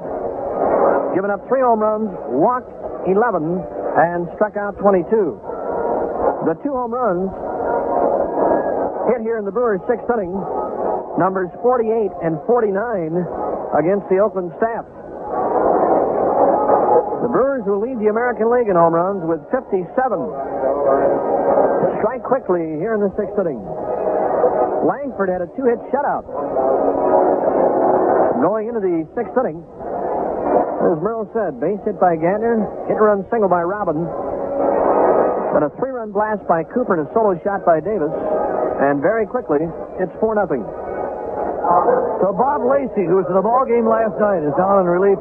S14: given up 3 home runs, walked 11, and struck out 22. The 2 home runs hit here in the Brewers' 6th inning, numbers 48 and 49 against the Oakland staff. The Brewers will lead the American League in home runs with 57. Strike quickly here in the 6th inning. Langford had a 2-hit shutout. Going into the 6th inning, as Merle said, base hit by Gantner, hit-and-run single by Robin, then a 3-run blast by Cooper and a solo shot by Davis, and very quickly, it's 4-0.
S1: So Bob Lacey, who was in the ball game last night, is down in relief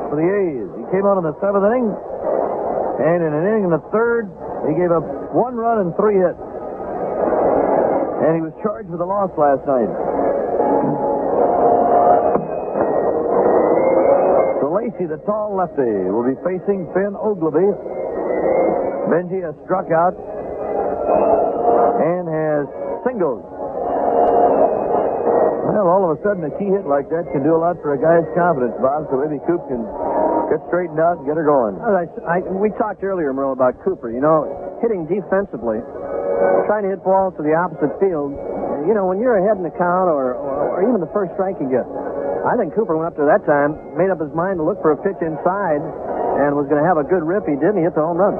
S1: for the A's. He came on in the 7th inning, and in an inning in the 3rd, he gave up 1 run and 3 hits. And he was charged with a loss last night. So Lacey, the tall lefty, will be facing Finn Ogleby. Benji has struck out and has singled. Well, all of a sudden, a key hit like that can do a lot for a guy's confidence, Bob, so maybe Coop can get straightened out and get her going.
S14: We talked earlier, Merle, about Cooper. You know, hitting defensively, trying to hit balls to the opposite field. You know, when you're ahead in the count or even the first strike you get, I think Cooper went up to that time, made up his mind to look for a pitch inside, and was going to have a good rip. He did, and he hit the home run.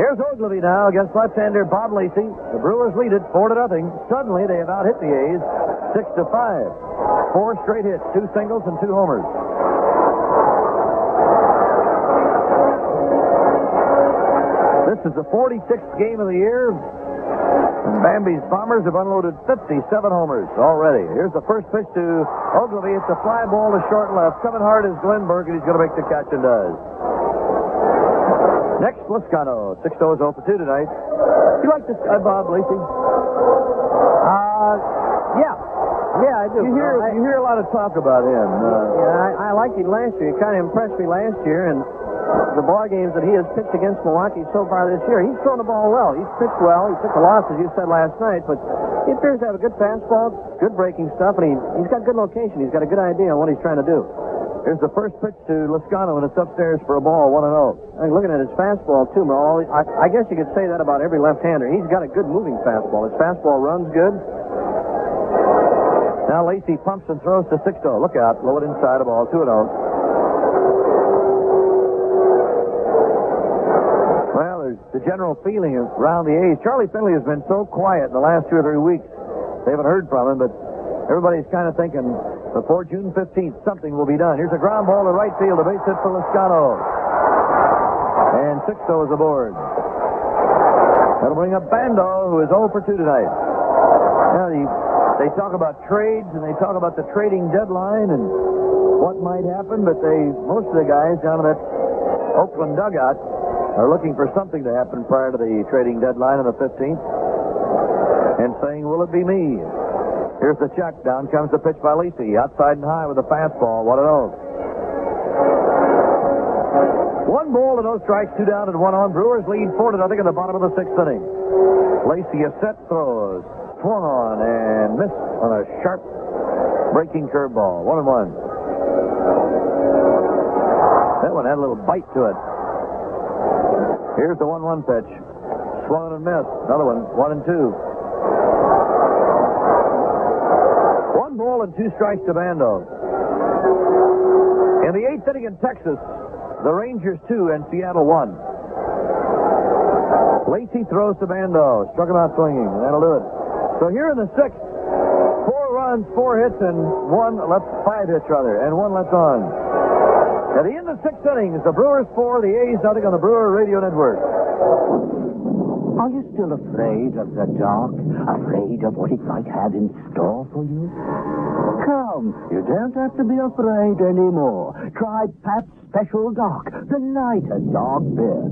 S1: Here's Oglevie now against left-hander Bob Lacey. The Brewers lead it 4-0. Suddenly, they have out-hit the A's 6-5. 4 straight hits, 2 singles and 2 homers. This is the 46th game of the year. And Bambi's Bombers have unloaded 57 homers already. Here's the first pitch to Oglevie. It's a fly ball to short left. Coming hard is Glenberg, and he's going to make the catch and does. Next, Lascano. 6-0 is 0 for 2 tonight. You like this guy, Bob Lacey?
S14: Yeah, I do.
S1: You hear a lot of talk about him.
S14: I liked him last year. He kind of impressed me last year, and the ball games that he has pitched against Milwaukee so far this year, he's thrown the ball well. He's pitched well. He took a loss, as you said last night, but he appears to have a good fastball, good breaking stuff, and he's got good location. He's got a good idea on what he's trying to do.
S1: Here's the first pitch to Lascano, and it's upstairs for a ball, 1-0.
S14: I'm looking at his fastball, too, Merle. I guess you could say that about every left-hander. He's got a good moving fastball. His fastball runs good.
S1: Now Lacey pumps and throws to 6-0. Look out. Low it inside a ball, 2-0. Well, there's the general feeling around the A's. Charlie Finley has been so quiet in the last 2 or 3 weeks. They haven't heard from him, but everybody's kind of thinking before June 15th, something will be done. Here's a ground ball to right field, a base hit for Lascano. And 6-0 is aboard. That'll bring up Bando, who is 0 for 2 tonight. Now, they talk about trades, and they talk about the trading deadline and what might happen, but most of the guys down in that Oakland dugout are looking for something to happen prior to the trading deadline on the 15th and saying, will it be me? Here's the check. Down comes the pitch by Lacey. Outside and high with a fastball. 1-0. 1 ball to no strikes, 2 down and 1 on. Brewers lead 4-0 in the bottom of the 6th inning. Lacey a set throws. Swung on and missed on a sharp breaking curveball. 1-1. That one had a little bite to it. Here's the 1-1 pitch. Swung and missed. Another one. 1-2. 1 ball and 2 strikes to Bando. In the 8th inning in Texas, the Rangers 2 and Seattle 1. Lacey throws to Bando. Struck him out swinging, and that'll do it. So here in the 6th, 4 runs, 4 hits, and 5 hits rather, and 1 left on. At the end of the 6th innings, the Brewers 4, the A's nothing on the Brewer Radio Network.
S8: Are you still afraid of the dark? Afraid of what it might have in store for you? Come, you don't have to be afraid anymore. Try Pabst Special Dark, the lighter dark beer.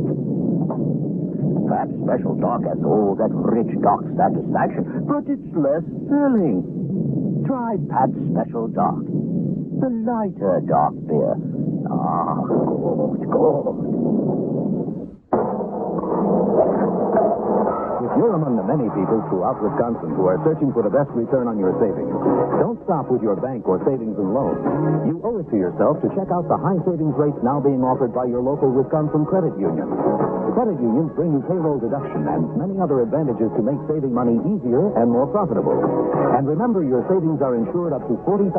S8: Pabst Special Dark has all that rich dark satisfaction, but it's less filling. Try Pabst Special Dark, the lighter dark beer. Ah, good.
S11: If you're among the many people throughout Wisconsin who are searching for the best return on your savings, don't stop with your bank or savings and loans. You owe it to yourself to check out the high savings rates now being offered by your local Wisconsin credit union. Credit unions bring you payroll deduction and many other advantages to make saving money easier and more profitable. And remember, your savings are insured up to $40,000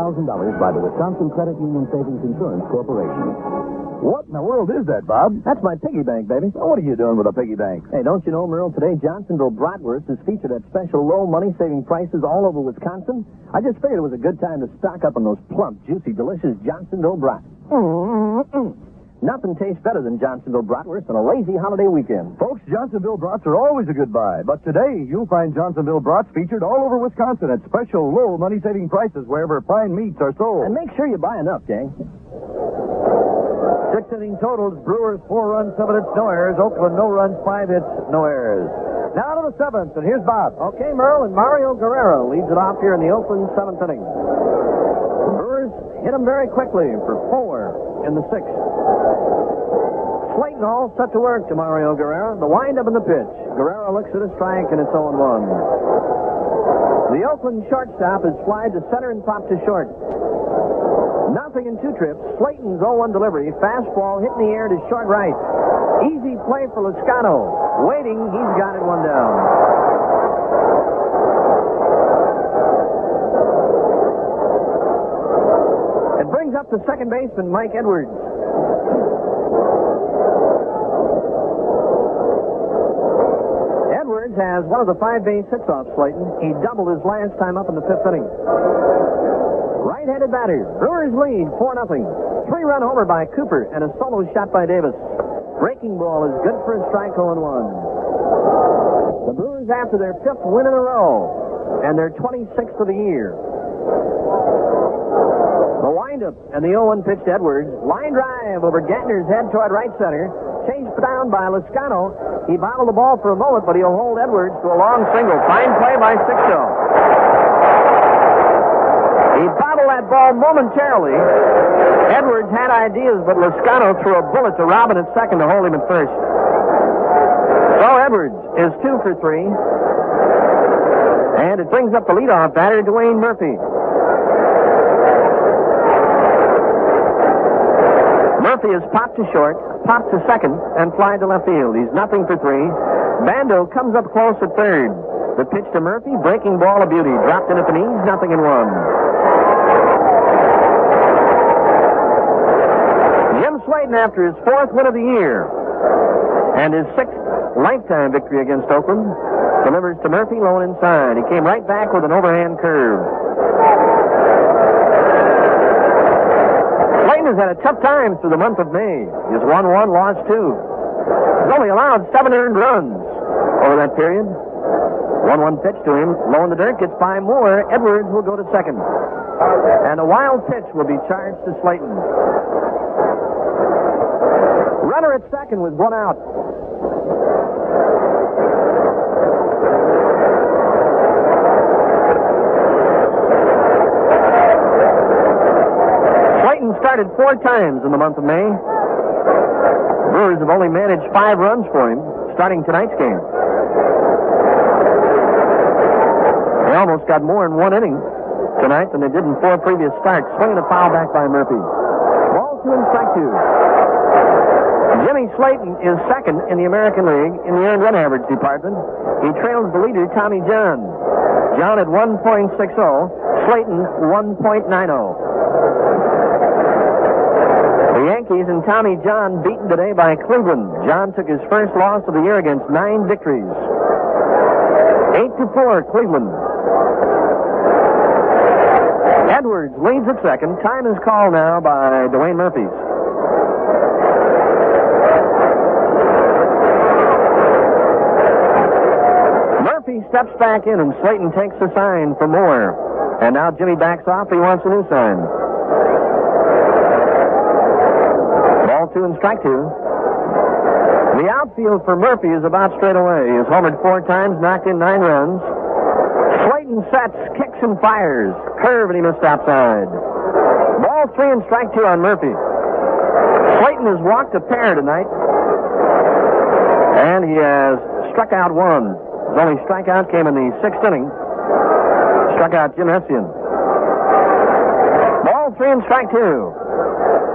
S11: by the Wisconsin Credit Union Savings Insurance Corporation.
S1: What in the world is that, Bob?
S14: That's my piggy bank, baby.
S1: Well, what are you doing with a piggy bank?
S14: Hey, don't you know, Merle, today Johnsonville Bratwurst is featured at special low money-saving prices all over Wisconsin. I just figured it was a good time to stock up on those plump, juicy, delicious Johnsonville Brat. Nothing tastes better than Johnsonville Bratwurst on a lazy holiday weekend.
S1: Folks, Johnsonville Brats are always a good buy, but today you'll find Johnsonville Brats featured all over Wisconsin at special low money-saving prices wherever fine meats are sold.
S14: And make sure you buy enough, gang.
S1: 6 inning totals, Brewers 4 runs, 7 hits, no errors. Oakland no runs, 5 hits, no errors. Now to the 7th, and here's Bob.
S14: Okay, Merle, and Mario Guerrero leads it off here in the Oakland 7th inning. Brewers hit him very quickly for 4 in the 6th. Slayton all set to work to Mario Guerrero. The windup and the pitch. Guerrero looks at a strike, and it's 0-1. The Oakland shortstop is flied to center and popped to short. Nothing in 2 trips. Slayton's 0-1 delivery. Fastball hit in the air to short right. Easy play for Lascano. Waiting, he's got it 1 down. It brings up the second baseman, Mike Edwards. Edwards has one of the 5 base hits off Slayton. He doubled his last time up in the 5th inning. Right-handed batter. Brewers lead 4-0. 3-run homer by Cooper and a solo shot by Davis. Breaking ball is good for a strike 0-1. The Brewers after their 5th win in a row, and their 26th of the year. The windup and the 0-1 pitch to Edwards. Line drive over Gatner's head toward right center. Chased down by Lascano. He bobbled the ball for a moment, but he'll hold Edwards to a long single. Fine play by Sixto. He bobbled that ball momentarily. Edwards had ideas, but Lascano threw a bullet to Robin at second to hold him at first. So Edwards is 2 for 3. And it brings up the leadoff batter, Dwayne Murphy. Murphy is popped to short, popped to second, and flied to left field. He's 0 for 3. Bando comes up close at third. The pitch to Murphy, breaking ball, a beauty. Dropped in at the knees, 0-1. Jim Slayton, after his 4th win of the year and his 6th lifetime victory against Oakland, delivers to Murphy, low and inside. He came right back with an overhand curve. Slayton has had a tough time through the month of May. He's won 1, lost 2. He's only allowed 7 earned runs over that period. 1-1 pitch to him. Low in the dirt, gets 5 more. Edwards will go to second. And a wild pitch will be charged to Slayton. Runner at second with 1 out. Slayton started 4 times in the month of May. Brewers have only managed 5 runs for him starting tonight's game. They almost got more in 1 inning tonight than they did in 4 previous starts. Swinging a foul back by Murphy. Ball 2 and strike 2. Jimmy Slayton is second in the American League in the earned run average department. He trails the leader, Tommy John. John at 1.60, Slayton 1.90. The Yankees and Tommy John beaten today by Cleveland. John took his first loss of the year against 9 victories. 8-4, Cleveland. Edwards leads at second. Time is called now by Dwayne Murphy. Murphy steps back in, and Slayton takes the sign for more. And now Jimmy backs off. He wants a new sign. Ball 2 and strike 2. The outfield for Murphy is about straight away. He has homered 4 times, knocked in 9 runs. Slayton sets, kicks and fires. Curve, and he missed outside. Ball 3 and strike 2 on Murphy. Slayton has walked a pair tonight. And he has struck out 1. His only strikeout came in the 6th inning. Struck out Jim Hessian. Ball 3 and strike 2.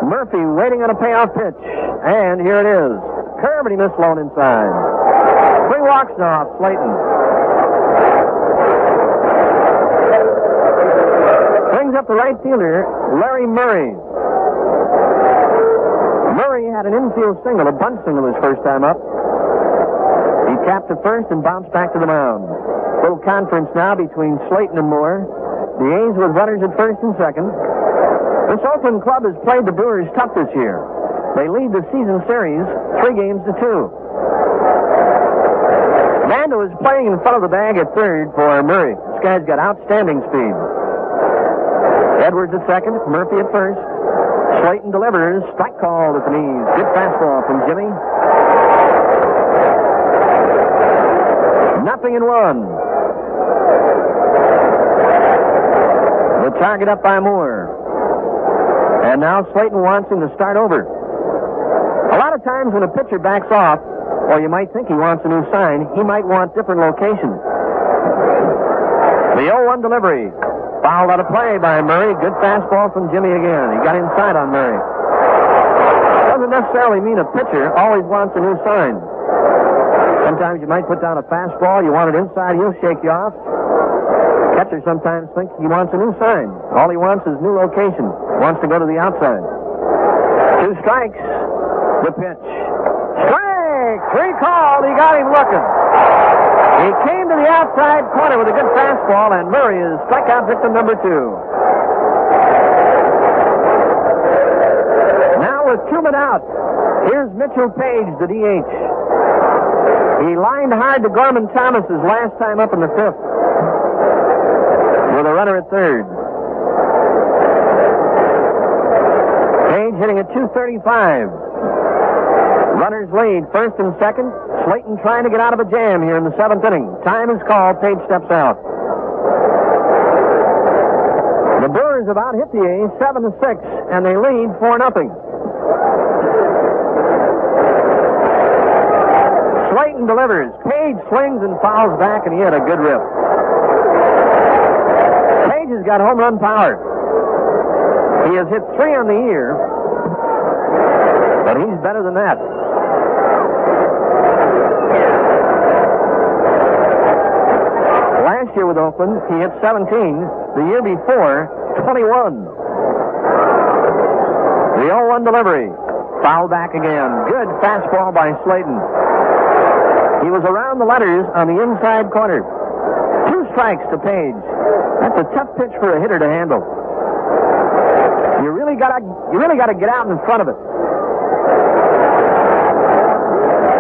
S14: Murphy waiting on a payoff pitch. And here it is. Curve, and he missed low inside. 3 walks now off Slayton. Brings up the right fielder, Larry Murray. Murray had an infield single, a bunt single his first time up. He tapped to first and bounced back to the mound. Little conference now between Slayton and Moore. The A's with runners at first and second. This Oakland club has played the Brewers tough this year. They lead the season series 3-2. Bando is playing in front of the bag at third for Murray. This guy's got outstanding speed. Edwards at second, Murphy at first. Slayton delivers. Strike called at the knees. Good fastball from Jimmy. 0-1. The target up by Moore. And now Slayton wants him to start over. A lot of times when a pitcher backs off, or you might think he wants a new sign, he might want different location. The 0-1 delivery. Fouled out of play by Murray. Good fastball from Jimmy again. He got inside on Murray. Doesn't necessarily mean a pitcher always wants a new sign. Sometimes you might put down a fastball. You want it inside, he'll shake you off. Catcher sometimes thinks he wants a new sign. All he wants is new location. Wants to go to the outside. 2 strikes. The pitch. Strike! 3 called. He got him looking. He He came to the outside corner with a good fastball, and Murray is strikeout victim number 2. Now with 2 men out, here's Mitchell Page, the DH. He lined hard to Gorman Thomas his last time up in the 5th with a runner at 3rd. Page hitting at .235. Runners lead 1st and 2nd. Slayton trying to get out of a jam here in the 7th inning. Time is called. Page steps out. The Brewers have out hit the A's 7-6, and they lead 4-0. Slayton delivers. Page swings and fouls back, and he had a good rip. Page has got home run power. He has hit 3 on the year, but he's better than that. Last year with Oakland, he hit 17. The year before, 21. The 0-1 delivery. Foul back again. Good fastball by Slayton. He was around the letters on the inside corner. 2 strikes to Page. That's a tough pitch for a hitter to handle. You really gotta get out in front of it.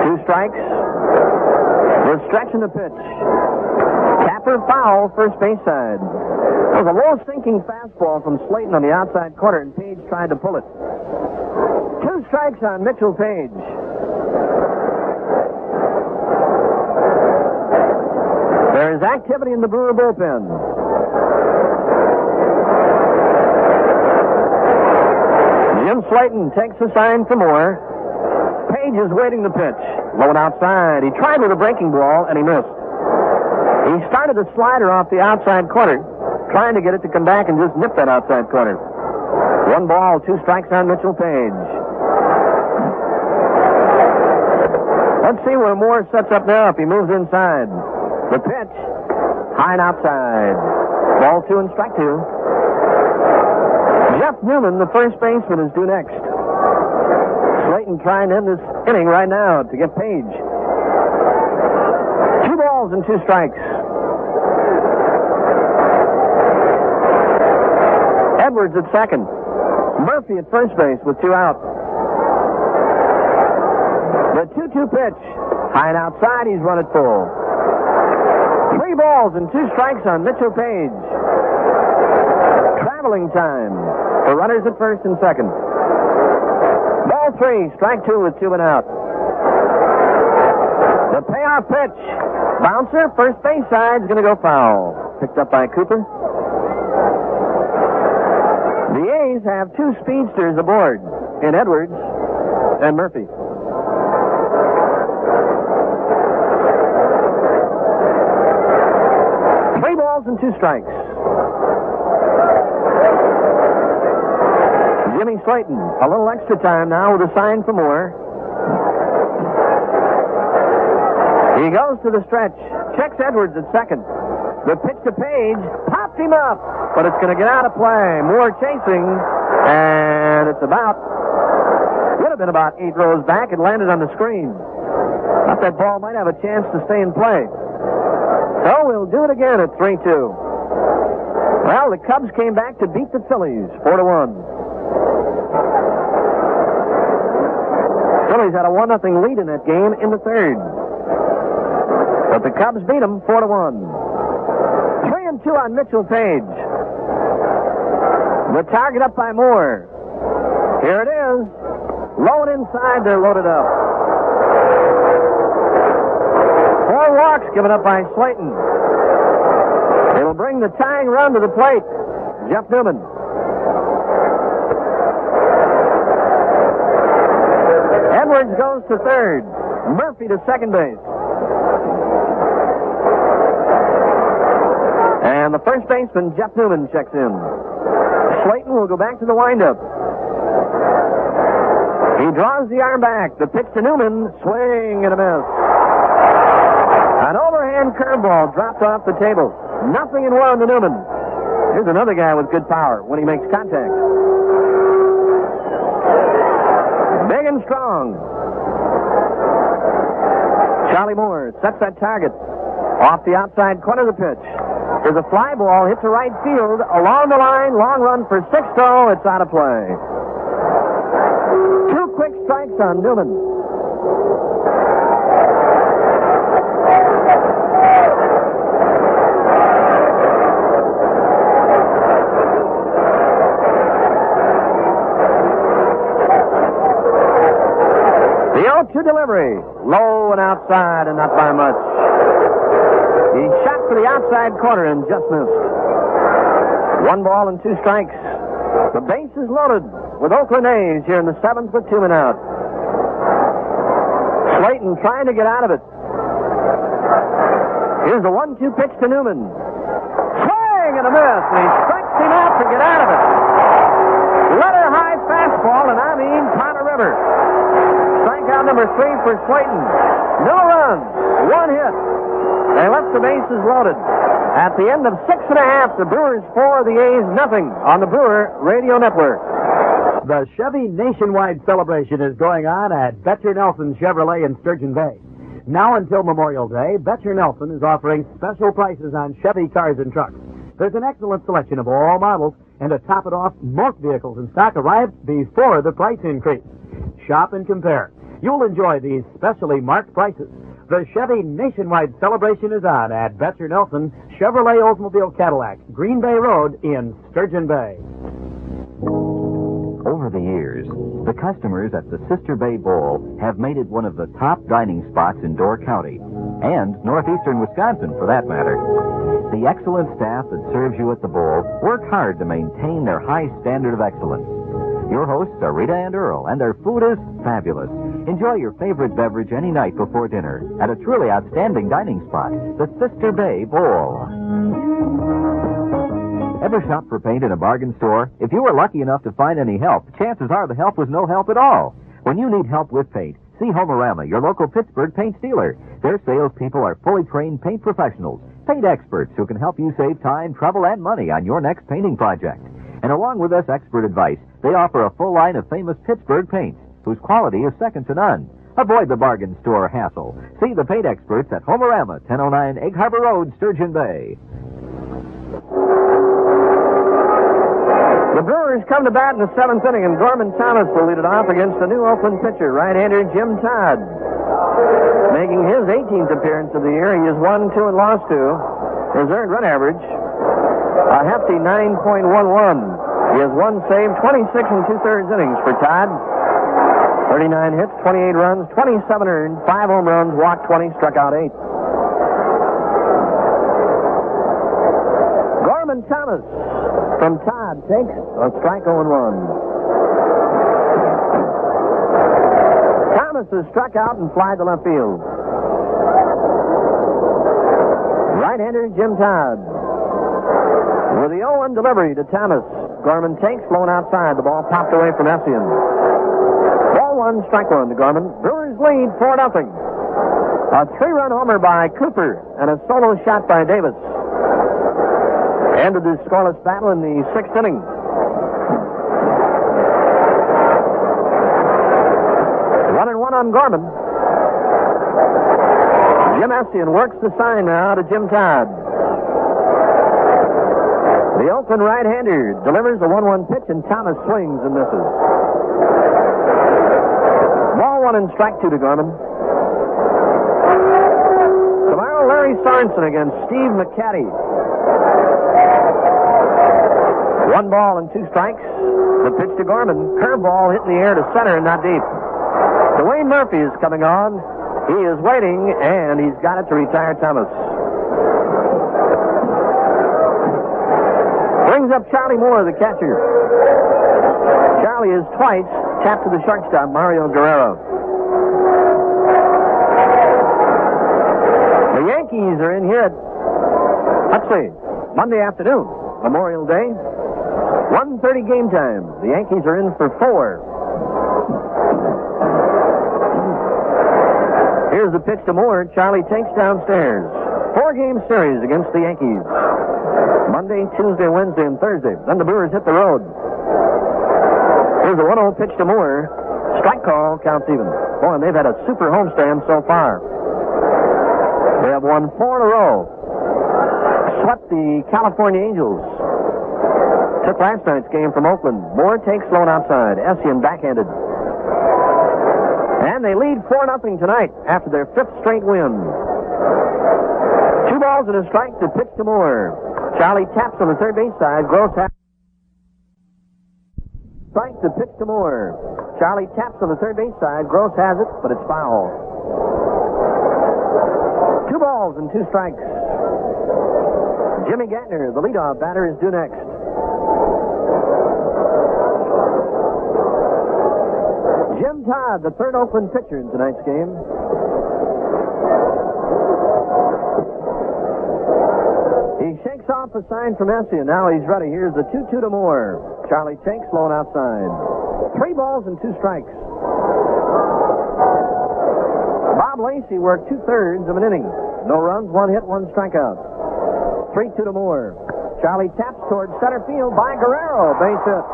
S14: 2 strikes. We're stretching the pitch. Tapper foul, first base side. That was a low sinking fastball from Slayton on the outside corner, and Page tried to pull it. 2 strikes on Mitchell Page. There is activity in the Brewer bullpen. Jim Slayton takes a sign for more. Page is waiting the pitch. Low and outside. He tried with a breaking ball, and he missed. He started a slider off the outside corner, trying to get it to come back and just nip that outside corner. 1 ball, 2 strikes on Mitchell Page. Let's see where Moore sets up now if he moves inside. The pitch, high and outside. Ball 2 and strike 2. Jeff Newman, the first baseman, is due next. Slayton trying to end this inning right now to get Page. 2 balls and 2 strikes. Edwards at second. Murphy at first base with 2 out. The 2-2 pitch. High and outside, he's run it full. 3 balls and 2 strikes on Mitchell Page. Traveling time for runners at first and second. Ball 3, strike 2 with 2 and out. The payoff pitch. Bouncer, first base side, is going to go foul. Picked up by Cooper. The A's have 2 speedsters aboard in Edwards and Murphy. Three balls and 2 strikes. Jimmy Slayton, a little extra time now with a sign for more. He goes to the stretch, checks Edwards at second. The pitch to Page, popped him up, but it's going to get out of play. Moore chasing, and it's would have been about 8 rows back. It landed on the screen. Thought that ball might have a chance to stay in play. So we'll do it again at 3-2. Well, the Cubs came back to beat the Phillies 4-1. Phillies had a 1-0 lead in that game in the 3rd. But the Cubs beat them 4-1. 3-2 on Mitchell Page. The target up by Moore. Here it is. Low and inside, they're loaded up. 4 walks given up by Slayton. It'll bring the tying run to the plate. Jeff Newman. Edwards goes to third. Murphy to second base. And the first baseman, Jeff Newman, checks in. Slayton will go back to the windup. He draws the arm back. The pitch to Newman, swing and a miss. An overhand curveball dropped off the table. 0-1 to Newman. Here's another guy with good power when he makes contact. Big and strong. Charlie Moore sets that target. Off the outside corner of the pitch. There's a fly ball hit to right field. Along the line, long run for 6-0. It's out of play. 2 quick strikes on Newman. The 0-2 delivery. Low and outside and not by much. He shot for the outside corner and just missed. 1 ball and 2 strikes. The base is loaded with Oakland A's here in the 7th with 2 men out. Slayton trying to get out of it. Here's the 1-2 pitch to Newman. Swing and a miss, and he strikes him out to get out of it. Letter high fastball, and I mean Powder River. Strikeout number 3 for Slayton. No runs, 1 hit. They left the bases loaded. At the end of 6.5, the Brewers 4, the A's nothing on the Brewer Radio Network.
S15: The Chevy Nationwide celebration is going on at Betcher Nelson Chevrolet in Sturgeon Bay. Now until Memorial Day, Betcher Nelson is offering special prices on Chevy cars and trucks. There's an excellent selection of all models, and to top it off, most vehicles in stock arrived before the price increase. Shop and compare. You'll enjoy these specially marked prices. The Chevy Nationwide celebration is on at Betcher Nelson Chevrolet Oldsmobile Cadillac, Green Bay Road in Sturgeon Bay.
S16: Over the years, the customers at the Sister Bay Bowl have made it one of the top dining spots in Door County, and northeastern Wisconsin for that matter. The excellent staff that serves you at the Bowl work hard to maintain their high standard of excellence. Your hosts are Rita and Earl, and their food is fabulous. Enjoy your favorite beverage any night before dinner at a truly outstanding dining spot, the Sister Bay Bowl. Ever shop for paint in a bargain store? If you were lucky enough to find any help, chances are the help was no help at all. When you need help with paint, see Homerama, your local Pittsburgh paint dealer. Their salespeople are fully trained paint professionals, paint experts who can help you save time, trouble, and money on your next painting project. And along with this expert advice, they offer a full line of famous Pittsburgh paints, whose quality is second to none. Avoid the bargain store hassle. See the paint experts at Homerama, 1009 Egg Harbor Road, Sturgeon Bay.
S14: The Brewers come to bat in the 7th inning, and Gorman Thomas will lead it off against the new Oakland pitcher, right-hander Jim Todd. Making his 18th appearance of the year, he has won 2 and lost 2. His earned run average, a hefty 9.11. He has 1 save, 26 and 2/3 innings for Todd. 39 hits, 28 runs, 27 earned, 5 home runs, walked 20, struck out 8. Gorman Thomas from Todd takes a strike 0-1. Thomas is struck out and fly to left field. Right-hander Jim Todd. With the 0-1 delivery to Thomas. Gorman takes, blown outside. The ball popped away from Essian. Ball 1, strike 1 to Gorman. Brewers lead 4-0. A 3-run homer by Cooper and a solo shot by Davis ended this scoreless battle in the 6th inning. One and one on Gorman. Jim Essian works the sign now to Jim Todd. The Oakland right-hander delivers the 1-1 pitch, and Thomas swings and misses. Ball 1 and strike 2 to Gorman. Tomorrow, Larry Sorensen against Steve McCaddy. 1 ball and 2 strikes. The pitch to Gorman. Curveball hit in the air to center and not deep. Dwayne Murphy is coming on. He is waiting, and he's got it to retire Thomas. Brings up Charlie Moore, the catcher. Charlie has twice tapped to the shortstop, Mario Guerrero. The Yankees are in here at, Monday afternoon, Memorial Day. 1:30 game time. The Yankees are in for 4. Here's the pitch to Moore. Charlie takes downstairs. 4-game series against the Yankees. Monday, Tuesday, Wednesday, and Thursday. Then the Brewers hit the road. Here's the 1-0 pitch to Moore. Strike call, counts even. Boy, and they've had a super homestand so far. They have won 4 in a row. Swept the California Angels. Took last night's game from Oakland. Moore takes Sloan outside. Essien backhanded. And they lead 4-0 tonight after their 5th straight win. 2 balls and a strike to pitch to Moore. Charlie taps on the third base side. Gross has strike to pitch to Moore. Charlie taps on the third base side. Gross has it, but it's foul. 2 balls and 2 strikes. Jimmy Gantner, the leadoff batter, is due next. Jim Todd, the third Oakland pitcher in tonight's game. He shakes off a sign from Essien. Now he's ready. Here's the 2-2 to Moore. Charlie takes, Sloan outside. 3 balls and 2 strikes. Bob Lacey worked 2/3 of an inning. No runs, 1 hit, 1 strikeout. 3-2 to Moore. Charlie taps towards center field by Guerrero. Base hit.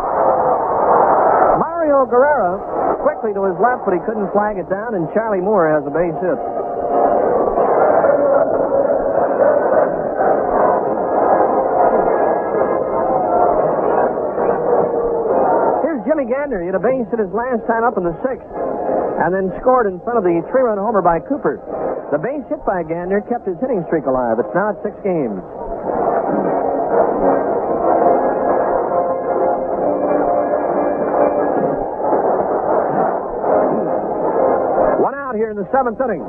S14: Mario Guerrero quickly to his left, but he couldn't flag it down, and Charlie Moore has a base hit. Here's Jimmy Gantner. He had a base hit his last time up in the 6th, and then scored in front of the 3-run homer by Cooper. The base hit by Gantner kept his hitting streak alive. It's now at 6 games. Here in the 7th inning.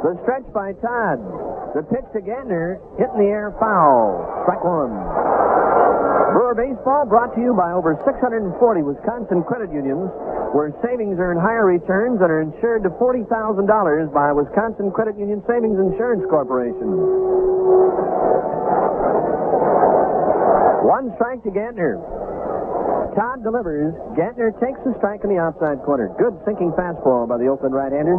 S14: The stretch by Todd. The pitch to Gantner, hit in the air, foul. Strike 1. Brewer Baseball brought to you by over 640 Wisconsin credit unions, where savings earn higher returns and are insured to $40,000 by Wisconsin Credit Union Savings Insurance Corporation. 1 strike to Gantner. Todd delivers. Gantner takes the strike in the outside corner. Good sinking fastball by the Oakland right-hander.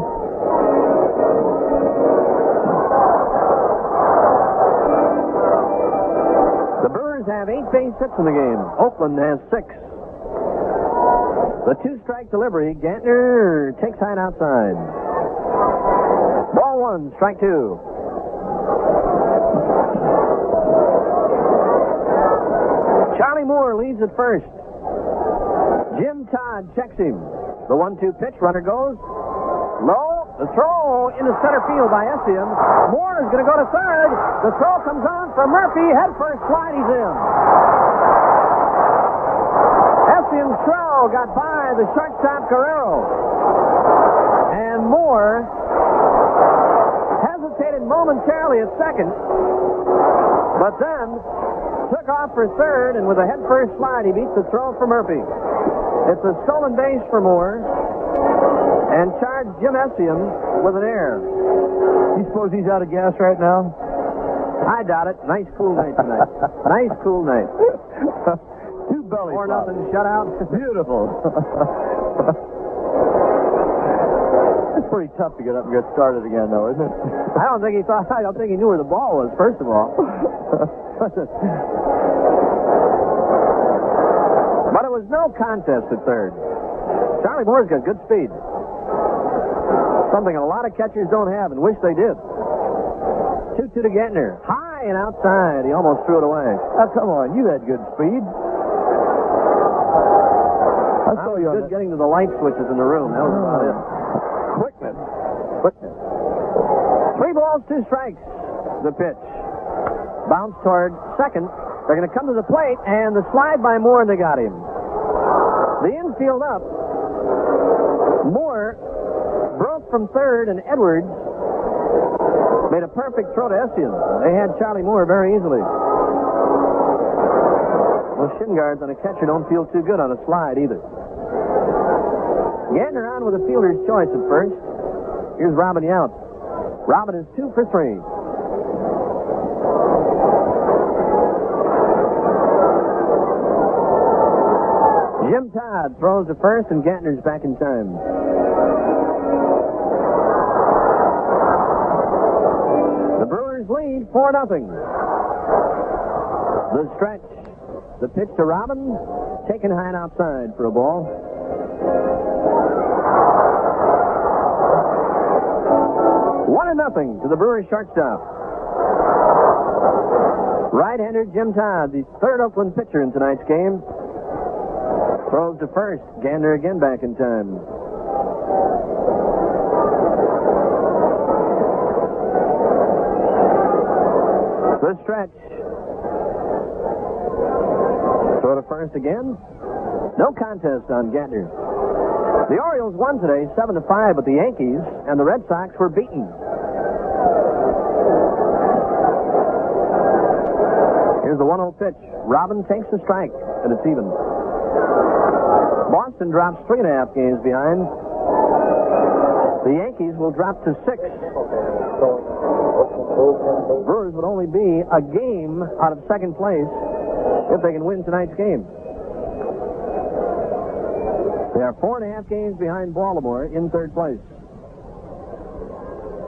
S14: The Brewers have 8 base hits in the game. Oakland has 6. The 2-strike delivery. Gantner takes high and outside. Ball 1, strike 2. Charlie Moore leads at first. Jim Todd checks him. The 1-2 pitch. Runner goes low. The throw into center field by Essien. Moore is going to go to third. The throw comes on from Murphy. Head first slide. He's in. Essien's throw got by the shortstop Guerrero. And Moore hesitated momentarily at second, but then took off for third, and with a head-first slide, he beats the throw from Murphy. It's a stolen base for Moore, and charged Jim Essien with an error.
S1: You suppose he's out of gas right now?
S14: I doubt it. Nice, cool night tonight. Nice, cool night.
S1: 2 belly
S14: 4-0 shutout.
S1: Beautiful. It's pretty tough to get up and get started again, though, isn't it?
S14: I don't think he knew where the ball was, first of all. But it was no contest at third. Charlie Moore's got good speed. Something a lot of catchers don't have and wish they did. 2-2 to Gantner. High and outside. He almost threw it away.
S1: Oh, come on. You had good speed. I saw you
S14: good getting to the light switches in the room. That was about it.
S1: Quickness.
S14: 3 balls, 2 strikes. The pitch. Bounce toward second. They're going to come to the plate, and the slide by Moore, and they got him. The infield up. Moore broke from third, and Edwards made a perfect throw to Essien. They had Charlie Moore very easily. Those shin guards on a catcher don't feel too good on a slide either. Gantner on with a fielder's choice at first. Here's Robin Yount. Robin is 2 for 3. Jim Todd throws to first, and Gantner's back in time. The Brewers lead 4-0. The stretch. The pitch to Robin, taken high and outside for a ball. 1-0 to the Brewers shortstop. Right-hander Jim Todd, the third Oakland pitcher in tonight's game, throws to first. Gander again back in time. The stretch. Throw to first again. No contest on Gander. The Orioles won today 7-5, but the Yankees and the Red Sox were beaten. Here's the 1-0 pitch. Robin takes the strike, and it's even. Boston drops 3.5 games behind. The Yankees will drop to 6. Brewers would only be a game out of second place if they can win tonight's game. They are 4.5 games behind Baltimore in third place.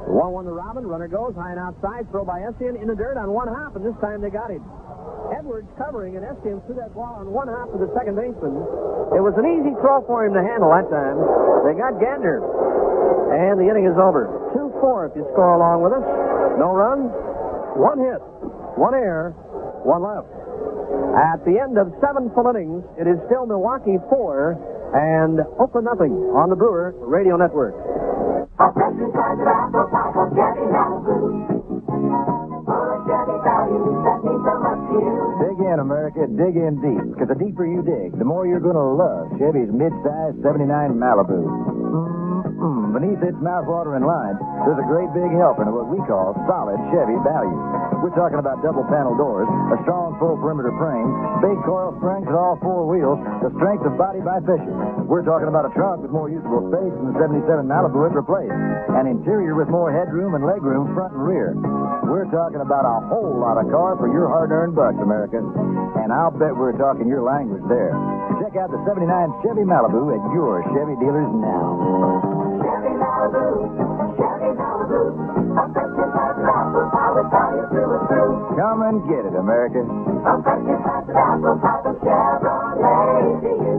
S14: 1-1 to Robin. Runner goes high and outside. Throw by Estienne in the dirt on one hop, and this time they got him. Edwards covering, and Estienne threw that ball on one hop to the second baseman. It was an easy throw for him to handle that time. They got Gander, and the inning is over. 2-4 if you score along with us. No runs, 1 hit, 1 error, 1 left. At the end of 7 full innings, it is still Milwaukee 4 and Oakland nothing on the Brewer Radio Network.
S10: Dig in, America. Dig in deep. Because the deeper you dig, the more you're going to love Chevy's mid-size 79 Malibu. Beneath its mouth-watering line, there's a great big helping of what we call solid Chevy value. We're talking about double-panel doors, a strong full-perimeter frame, big coil springs at all 4 wheels, the strength of body by Fisher. We're talking about a trunk with more usable space than the 77 Malibu it replaced, an interior with more headroom and legroom front and rear. We're talking about a whole lot of car for your hard-earned bucks, America. And I'll bet we're talking your language there. Check out the 79 Chevy Malibu at your Chevy dealers now.
S13: Chevy Malibu, Chevy Malibu. Affected by the apple pie with value through and through.
S10: Come and get it, America.
S13: Affected by the apple pie from Chevrolet to you.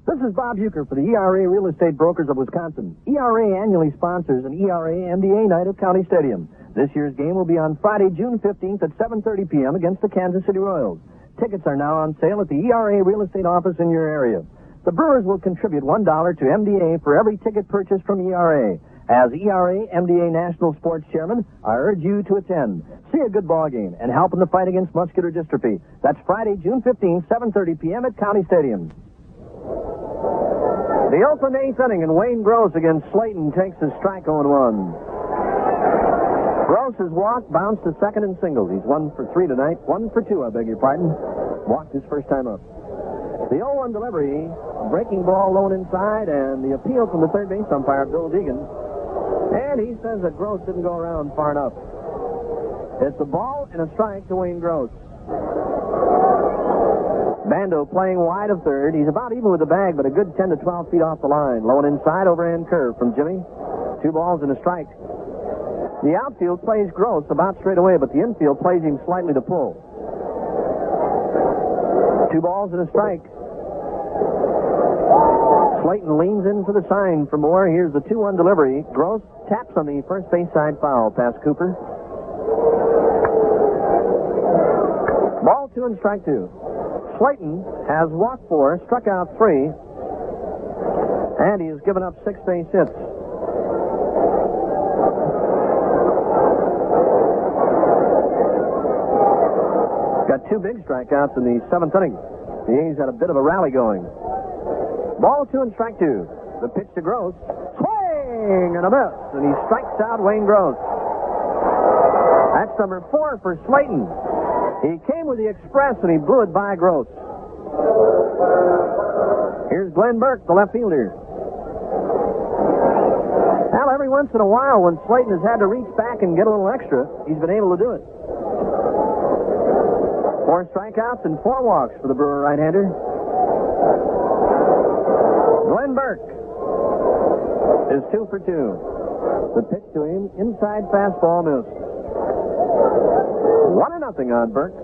S14: This is Bob Euchre for the ERA Real Estate Brokers of Wisconsin. ERA annually sponsors an ERA MDA night at County Stadium. This year's game will be on Friday, June 15th at 7:30 p.m. against the Kansas City Royals. Tickets are now on sale at the ERA Real Estate office in your area. The Brewers will contribute $1 to MDA for every ticket purchased from ERA. As ERA MDA National Sports Chairman, I urge you to attend. See a good ball game and help in the fight against muscular dystrophy. That's Friday, June 15th, 7:30 p.m. at County Stadium. The Oakland 8th inning, and Wayne Gross against Slayton takes his strike 0-1. Gross has walked, bounced to second and singled. He's 1 for 3 tonight. 1 for 2, I beg your pardon. Walked his first time up. The 0-1 delivery, a breaking ball low and inside, and the appeal from the third base umpire, Bill Deegan. And he says that Gross didn't go around far enough. It's a ball and a strike to Wayne Gross. Bando playing wide of third. He's about even with the bag, but a good 10 to 12 feet off the line. Low and inside, overhand curve from Jimmy. 2 balls and a strike. The outfield plays Gross about straight away, but the infield plays him slightly to pull. 2 balls and a strike. Slayton leans in for the sign for more. Here's the 2-1 delivery. Gross taps on the first base side foul past Cooper. Ball 2 and strike 2. Slayton has walked 4, struck out 3, and he has given up 6 base hits. Got 2 big strikeouts in the 7th inning. The A's had a bit of a rally going. Ball 2 and strike 2. The pitch to Gross. Swing and a miss, and he strikes out Wayne Gross. That's number 4 for Slayton. He came with the express, and he blew it by Gross. Here's Glenn Burke, the left fielder. Well, every once in a while, when Slayton has had to reach back and get a little extra, he's been able to do it. 4 strikeouts and 4 walks for the Brewer right-hander. Glenn Burke is 2 for 2. The pitch to him, inside fastball missed. 1-0 on Burke.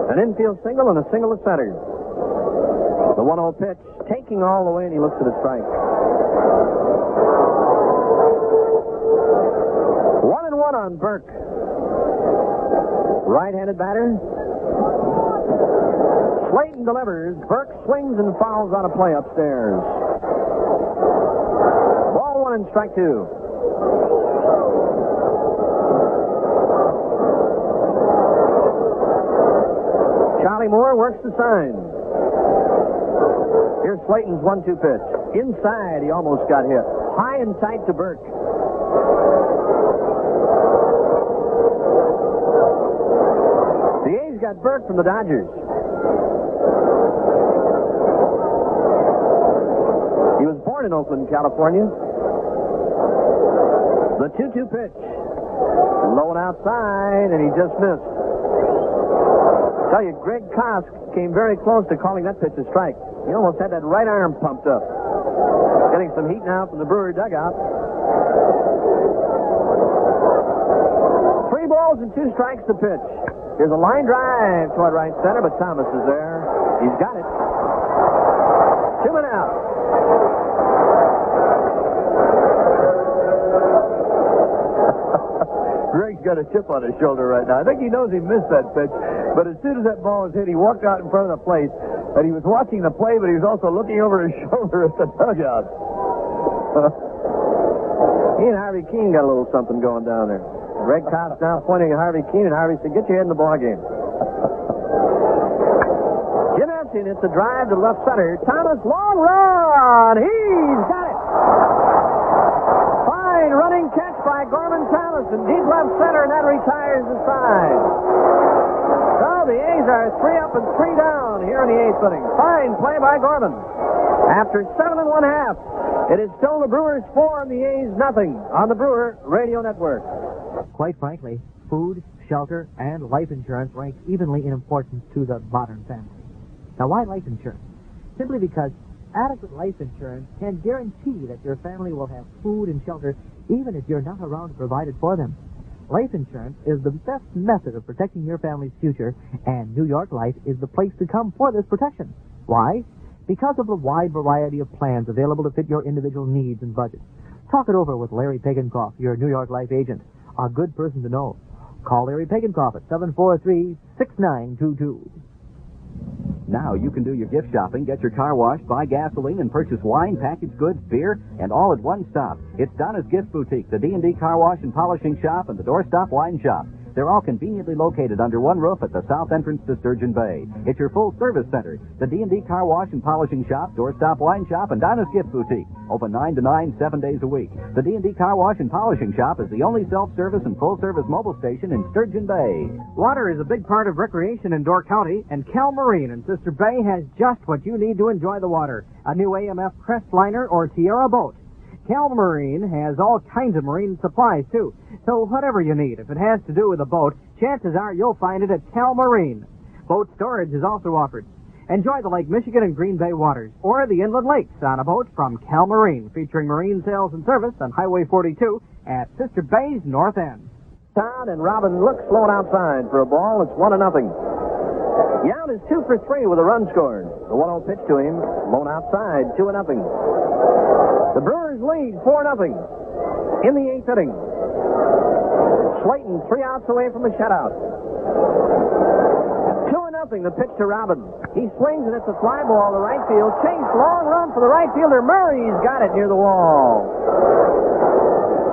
S14: An infield single and a single to center. The 1-0 pitch, taking all the way, and he looks at the strike. 1 on Burke. Right-handed batter. Slayton delivers. Burke swings and fouls on a play upstairs. Ball 1 and strike 2. Charlie Moore works the sign. Here's Slayton's 1-2 pitch. Inside, he almost got hit. High and tight to Burke. The A's got Burke from the Dodgers. He was born in Oakland, California. The 2-2 pitch. Low and outside, and he just missed. Tell you, Greg Kosk came very close to calling that pitch a strike. He almost had that right arm pumped up. Getting some heat now from the Brewer dugout. 3 balls and 2 strikes to pitch. Here's a line drive toward right center, but Thomas is there. He's got it. 2 men out.
S10: Greg's got a chip on his shoulder right now. I think he knows he missed that pitch, but as soon as that ball was hit, he walked out in front of the plate, and he was watching the play, but he was also looking over his shoulder at the dugout.
S14: He and Harvey Keene got a little something going down there. Greg Koss now pointing at Harvey Keene, and Harvey said, "Get your head in the ball game." Jim Epstein hits a drive to left center. Thomas, long run. He's got it. Fine running catch by Gorman Thomas in deep left center, and that retires the side. So the A's are 3 up and 3 down here in the 8th inning. Fine play by Gorman. After 7 1/2, it is still the Brewers 4 and the A's nothing on the Brewer Radio Network.
S15: Quite frankly, food, shelter, and life insurance rank evenly in importance to the modern family. Now, why life insurance? Simply because adequate life insurance can guarantee that your family will have food and shelter even if you're not around to provide it for them. Life insurance is the best method of protecting your family's future, and New York Life is the place to come for this protection. Why? Because of the wide variety of plans available to fit your individual needs and budget. Talk it over with Larry Pagankoff, your New York Life agent. A good person to know. Call Larry Pagankoff at 743-6922.
S16: Now you can do your gift shopping, get your car washed, buy gasoline, and purchase wine, packaged goods, beer, and all at one stop. It's Donna's Gift Boutique, the D&D Car Wash and Polishing Shop, and the Doorstop Wine Shop. They're all conveniently located under one roof at the south entrance to Sturgeon Bay. It's your full service center. The D&D Car Wash and Polishing Shop, Doorstop Wine Shop, and Donna's Gift Boutique. Open 9 to 9, 7 days a week. The D&D Car Wash and Polishing Shop is the only self-service and full-service mobile station in Sturgeon Bay.
S15: Water is a big part of recreation in Door County, and Cal Marine in Sister Bay has just what you need to enjoy the water. A new AMF Crestliner or Tierra boat. Cal Marine has all kinds of marine supplies, too. So whatever you need, if it has to do with a boat, chances are you'll find it at Cal Marine. Boat storage is also offered. Enjoy the Lake Michigan and Green Bay waters, or the inland lakes on a boat from Cal Marine, featuring marine sales and service on Highway 42 at Sister Bay's North End.
S14: Todd and Robin looks slowed outside for a ball. It's 1-0. Yount is 2 for 3 with a run scored. The 1-0 pitch to him, blown outside, 2-0. The Brewers lead 4-0 in the 8th inning. Slayton 3 outs away from a shutout. 2-0, the pitch to Robin. He swings and it's a fly ball to right field. Chase, long run for the right fielder. Murray's got it near the wall.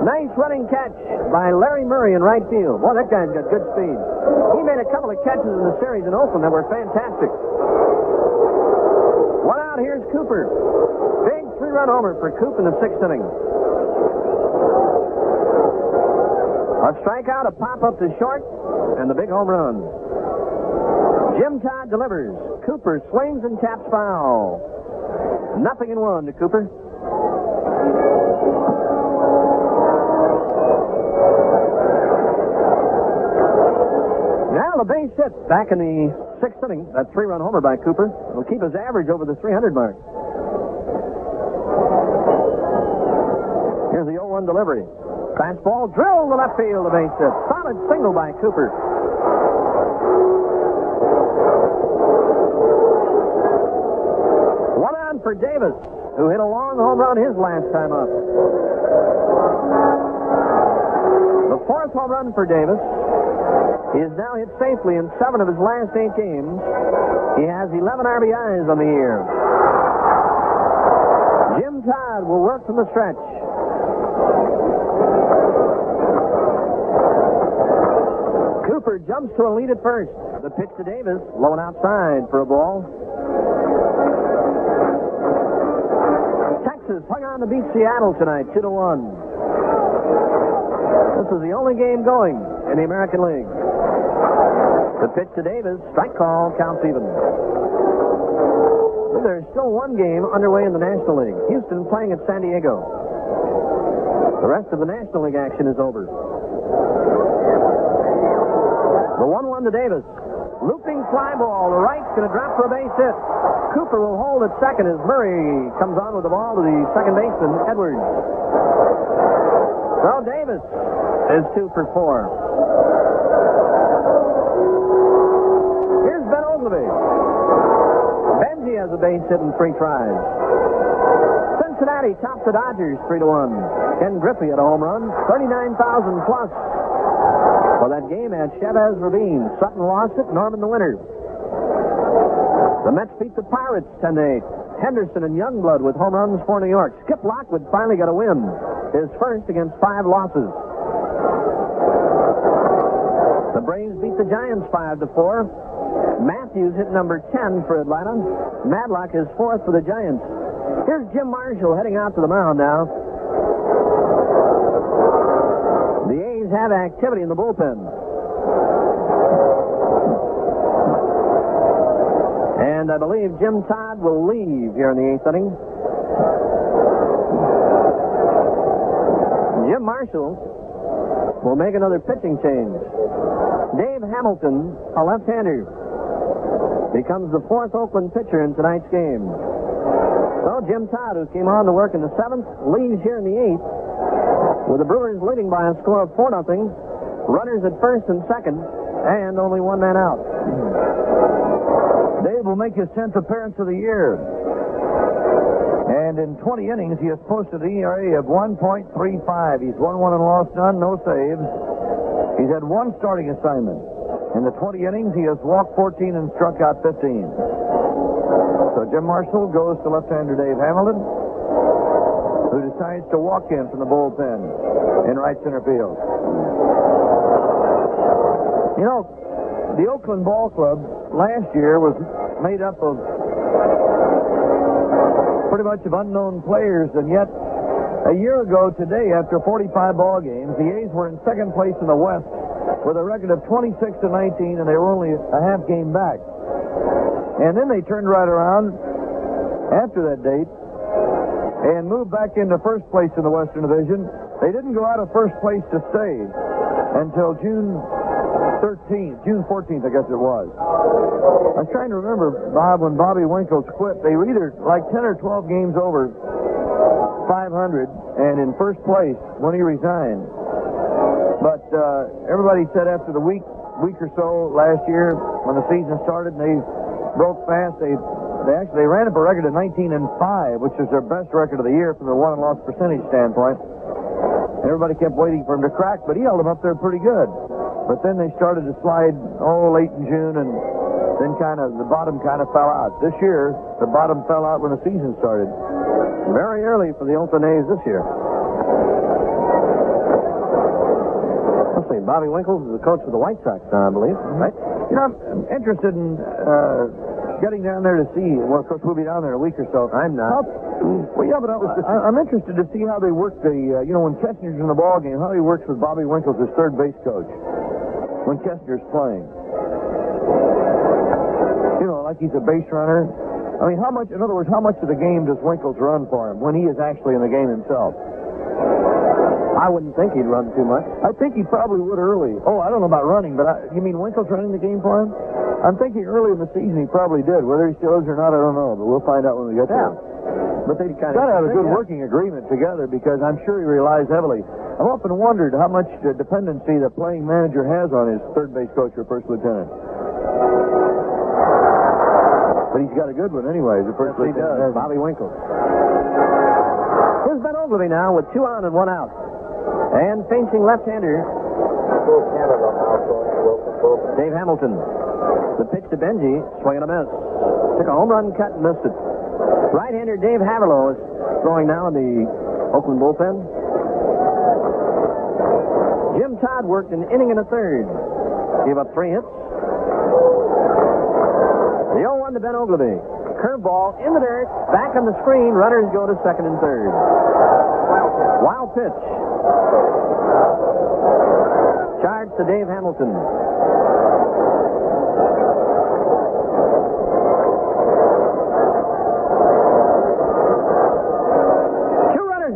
S14: Nice running catch by Larry Murray in right field. Boy, that guy's got good speed. He made a couple of catches in the series in Oakland that were fantastic. 1 out, here's Cooper. Big 3-run homer for Coop in the 6th inning. A strikeout, a pop-up to short, and the big home run. Jim Todd delivers. Cooper swings and taps foul. 0-1 to Cooper. Now the base hit back in the 6th inning. That 3-run homer by Cooper will keep his average over the 300 mark. Here's the 0-1 delivery. Fastball drilled to left field, the base hit. Solid single by Cooper. One on for Davis, who hit a long home run his last time up. The Fourth home run for Davis. He has now hit safely in 7 of his last 8 games. He has 11 RBIs on the year. Jim Todd will work from the stretch. Cooper jumps to a lead at first. The pitch to Davis, low and outside for a ball. Texas hung on to beat Seattle tonight, 2-1. This is the only game going in the American League. The pitch to Davis, strike call, counts even. There's still one game underway in the National League. Houston playing at San Diego. The rest of the National League action is over. The 1-1 to Davis. Looping fly ball. The right's going to drop for a base hit. Cooper will hold at second as Murray comes on with the ball to the second baseman, Edwards. So Davis is 2 for 4. Here's Ben Oglivie. Benji has a base hit in 3 tries. Cincinnati tops the Dodgers 3-1. Ken Griffey had a home run, 39,000 plus. For that game at Chavez Ravine, Sutton lost it, Norman the winner. The Mets beat the Pirates 10-8. Henderson and Youngblood with home runs for New York. Skip Lockwood finally got a win, his first against 5 losses. The Braves beat the Giants 5-4. Matthews hit number 10 for Atlanta. Madlock is 4th for the Giants. Here's Jim Marshall heading out to the mound now. The A's have activity in the bullpen. And I believe Jim Todd will leave here in the 8th inning. Jim Marshall will make another pitching change. Dave Hamilton, a left-hander, becomes the 4th Oakland pitcher in tonight's game. So Jim Todd, who came on to work in the 7th, leaves here in the 8th, with the Brewers leading by a score of 4-0, runners at first and second, and only one man out.
S1: Dave will make his 10th appearance of the year. And in 20 innings, he has posted an ERA of 1.35. He's won 1 and lost none, no saves. He's had 1 starting assignment. In the 20 innings, he has walked 14 and struck out 15. So Jim Marshall goes to left-hander Dave Hamilton, who decides to walk in from the bullpen in right center field. You know, the Oakland Ball Club last year was made up of pretty much of unknown players, and yet a year ago today, after 45 ball games, the A's were in second place in the West with a record of 26-19, and they were only a half game back. And then they turned right around after that date and moved back into first place in the Western Division. They didn't go out of first place to stay until June 14th, I guess it was. I was trying to remember, Bob, when Bobby Winkles quit, they were either like 10 or 12 games over 500 and in first place when he resigned. But everybody said after the week or so last year when the season started and they broke fast, they ran up a record of 19-5, which is their best record of the year from the won and lost percentage standpoint. Everybody kept waiting for him to crack, but he held them up there pretty good. But then they started to slide, late in June, and then the bottom kind of fell out. This year, the bottom fell out when the season started. Very early for the Oakland A's this year. Let's see, Bobby Winkles is the coach for the White Sox now, I believe, right? You know, I'm interested in getting down there to see. Well, of course, we'll be down there in a week or so. I'm not. Well, yeah, but I'm interested to see how they work when Kessner's in the ball game, how he works with Bobby Winkles as third base coach when Kessner's playing. Like he's a base runner. I mean, how much of the game does Winkles run for him when he is actually in the game himself? I wouldn't think he'd run too much. I think he probably would early. Oh, I don't know about running, but you mean Winkles running the game for him? I'm thinking early in the season he probably did. Whether he still is or not, I don't know, but we'll find out when we get there. But they got to have a good working agreement together because I'm sure he relies heavily. I've often wondered how much dependency the playing manager has on his third base coach or first lieutenant. But he's got a good one anyway, the first lieutenant. He does. Bobby Winkles. Here's Ben Oglivie now with 2 on and 1 out. And facing left-hander
S14: Dave Hamilton. The pitch to Benji, swing and a miss. Took a home run cut and missed it. Right-hander Dave Haverlow is throwing now in the Oakland bullpen. Jim Todd worked an inning and a third. Gave up 3 hits. The 0-1 to Ben Ogleby. Curveball in the dirt, back on the screen. Runners go to second and third. Wild pitch. Charge to Dave Hamilton.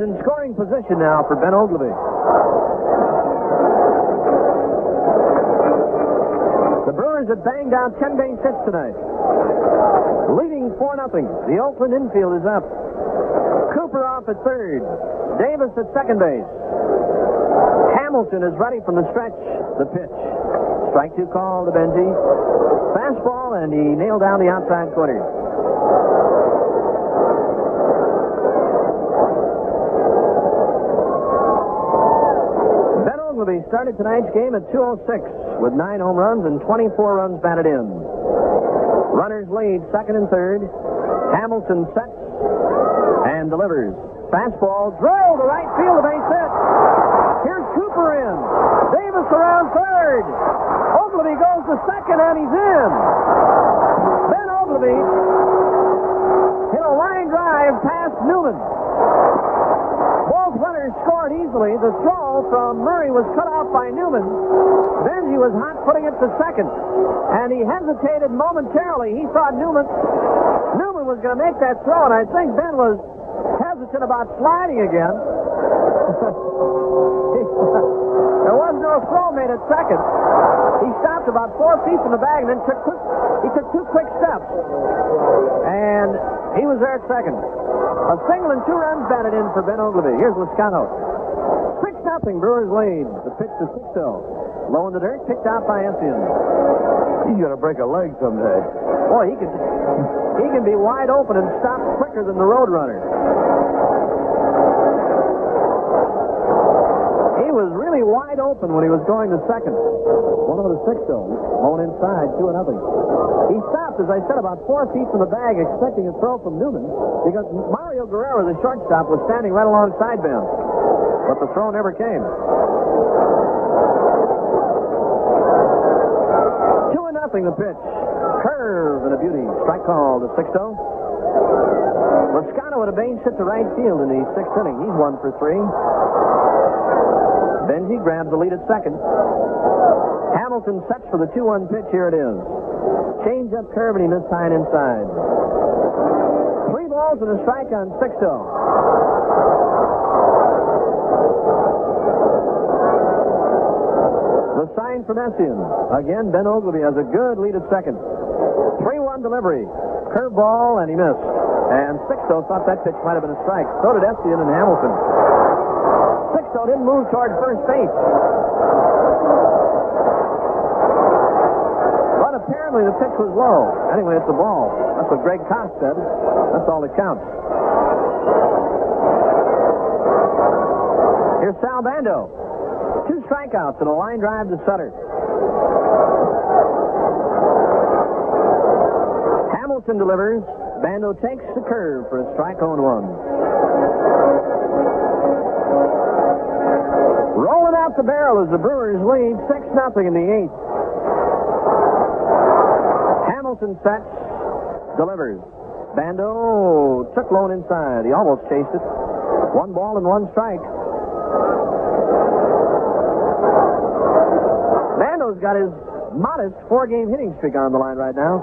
S14: In scoring position now for Ben Ogleby. The Brewers have banged out 10 base hits tonight. Leading 4-0. The Oakland infield is up. Cooper off at third. Davis at second base. Hamilton is ready from the stretch. The pitch. Strike 2 call to Benji. Fastball, and he nailed down the outside corner. He started tonight's game at 2:06 with 9 home runs and 24 runs batted in. Runners lead second and third. Hamilton sets and delivers. Fastball, drill to right field, a base hit. Here's Cooper in. Davis around third. Ogleby goes to second, and he's in. Ben Ogleby hit a line drive past Newman. Both runners scored easily. The throw from Murray was cut off by Newman. Benji was hot putting it to second, and he hesitated momentarily. He thought Newman was going to make that throw, and I think Ben was hesitant about sliding again. There was no throw made at second. He stopped about 4 feet from the bag and then took 2 quick steps. And he was there at second. A single and 2 runs batted in for Ben Ogleby. Here's Lascano. 6-0 Brewers lead. The pitch to Sixto. Low in the dirt, picked out by Essian.
S10: He's going to break a leg someday.
S14: Boy, he can be wide open and stop quicker than the Roadrunner. He was really wide open when he was going to second. 1-0 to Sixto. Low inside, 2-0. He stopped, as I said, about 4 feet from the bag, expecting a throw from Newman, because Mario Guerrero, the shortstop, was standing right alongside Ben. But the throw never came. 2-0 the pitch. Curve and a beauty. Strike call to Sixto. Lascano at a base hit to right field in the 6th inning. He's 1 for 3. Benji grabs the lead at second. Hamilton sets for the 2-1 pitch. Here it is. Change up curve, and he missed high and inside. 3 balls and a strike on Sixto. The sign from Essian. Again, Ben Ogleby has a good lead at second. 3-1 delivery. Curveball, and he missed. And Sixto thought that pitch might have been a strike. So did Essian and Hamilton. Sixto didn't move toward first base. But apparently the pitch was low. Anyway, it's a ball. That's what Greg Koss said. That's all that counts. Here's Sal Bando. 2 strikeouts and a line drive to Sutter. Hamilton delivers. Bando takes the curve for a strike 0-1. Rolling out the barrel as the Brewers lead 6-0 in the 8th. Hamilton sets, delivers. Bando took lone inside. He almost chased it. 1 ball and 1 strike. Bando's got his modest 4-game hitting streak on the line right now.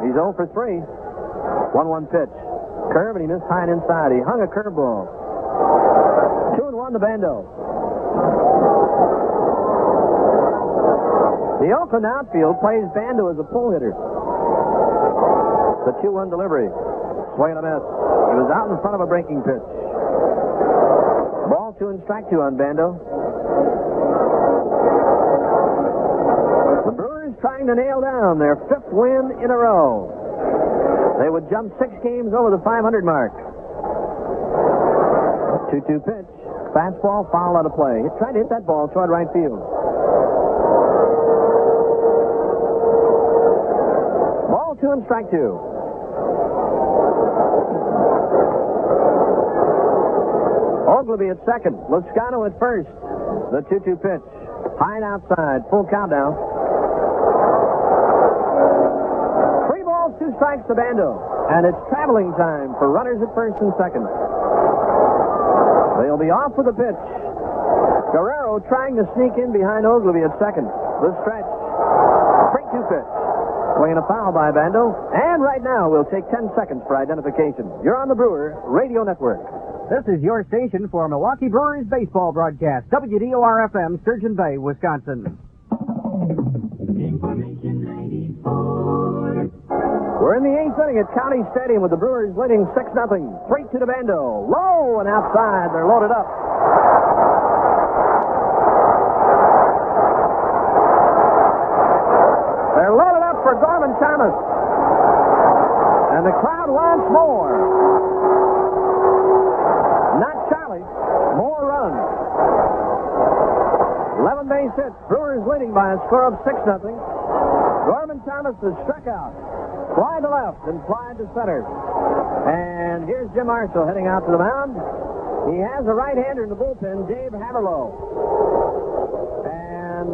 S14: He's 0 for 3. 1-1 pitch. Curve, and he missed high and inside. He hung a curveball. 2-1 to Bando. The Oakland outfield plays Bando as a pull hitter. The 2-1 delivery. Swing and a miss. He was out in front of a breaking pitch. Ball 2 and strike 2 on Bando. The Brewers trying to nail down their 5th win in a row. They would jump 6 games over the 500 mark. 2-2 pitch. Fastball foul out of play. He tried to hit that ball toward right field. 0-2 and strike two. Ogleby at second. Loscano at first. The 2-2 pitch. High and outside. Full countdown. 3 balls, 2 strikes to Bando. And it's traveling time for runners at first and second. They'll be off with a pitch. Guerrero trying to sneak in behind Ogleby at second. The stretch. 3-2 pitch. Swinging a foul by Bando. And right now, we'll take 10 seconds for identification. You're on the Brewer Radio Network.
S15: This is your station for Milwaukee Brewers baseball broadcast. WDOR-FM, Sturgeon Bay, Wisconsin.
S14: We're in the 8th inning at County Stadium with the Brewers leading 6-0. 3-2 to Bando. Low and outside. They're loaded up. They're loaded up for Gorman Thomas. And the crowd wants more. Not Charlie. More runs. 11 base hits. Brewers leading by a score of 6-0. Gorman Thomas is struck out. Fly to left and fly to center. And here's Jim Marshall heading out to the mound. He has a right-hander in the bullpen, Dave Haverlow. And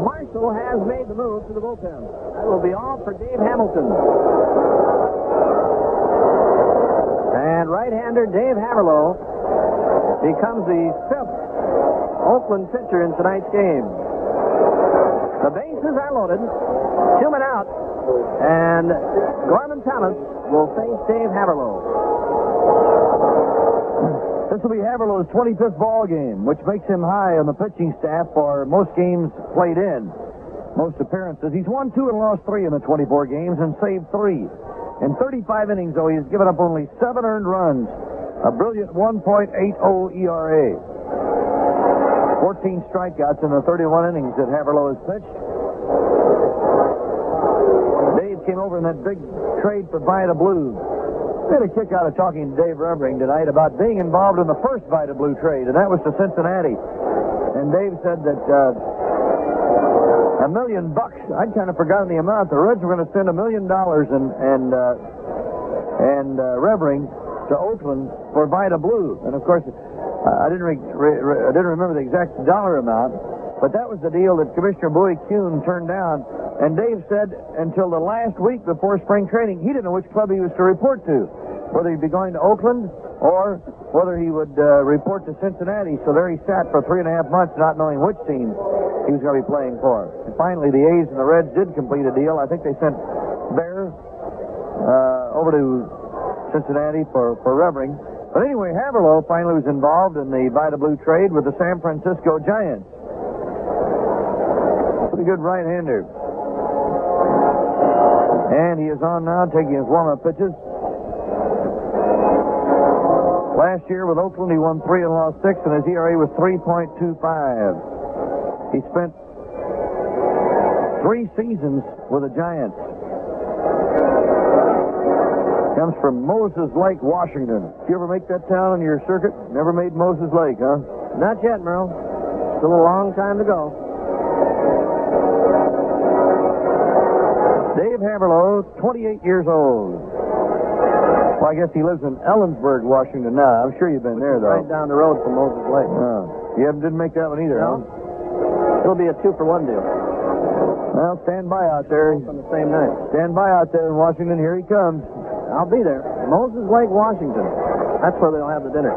S14: Marshall has made the move to the bullpen. That will be all for Dave Hamilton. And right-hander Dave Haverlow becomes the 5th Oakland pitcher in tonight's game. The bases are loaded. 2 men out. And Gorman Thomas will face Dave Haverlow.
S1: This will be Haverlow's 25th ball game, which makes him high on the pitching staff for most games played in. Most appearances. He's won 2 and lost 3 in the 24 games and saved 3. In 35 innings, though, he's given up only 7 earned runs. A brilliant 1.80 ERA. 14 strikeouts in the 31 innings that Haverlow has pitched. Dave came over in that big trade for Vida Blue. We had a kick out of talking to Dave Revering tonight about being involved in the first Vida Blue trade, and that was to Cincinnati. And Dave said that $1 million. I'd kind of forgotten the amount. The Reds were going to send $1 million and Revering to Oakland for Vida Blue. And of course, I didn't remember the exact dollar amount, but that was the deal that Commissioner Bowie Kuhn turned down. And Dave said until the last week before spring training, he didn't know which club he was to report to, whether he'd be going to Oakland or whether he would report to Cincinnati. So there he sat for 3.5 months not knowing which team he was going to be playing for. And finally, the A's and the Reds did complete a deal. I think they sent Bear over to Cincinnati for Revering. But anyway, Haverlow finally was involved in the Vida Blue trade with the San Francisco Giants. Pretty good right-hander. And he is on now, taking his warm-up pitches. Last year with Oakland, he won 3 and lost 6, and his ERA was 3.25. He spent 3 seasons with the Giants. Comes from Moses Lake, Washington. Did you ever make that town on your circuit? Never made Moses Lake, huh?
S14: Not yet, Merle. Still a long time to go.
S1: Dave Haverlow, 28 years old. Well, I guess he lives in Ellensburg, Washington now. I'm sure you've been there, though.
S14: Right down the road from Moses Lake.
S1: You didn't make that one either,
S14: no.
S1: Huh?
S14: It'll be a 2-for-1 deal.
S1: Well, stand by out there.
S14: On the same night.
S1: Stand by out there in Washington. Here he comes.
S14: I'll be there. Moses Lake, Washington. That's where they'll have the dinner.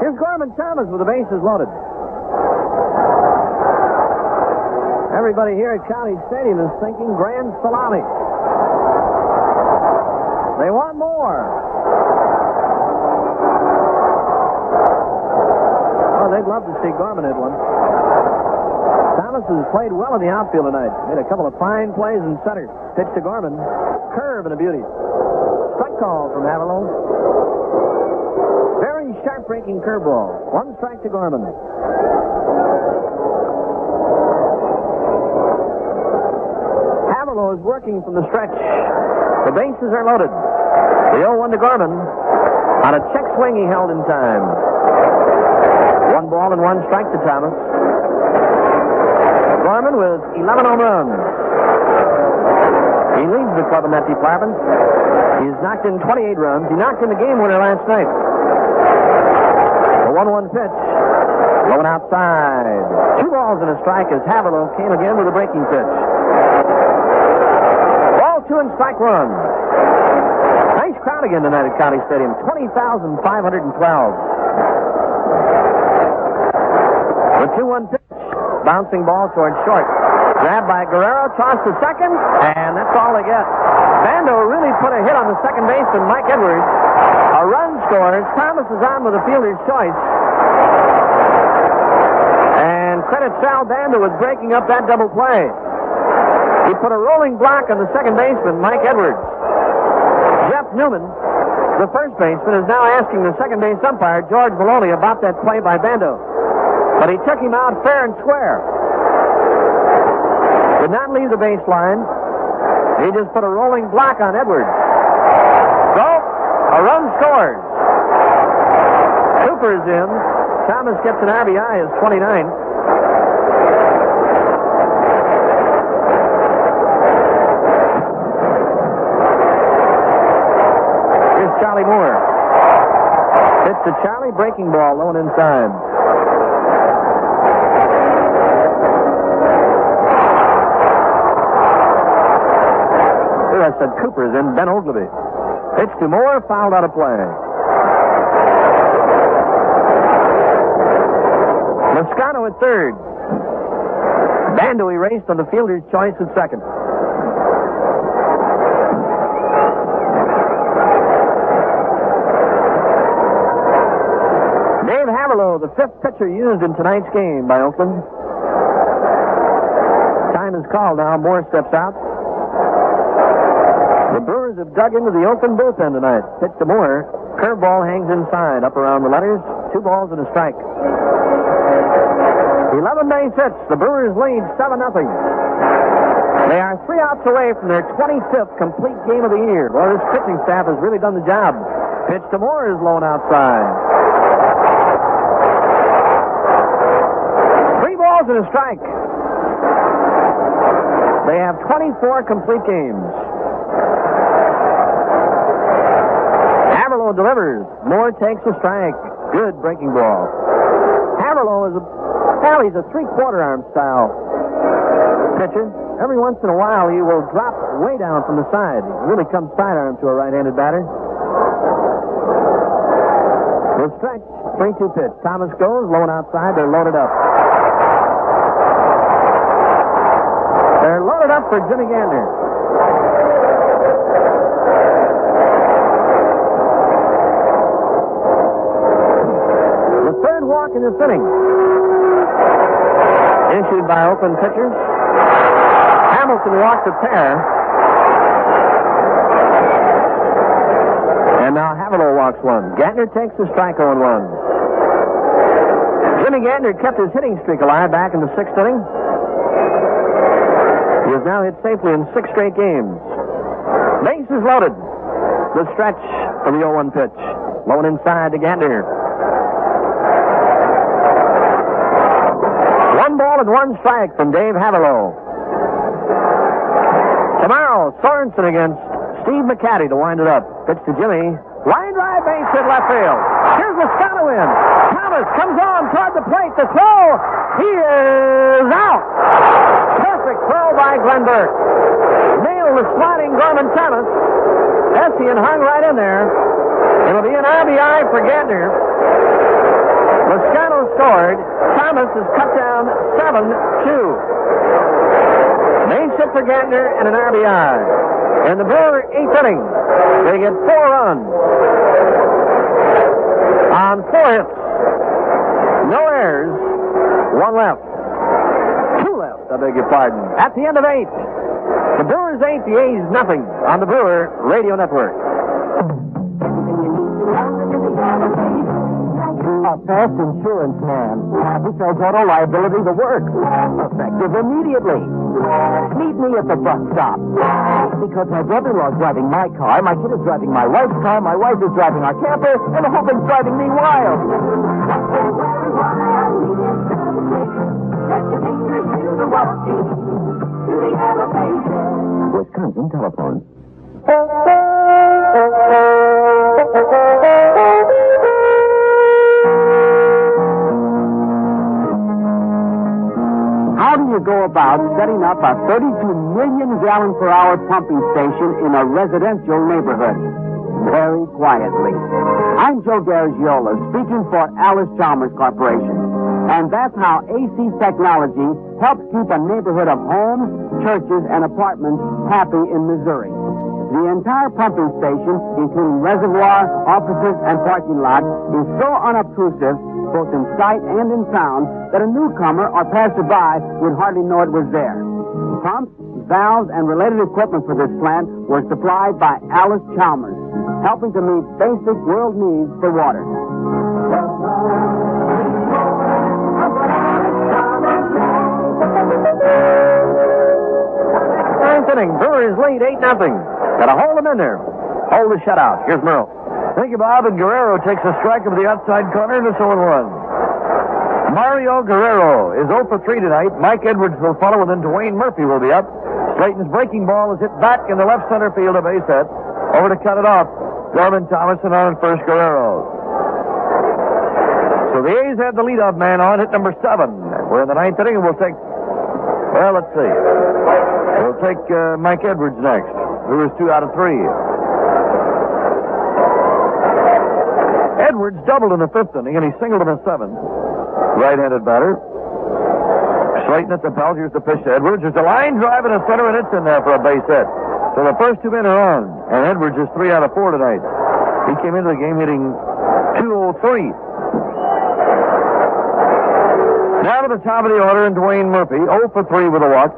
S14: Here's Gorman Thomas with the bases loaded. Everybody here at County Stadium is thinking grand salami. They want more. Oh, they'd love to see Gorman hit one. Thomas has played well in the outfield tonight. Made a couple of fine plays in center. Pitch to Gorman. Curve and a beauty. Strike call from Haverlow. Very sharp breaking curveball. 1 strike to Gorman. Haverlow is working from the stretch. The bases are loaded. The 0-1 to Gorman. On a check swing he held in time. 1 ball and 1 strike to Thomas. Gorman with 11 home runs. He leads the club in that department. He's knocked in 28 runs. He knocked in the game winner last night. The 1-1 pitch. Going outside. 2 balls and a strike as Haverlow came again with a breaking pitch. Ball 2 and strike 1. Nice crowd again tonight at County Stadium. 20,512. The 2-1 pitch. Bouncing ball towards short. Grabbed by Guerrero, tossed to second, and that's all they get. Bando really put a hit on the second baseman, Mike Edwards. A run scores. Thomas is on with a fielder's choice. And credit Sal Bando with breaking up that double play. He put a rolling block on the second baseman, Mike Edwards. Jeff Newman, the first baseman, is now asking the second base umpire, George Maloney, about that play by Bando. But he took him out fair and square. Did not leave the baseline. He just put a rolling block on Edwards. So, a run scores. Cooper is in. Thomas gets an RBI as 29. Here's Charlie Moore. Pitch to Charlie, breaking ball, low and inside. I said Cooper is in. Ben Ogleby. Pitch to Moore, fouled out of play. Moscano at third. Bando erased on the fielder's choice at second. Dave Haverlow, the 5th pitcher used in tonight's game by Oakland. Time is called now. Moore steps out. The Brewers have dug into the Oakland bullpen tonight. Pitch to Moore. Curveball hangs inside, up around the letters. 2 balls and a strike. 11 base hits. The Brewers lead 7-0. They are 3 outs away from their 25th complete game of the year. Well, this pitching staff has really done the job. Pitch to Moore is blown outside. 3 balls and a strike. They have 24 complete games. Haverlow delivers. Moore takes a strike. Good breaking ball. Haverlow is he's a 3/4 arm style pitcher. Every once in a while he will drop way down from the side. He really comes sidearm to a right-handed batter. The stretch, 3-2 pitch. Thomas goes, low and outside. They're loaded up. They're loaded up for Jimmy Gander. Walk in this inning. Issued by Oakland pitchers. Hamilton walked a pair. And now Haverlow walks one. Gantner takes the strike 0-1. Jimmy Gantner kept his hitting streak alive back in the 6th inning. He has now hit safely in 6 straight games. Bases loaded. The stretch for the 0-1 pitch. Low and inside to Gantner. 1 ball and 1 strike from Dave Haverlow. Tomorrow, Sorensen against Steve McCaddy to wind it up. Pitch to Jimmy. Line drive, base hit left field. Here's Moscano in. Thomas comes on toward the plate. The throw. He is out. Perfect throw by Glenn Burke. Nailed the sliding Gorman Thomas. Essian hung right in there. It'll be an RBI for Gantner. Moscano scored. Thomas is cut down 7-2. Base hit for Gantner and an RBI. In the Brewer 8th inning, they get 4 runs on 4 hits. No errors. 1 left. 2 left, I beg your pardon. At the end of 8. The Brewers 8, the A's nothing on the Brewer Radio Network.
S8: A fast insurance man. He sells auto liability the works. Effective immediately. Meet me at the bus stop. Because my brother-in-law's driving my car, my kid is driving my wife's car, my wife is driving our camper, and the whole thing's driving me wild.
S19: Wisconsin telephone.
S8: How do you go about setting up a 32 million gallon per hour pumping station in a residential neighborhood? Very quietly. I'm Joe Garagiola, speaking for Alice Chalmers Corporation. And that's how AC technology helps keep a neighborhood of homes, churches, and apartments happy in Missouri. The entire pumping station, including reservoir, offices, and parking lot, is so unobtrusive, both in sight and in sound, that a newcomer or passerby would hardly know it was there. Pumps, valves, and related equipment for this plant were supplied by Alice Chalmers, helping to meet basic world needs for water.
S14: Ninth inning, Brewers lead 8-0. Got to hold them in there. Hold the shutout. Here's Merle.
S11: Thank you, Bob. And Guerrero takes a strike of the outside corner, and it's 0-1. Mario Guerrero is 0 for 3 tonight. Mike Edwards will follow, and then Dwayne Murphy will be up. Slayton's breaking ball is hit back in the left center field, a base hit. Over to cut it off. Gorman Thomason on first, Guerrero. So the A's have the leadoff man on, hit number 7. We're in the 9th inning, and we'll take, well, let's see. We'll take Mike Edwards next, who is 2 out of 3. Edwards doubled in the 5th inning, and he singled in the 7th. Right-handed batter. Slayton at the belt. Here's the pitch to Edwards. There's a line drive in the center, and it's in there for a base hit. So the first 2 men are on, and Edwards is 3 out of 4 tonight. He came into the game hitting .203. Now to the top of the order, and Dwayne Murphy, 0 for 3 with a walk.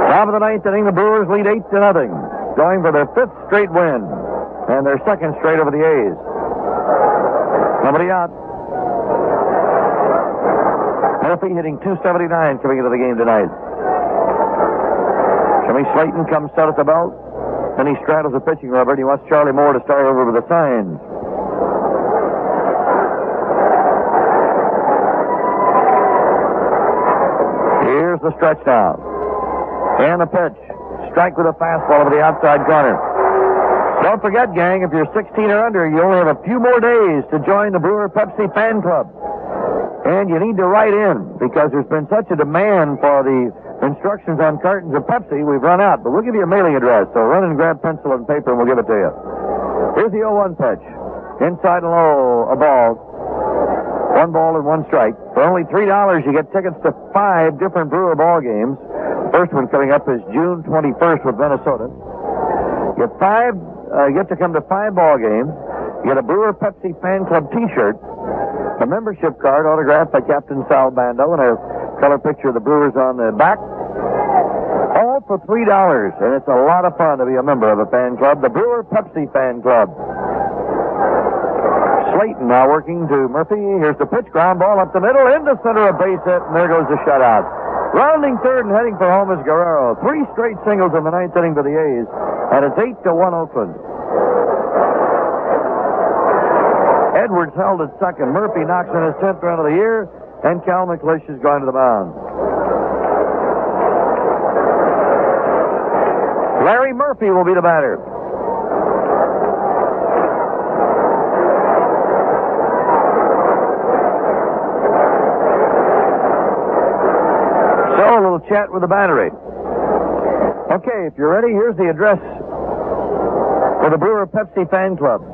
S11: Top of the 9th inning, the Brewers lead 8-0, going for their 5th straight win and their 2nd straight over the A's. Nobody out. Murphy hitting .279 coming into the game tonight. Jimmy Slayton comes set at the belt. Then he straddles the pitching rubber, and he wants Charlie Moore to start over with the signs. Here's the stretch now. And the pitch. Strike with a fastball over the outside corner. Don't forget, gang, if you're 16 or under, you only have a few more days to join the Brewer Pepsi fan club. And you need to write in, because there's been such a demand for the instructions on cartons of Pepsi, we've run out. But we'll give you a mailing address, so run and grab pencil and paper, and we'll give it to you. Here's the 0-1 pitch. Inside and low, a ball. 1 ball and 1 strike. For only $3, you get tickets to 5 different Brewer ball games. First one coming up is June 21st with Minnesota. You get to come to 5 ball games. You get a Brewer Pepsi fan club T-shirt, a membership card autographed by Captain Sal Bando, and a color picture of the Brewers on the back. All for $3, and it's a lot of fun to be a member of a fan club, the Brewer Pepsi fan club. Slayton now working to Murphy. Here's the pitch, ground ball up the middle, into center, a base hit, and there goes the shutout. Rounding third and heading for home is Guerrero. 3 straight singles in the 9th inning for the A's, and it's 8-1 Oakland. Edwards held at second. Murphy knocks in his 10th run of the year, and Cal McLeish is going to the mound. Larry Murphy will be the batter. So, a little chat with the battery. Okay, if you're ready, here's the address for the Brewer Pepsi Fan Club.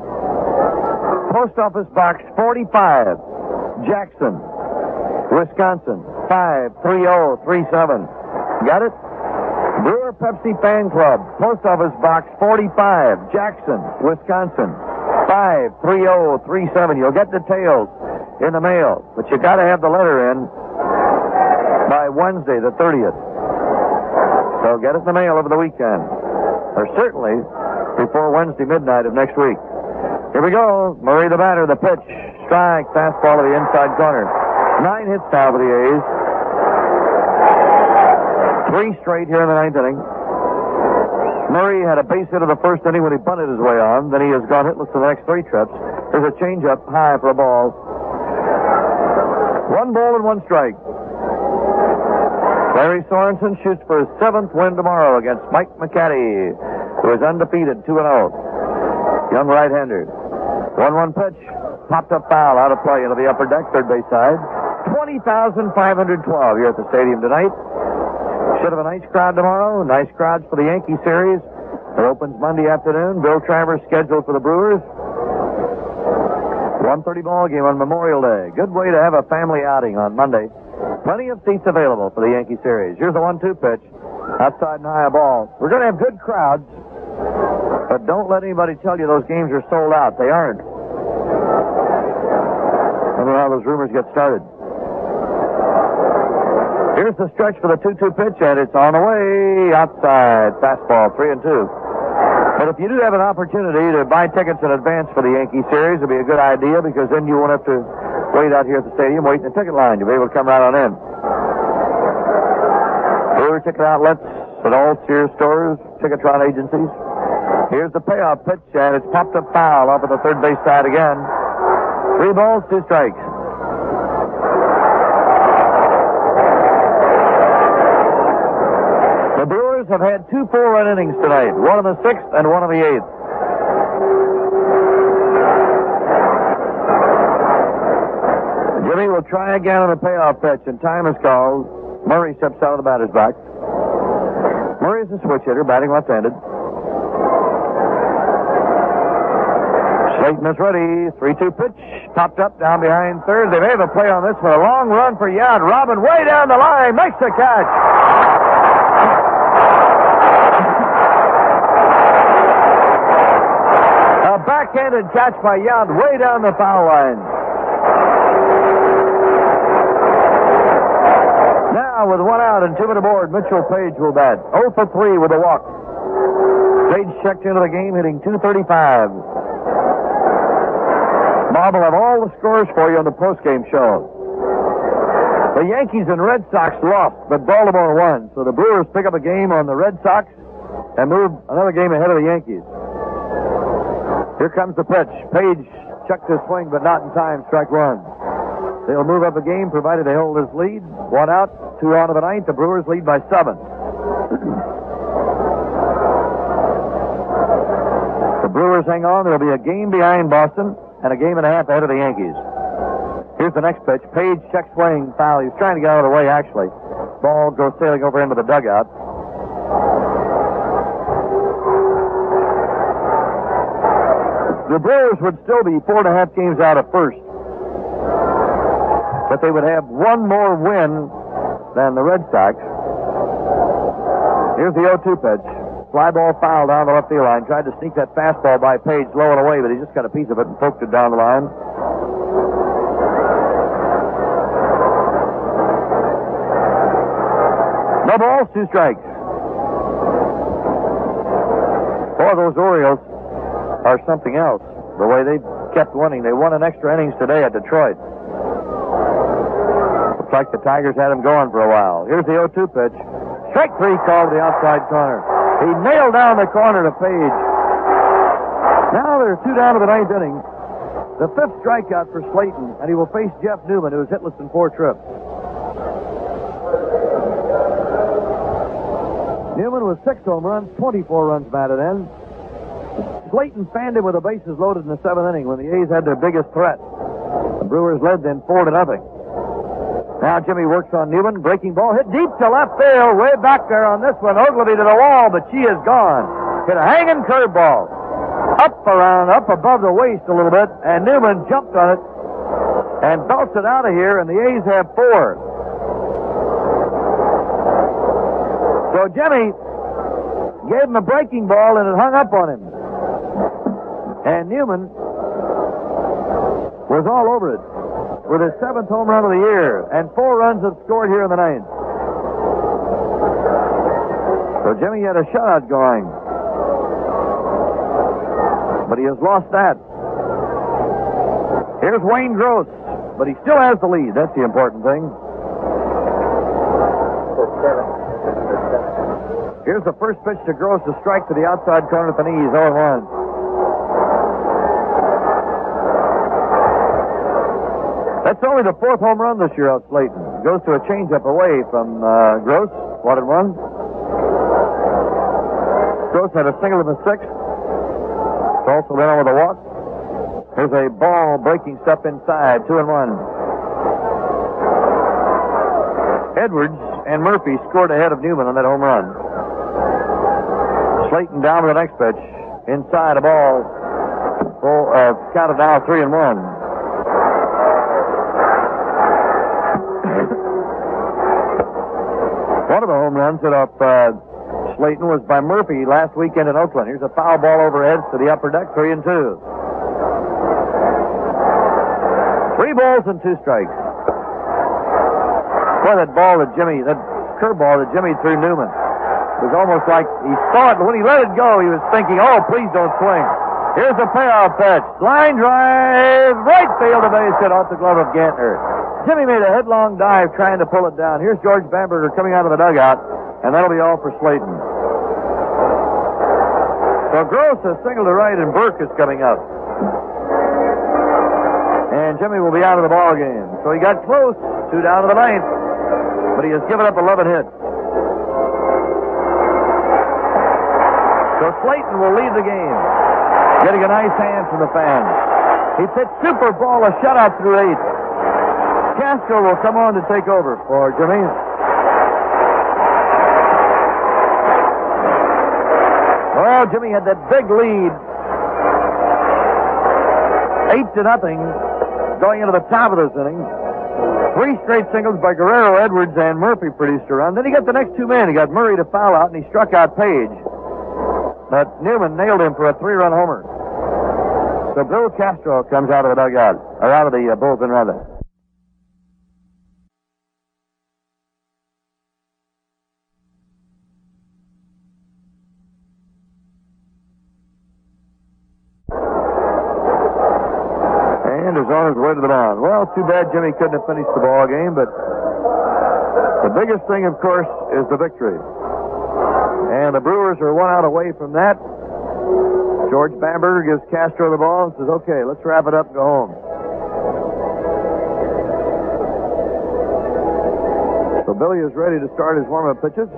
S11: Post Office Box 45, Jackson, Wisconsin, 53037. Got it? Brewer Pepsi Fan Club, Post Office Box 45, Jackson, Wisconsin, 53037. You'll get details in the mail, but you got to have the letter in by Wednesday, the 30th. So get it in the mail over the weekend, or certainly before Wednesday midnight of next week. Here we go. Murray the batter, the pitch. Strike, fastball to the inside corner. 9 hits now for the A's. 3 straight here in the 9th inning. Murray had a base hit of the first inning when he bunted his way on. Then he has gone hitless for the next 3 trips.
S21: There's a changeup high for a ball. 1 ball and 1 strike. Larry Sorensen shoots for his 7th win tomorrow against Mike McCaddy, who is undefeated, 2-0. Young right-hander. 1-1 pitch. Popped up foul out of play into the upper deck, third base side. 20,512 here at the stadium tonight. Should have a nice crowd tomorrow. Nice crowds for the Yankee series. It opens Monday afternoon. Bill Travers scheduled for the Brewers. 1:30 ball game on Memorial Day. Good way to have a family outing on Monday. Plenty of seats available for the Yankee series. Here's the 1-2 pitch. Outside and high a ball. We're going to have good crowds, but don't let anybody tell you those games are sold out. They aren't. I don't know how those rumors get started. Here's the stretch for the 2-2 pitch, and it's on the way. Outside. Fastball, 3-2. But if you do have an opportunity to buy tickets in advance for the Yankee series, it'd be a good idea, because then you won't have to wait out here at the stadium, wait in the ticket line. You'll be able to come right on in. Brewer ticket outlets at all Sears stores, Ticketron agencies. Here's the payoff pitch, and it's popped up foul off of the third base side again. 3 balls, 2 strikes. The Brewers have had 2 4-run innings tonight, one in the 6th and one in the 8th. Jimmy will try again on a payoff pitch, and time is called. Murray steps out of the batter's box. Murray is a switch hitter, batting left-handed. Slayton is ready. 3-2 pitch. Popped up down behind third. They may have a play on this one. A long run for Yad. Robin way down the line. Makes the catch. A backhanded catch by Yad way down the foul line. Now with 1 out and 2 men aboard, Mitchell Page will bat. 0 for 3 with a walk. Page checked into the game, hitting .235. Bob will have all the scores for you on the postgame show. The Yankees and Red Sox lost, but Baltimore won. So the Brewers pick up a game on the Red Sox and move another game ahead of the Yankees. Here comes the pitch. Page checked his swing, but not in time. Strike 1. They'll move up a game, provided they hold this lead. 1 out, 2 on to the 9th. The Brewers lead by 7. The Brewers hang on. There'll be a game behind Boston and a game and a half ahead of the Yankees. Here's the next pitch. Page checks swing, foul. He was trying to get out of the way, actually. Ball goes sailing over into the dugout. The Brewers would still be 4.5 games out of first, but they would have 1 more win than the Red Sox. Here's the 0-2 pitch. Fly ball foul down the left field line. Tried to sneak that fastball by Page low and away, but he just got a piece of it and poked it down the line. No balls, 2 strikes. Boy, those Orioles are something else. The way they've kept winning. They won an extra innings today at Detroit. Looks like the Tigers had him going for a while. Here's the 0-2 pitch. Strike 3 called to the outside corner. He nailed down the corner to Page. Now there's 2 down to the 9th inning. The 5th strikeout for Slayton, and he will face Jeff Newman, who is hitless in 4 trips. Newman with 6 home runs, 24 runs batted in. Slayton fanned him with the bases loaded in the 7th inning when the A's had their biggest threat. The Brewers led then 4-0. Now Jimmy works on Newman. Breaking ball hit deep to left field. Way back there on this one. Ogleby to the wall, but she is gone. Hit a hanging curveball. Up above the waist a little bit, and Newman jumped on it and belts it out of here, and the A's have 4. So Jimmy gave him a breaking ball, and it hung up on him. And Newman was all over it with his 7th home run of the year, and 4 runs have scored here in the 9th. So Jimmy had a shutout going, but he has lost that. Here's Wayne Gross, but he still has the lead. That's the important thing. Here's the first pitch to Gross, a strike to the outside corner at the knees, 0-1. That's only the fourth home run this year out Slayton. Goes to a changeup away from Gross. 1-1. Gross had a single in the sixth. It's also been on with a walk. Here's a ball breaking step inside. 2-1. Edwards and Murphy scored ahead of Newman on that home run. Slayton down to the next pitch. Inside a ball. Counted now 3-1. One of the home runs that up Slayton was by Murphy last weekend in Oakland. Here's a foul ball overhead to the upper deck, 3-2. 3 balls and 2 strikes. Boy, that curveball that Jimmy threw Newman. It was almost like he saw it, and when he let it go, he was thinking, oh, please don't swing. Here's a payoff pitch. Line drive, right field, a base hit off the glove of Gantner. Jimmy made a headlong dive trying to pull it down. Here's George Bamberger coming out of the dugout, and that'll be all for Slayton. So Gross has singled to right, and Burke is coming up. And Jimmy will be out of the ball game. So he got close, 2 down to the 9th, but he has given up 11 hits. So Slayton will lead the game, getting a nice hand from the fans. He pitched Super Ball, a shutout through 8. Castro will come on to take over for Jimmy. Well, Jimmy had that big lead, 8-0, going into the top of this inning. 3 straight singles by Guerrero, Edwards, and Murphy produced a run. Then he got the next 2 men. He got Murray to foul out, and he struck out Page. But Newman nailed him for a 3-run homer. So Bill Castro comes out of the dugout, or out of the bullpen, rather. And is on his way to the mound. Well, too bad Jimmy couldn't have finished the ball game, but the biggest thing, of course, is the victory. And the Brewers are 1 out away from that. George Bamberger gives Castro the ball and says, okay, let's wrap it up and go home. So Billy is ready to start his warm-up pitches.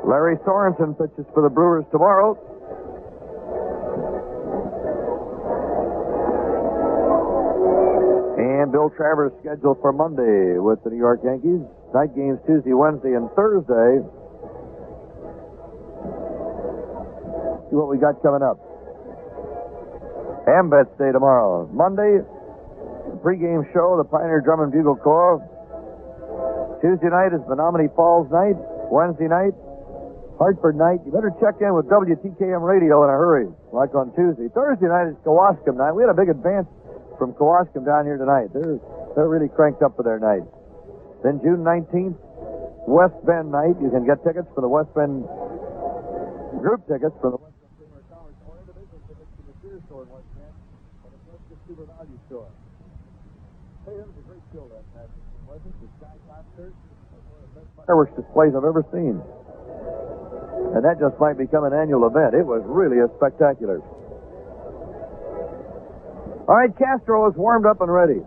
S21: Larry Sorensen pitches for the Brewers tomorrow. And Bill Travers scheduled for Monday with the New York Yankees. Night games Tuesday, Wednesday, and Thursday. See what we got coming up. Ambets Day tomorrow. Monday, the pregame show, the Pioneer Drum and Bugle Corps. Tuesday night is Menominee Falls night. Wednesday night, Hartford night. You better check in with WTKM Radio in a hurry, like on Tuesday. Thursday night is Kewaskum night. We had a big advance from Kewaskum down here tonight. They're really cranked up for their night. Then June 19th, West Bend night. You can get tickets for the West Bend group tickets from the West Bend Premier College or individual tickets to the Sears store in West Bend or the Prescott Super Value store. Hey, that was a great show that night, wasn't it? The Sky Concert was one of the best fireworks displays I've ever seen. And that just might become an annual event. It was really a spectacular. All right, Castro is warmed up and ready.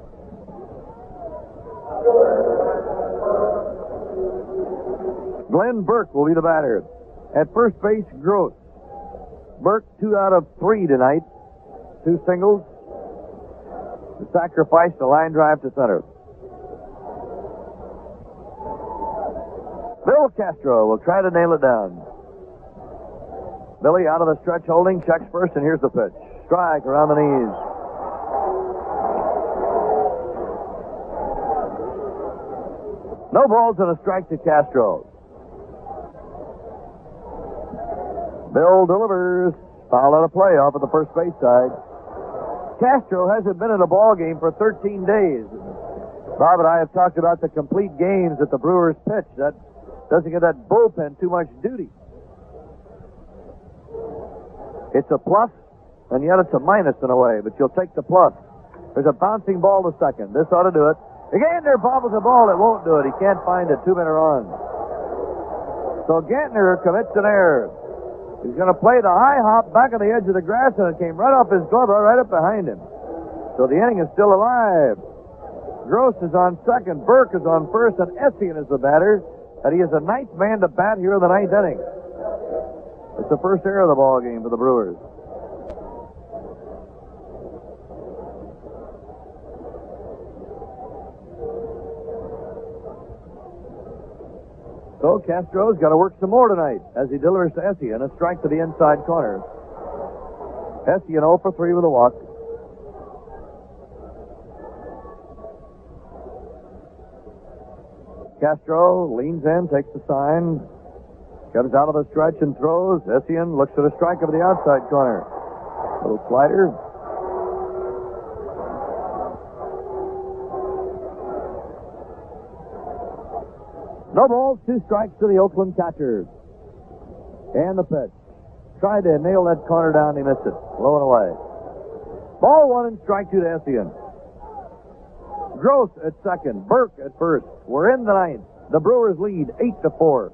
S21: Glenn Burke will be the batter. At first base, Gross. Burke 2 out of 3 tonight. 2 singles. The sacrifice, the line drive to center. Bill Castro will try to nail it down. Billy out of the stretch holding, checks first, and here's the pitch. Strike around the knees. No balls and a strike to Castro. Bill delivers. Foul out of play off at the first base side. Castro hasn't been in a ball game for 13 days. Bob and I have talked about the complete games that the Brewers pitch. That doesn't give that bullpen too much duty. It's a plus, and yet it's a minus in a way, but you'll take the plus. There's a bouncing ball to second. This ought to do it. Gantner bobbles the ball. It won't do it. He can't find it. 2 men are on. So Gantner commits an error. He's going to play the high hop back on the edge of the grass, and it came right off his glove, right up behind him. So the inning is still alive. Gross is on second, Burke is on first, and Essien is the batter. And he is the ninth man to bat here in the ninth inning. It's the first error of the ball game for the Brewers. So Castro's got to work some more tonight as he delivers to Essien, a strike to the inside corner. Essien 0 for 3 with a walk. Castro leans in, takes the sign, comes out of the stretch and throws. Essien looks at a strike over the outside corner. Little slider. No balls, 2 strikes to the Oakland catcher. And the pitch. Tried to nail that corner down, he missed it. Low and away. Ball 1 and strike 2 to Essien. Gross at second, Burke at first. We're in the ninth. The Brewers lead 8-4.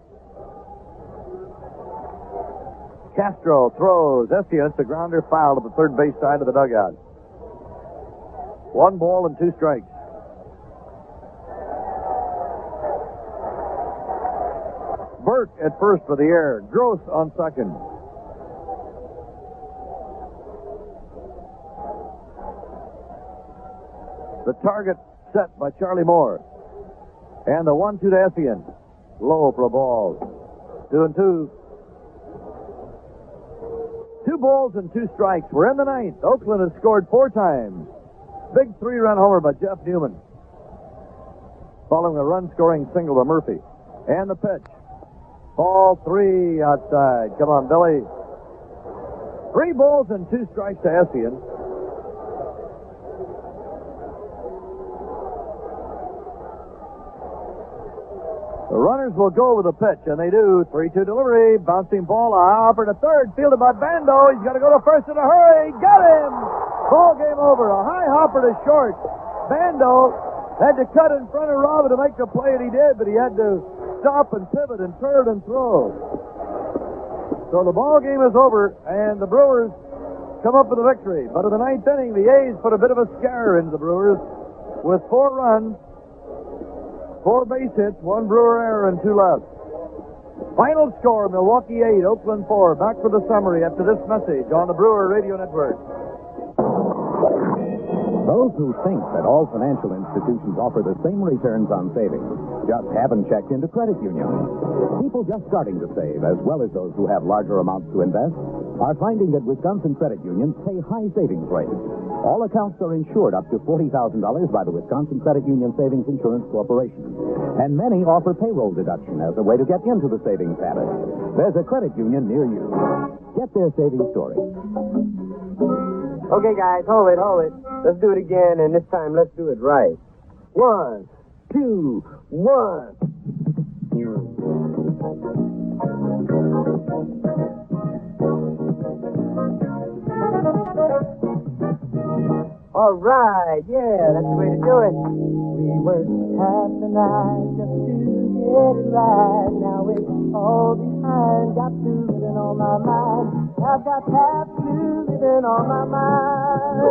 S21: Castro throws. Essien, it's a grounder foul to the third base side of the dugout. 1 ball and 2 strikes. Burke at first for the air. Gross on second. The target set by Charlie Moore. And the 1-2 to Essien. Low for a ball. 2-2. 2 balls and 2 strikes. We're in the ninth. Oakland has scored 4 times. Big 3-run homer by Jeff Newman. Following a run-scoring single by Murphy. And the pitch. Ball 3 outside. Come on, Billy. 3 balls and 2 strikes to Essien. The runners will go with the pitch, and they do. 3-2 delivery. Bouncing ball. A hopper to third. Fielded by Bando. He's got to go to first in a hurry. Got him! Ball game over. A high hopper to short. Bando had to cut in front of Robin to make the play, and he did, but he had to stop and pivot and turn and throw. So the ball game is over, and the Brewers come up with a victory. But in the ninth inning, the A's put a bit of a scare into the Brewers with 4 runs. 4 base hits, 1 Brewer error, and 2 left. Final score, Milwaukee 8, Oakland 4. Back for the summary after this message on the Brewer Radio Network.
S6: Those who think that all financial institutions offer the same returns on savings just haven't checked into credit unions. People just starting to save, as well as those who have larger amounts to invest, are finding that Wisconsin credit unions pay high savings rates. All accounts are insured up to $40,000 by the Wisconsin Credit Union Savings Insurance Corporation. And many offer payroll deduction as a way to get into the savings habit. There's a credit union near you. Get their savings story.
S22: Okay, guys, hold it. Let's do it again, and this time let's do it right. 1, 2, 1. All right, yeah, that's the way to do it. We worked half the night just to get it right. Now it's all behind. Got blue living on my mind. I've got half blue living on my mind.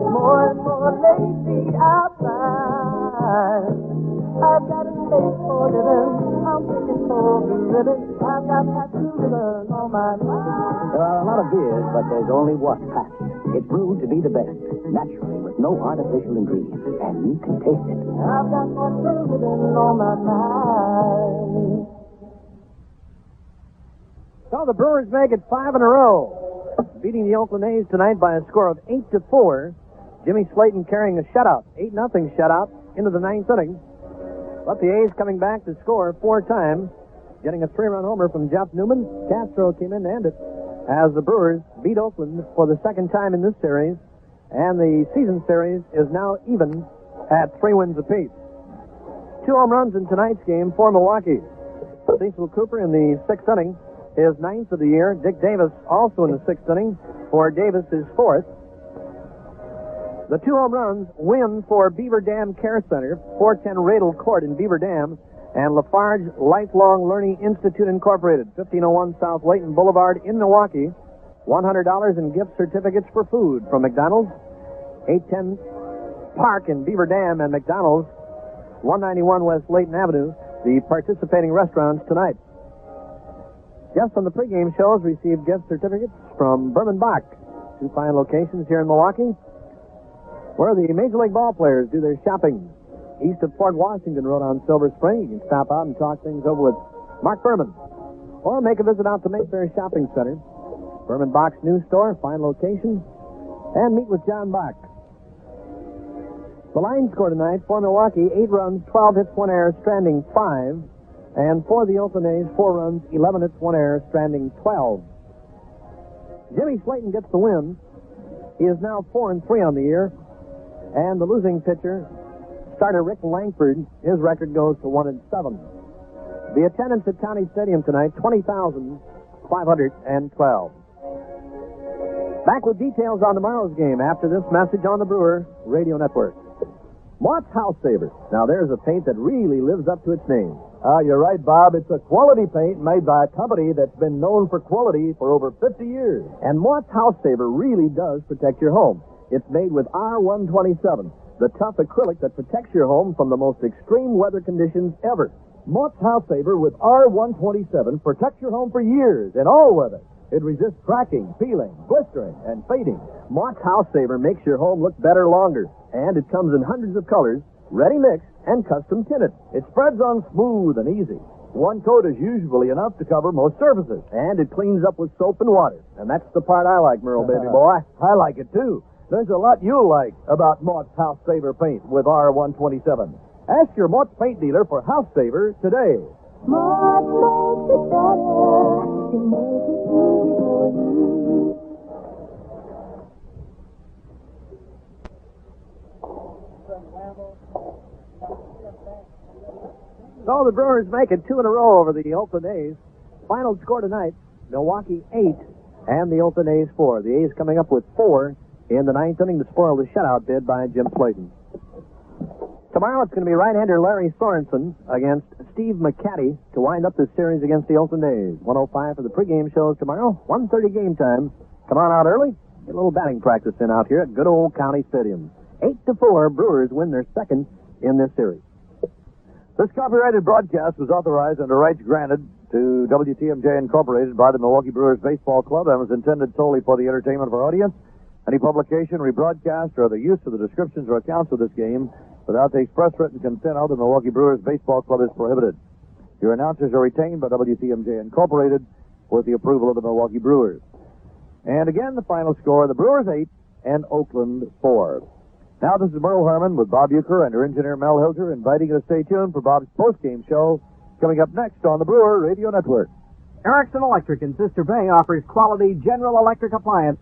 S22: More and more lately I find I've got a taste for living. I'm thinking for the ribbon. I've got half blue living on my mind.
S19: There are a lot of beers, but there's only one Pabst. It's brewed to be the best, naturally, with no artificial ingredients, and you can taste it.
S22: I've got half blue living on my mind.
S14: So the Brewers make it 5 in a row, beating the Oakland A's tonight by a score of 8-4. Jimmy Slayton carrying a shutout, 8-0 shutout into the ninth inning. But the A's coming back to score 4 times, getting a 3-run homer from Jeff Newman. Castro came in to end it as the Brewers beat Oakland for the second time in this series, and the season series is now even at 3 wins apiece. 2 home runs in tonight's game for Milwaukee. Cecil Cooper in the 6th inning, his 9th of the year. Dick Davis also in the 6th inning for Davis his 4th. The 2 home runs win for Beaver Dam Care Center, 410 Radel Court in Beaver Dam. and Lafarge Lifelong Learning Institute Incorporated, 1501 South Layton Boulevard in Milwaukee. $100 in gift certificates for food from McDonald's. 810 Park in Beaver Dam and McDonald's. 191 West Layton Avenue, the participating restaurants tonight. Guests on the pregame shows received gift certificates from Berman Bach, 2 fine locations here in Milwaukee, where the Major League ball players do their shopping. East of Fort Washington Road on Silver Spring. You can stop out and talk things over with Mark Berman, or make a visit out to Mayfair Shopping Center. Berman Bach's new store, fine location, and meet with John Bach. The line score tonight for Milwaukee, 8 runs, 12 hits, 1 error, stranding 5. And for the Oakland A's, 4 runs, 11 hits, 1 error, stranding 12. Jimmy Slayton gets the win. He is now 4-3 on the year. And the losing pitcher, starter Rick Langford, his record goes to 1-7. The attendance at County Stadium tonight, 20,512. Back with details on tomorrow's game after this message on the Brewer Radio Network. Mott's House Saver. Now there's a paint that really lives up to its name.
S21: You're right, Bob. It's a quality paint made by a company that's been known for quality for over 50 years.
S14: And Mott's House Saver really does protect your home. It's made with R127, the tough acrylic that protects your home from the most extreme weather conditions ever.
S21: Mott's House Saver with R127 protects your home for years in all weather. It resists cracking, peeling, blistering, and fading.
S14: Mott's House Saver makes your home look better longer. And it comes in hundreds of colors, ready mixed, and custom tinted.
S21: It spreads on smooth and easy. One coat is usually enough to cover most surfaces.
S14: And it cleans up with soap and water. And that's the part I like, Merle, baby boy.
S21: I like it, too. There's a lot you'll like about Mott's House Saver paint with R127. Ask your Mott's paint dealer for House Saver today.
S13: Mott makes it better to make it easy for you.
S14: So the Brewers make it 2 in a row over the Oakland A's. Final score tonight, Milwaukee 8 and the Oakland A's 4. The A's coming up with 4 in the 9th inning to spoil the shutout bid by Jim Slayton. Tomorrow it's going to be right-hander Larry Sorensen against Steve McCatty to wind up this series against the Oakland A's. 1:05 for the pregame shows tomorrow. 1:30 game time. Come on out early. Get a little batting practice in out here at good old County Stadium. 8-4, Brewers win their second in this series.
S21: This copyrighted broadcast was authorized under rights granted to WTMJ Incorporated by the Milwaukee Brewers Baseball Club and was intended solely for the entertainment of our audience. Any publication, rebroadcast, or the use of the descriptions or accounts of this game without the express written consent of the Milwaukee Brewers Baseball Club is prohibited. Your announcers are retained by WTMJ Incorporated with the approval of the Milwaukee Brewers. And again, the final score, the Brewers 8 and Oakland 4. Now, this is Merle Herman with Bob Euchre and her engineer Mel Hilger inviting you to stay tuned for Bob's post-game show coming up next on the Brewer Radio Network.
S15: Erickson Electric in Sister Bay offers quality General Electric appliance